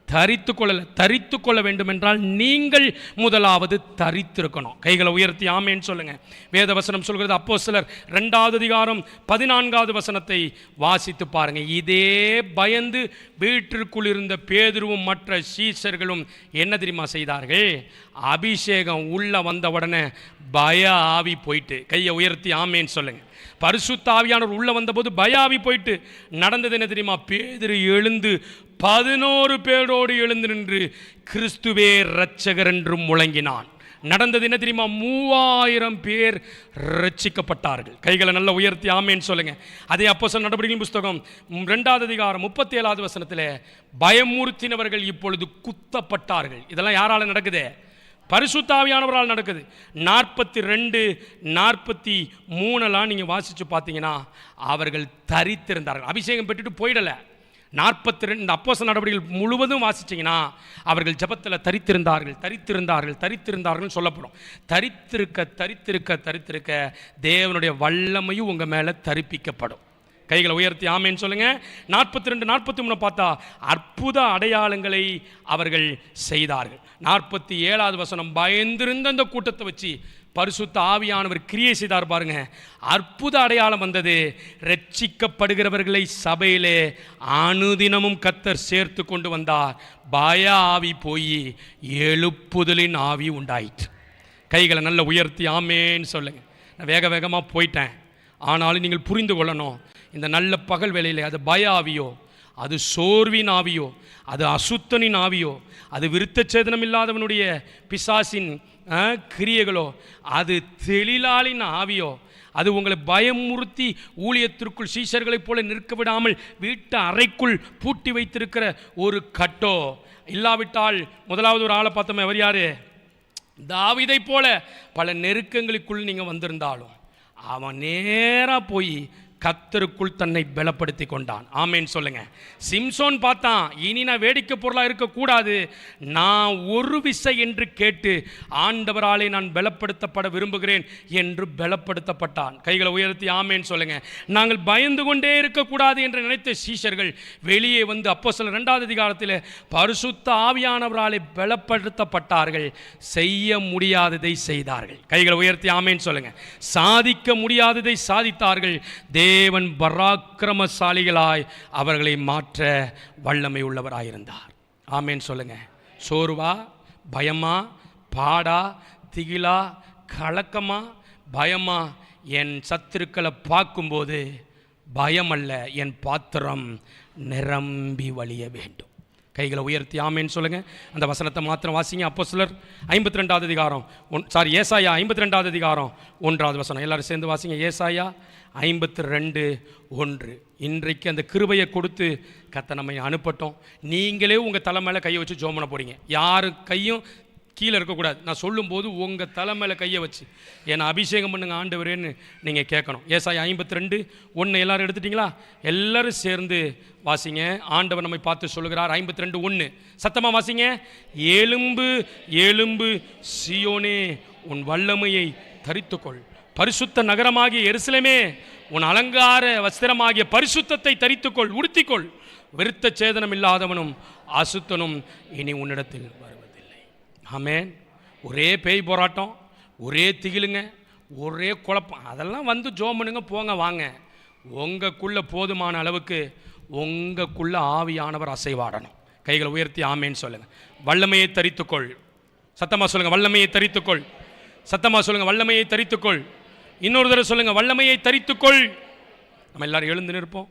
தரித்து கொள்ள வேண்டும் என்றால் நீங்கள் முதலாவது தரித்திருக்கணும். கைகளை உயர்த்தி ஆமேன்னு சொல்லுங்க. வேத வசனம் சொல்கிறது. அப்போஸ்தலர் 2வது அதிகாரம் 14வது வசனத்தை வாசித்து பாருங்க. இதே பயந்து வீட்டிற்குள் இருந்த பேதுருவும் மற்ற சீஷர்களும் என்ன தெரியுமா செய்தார்கள்? அபிஷேகம் உள்ள வந்த உடனே பய ஆவி போயிட்டு. கையை உயர்த்தி ஆமேன்னு சொல்லுங்க. பரிசுத்த ஆவியானவர் உள்ள வந்தபோது பய ஆவி போயிட்டு. நடந்தது என்ன தெரியுமா? பேதுரு எழுந்து 11 பேரோடு எழுந்து நின்று கிறிஸ்துவே இரட்சகர் என்றும் முழங்கினான். நடந்தது என்ன தெரியுமா? 3000 பேர் ரட்சிக்கப்பட்டார்கள். கைகளை நல்லா உயர்த்தி ஆமேன்னு சொல்லுங்க. அதே அப்போஸ்தலர் நடவடிக்கைகளின் புஸ்தகம் 2வது அதிகாரம் 37வது வசனத்தில் பயமுறுத்தினவர்கள் இப்பொழுது குத்தப்பட்டார்கள். இதெல்லாம் யாரால நடக்குது? பரிசுத்த ஆவியானவரால் நடக்குது. 42, 43 நீங்கள் வாசித்து பார்த்தீங்கன்னா அவர்கள் தரித்திருந்தார்கள். அபிஷேகம் பெற்றுட்டு போயிடலை. 42 அப்போஸ்தலர் நடவடிக்கைகள் முழுவதும் வாசிச்சிங்கன்னா அவர்கள் ஜபத்தில் தரித்திருந்தார்கள் சொல்லப்படும். தரித்திருக்க தேவனுடைய வல்லமையும் உங்கள் மேலே தரிப்பிக்கப்படும். கைகளை உயர்த்தி ஆமேன்னு சொல்லுங்க. 42, 43 பார்த்தா அற்புத அடையாளங்களை அவர்கள் செய்தார்கள். 47வது வசனம், பயந்திருந்த அந்த கூட்டத்தை வச்சு பரிசுத்த ஆவியானவர் கிரியை செய்தார் பாருங்க. அற்புத அடையாளம் வந்தது. ரட்சிக்கப்படுகிறவர்களை சபையிலே அனுதினமும் கர்த்தர் சேர்த்து கொண்டு வந்தார். பய ஆவி போய் எழுப்புதலின் ஆவி உண்டாயிற்று. கைகளை நல்ல உயர்த்தி ஆமேன்னு சொல்லுங்க. நான் வேகமாக போயிட்டேன். ஆனாலும் நீங்கள் புரிந்து கொள்ளணும், இந்த நல்ல பகல் வேளையில் அது பய ஆவியோ, அது சோர்வின் ஆவியோ, அது அசுத்தனின் ஆவியோ, அது விருத்தச்சேதனம் இல்லாதவனுடைய பிசாசின் கிரியைகளோ, அது தெளிலாளின் ஆவியோ, அது உங்களை பயமுறுத்தி ஊழியத்திற்குள் சீஷர்களைப் போல நிற்க விடாமல் வீட்டு அறைக்குள் பூட்டி வைத்திருக்கிற ஒரு கட்டோ, இல்லாவிட்டால் முதலாவது ஒரு ஆளை பார்த்தோமே, அவர் யாரு? தாவீதை போல பல நெருக்கங்களுக்குள் நீங்கள் வந்திருந்தாலும் அவன் நேராக போய் கர்த்தருக்குள் தன்னை பலப்படுத்தி கொண்டான். ஆமேன்னு சொல்லுங்க. சிம்சோன் பார்த்தான், இனி நான் வேடிக்கை பொருளாக இருக்கக்கூடாது, நான் ஒரு விசை என்று கேட்டு ஆண்டவராலே நான் பலப்படுத்தப்பட விரும்புகிறேன் என்று பலப்படுத்தப்பட்டான். கைகளை உயர்த்தி ஆமேன்னு சொல்லுங்க. நாங்கள் பயந்து கொண்டே இருக்கக்கூடாது என்று நினைத்த சீஷர்கள் வெளியே வந்து அப்போஸ்தலர் 2வது அதிகாரத்தில் பரிசுத்த ஆவியானவராலே பலப்படுத்தப்பட்டார்கள். செய்ய முடியாததை செய்தார்கள். கைகளை உயர்த்தி ஆமேன்னு சொல்லுங்க. சாதிக்க முடியாததை சாதித்தார்கள். தேவன் பராக்கிரமசாலிகளாய் அவர்களை மாற்ற வல்லமை உள்ளவராயிருந்தார். ஆமேன்னு சொல்லுங்க. சோர்வா, பயமா, பாடா, திகிலா, கலக்கமா, பயமா? என் சத்துருக்களை பார்க்கும்போது பயமல்ல, என் பாத்திரம் நிரம்பி வழிய வேண்டும். கைகளை உயர்த்தி ஆமேன்னு சொல்லுங்க. அந்த வசனத்தை மாத்திரம் வாசிங்க. அப்போஸ்தலர் 52வது அதிகாரம் ஏசாயா 52வது அதிகாரம் 1வது வசனம் எல்லாரும் சேர்ந்து வாசிங்க. ஏசாயா 52:1. இன்றைக்கு அந்த கிருபையை கொடுத்து கர்த்தர் நம்மை அனுப்பட்டும். நீங்களே உங்கள் தலை மேலே கையை வச்சு ஜெபம் பண்ண போகிறீங்க. யாரு கையும் கீழே இருக்கக்கூடாது. நான் சொல்லும்போது உங்கள் தலை மேலே கையை வச்சு என்னை அபிஷேகம் பண்ணுங்க ஆண்டவரேன்னு நீங்கள் கேட்கணும். ஏசாயா 52:1 எல்லாரும் எடுத்துட்டிங்களா? எல்லாரும் சேர்ந்து வாசிங்க. ஆண்டவர் நம்மை பார்த்து சொல்லுகிறார். 52:1 சத்தமாக வாசிங்க. எழும்பு எழும்பு சீயோனே, உன் வல்லமையை தரித்துக்கொள். பரிசுத்த நகரமாகிய எருசலேமே, உன் அலங்கார வஸ்திரமாகிய பரிசுத்தத்தை தரித்துக்கொள், உடுத்திக்கொள். விருத்த சேதனம் இல்லாதவனும் அசுத்தனும் இனி உன்னிடத்தில் வருவதில்லை. ஆமென். ஒரே பேய் போராட்டம், ஒரே திகிலுங்க, ஒரே குழப்பம், அதெல்லாம் வந்து ஜோம் பண்ணுங்க, போங்க வாங்க. உங்களுக்குள்ள போதுமான அளவுக்கு உங்களுக்குள்ள ஆவியானவர் அசைவாடணும். கைகளை உயர்த்தி ஆமேன்னு சொல்லுங்க. வல்லமையை தரித்துக்கொள். சத்தமாக சொல்லுங்க, வல்லமையை தரித்துக்கொள். சத்தமாக சொல்லுங்க, வல்லமையை தரித்துக்கொள். இன்னொரு தடவை சொல்லுங்க, வல்லமையை தரித்துக்கொள். நம்ம எல்லாரும் எழுந்து நிற்போம்.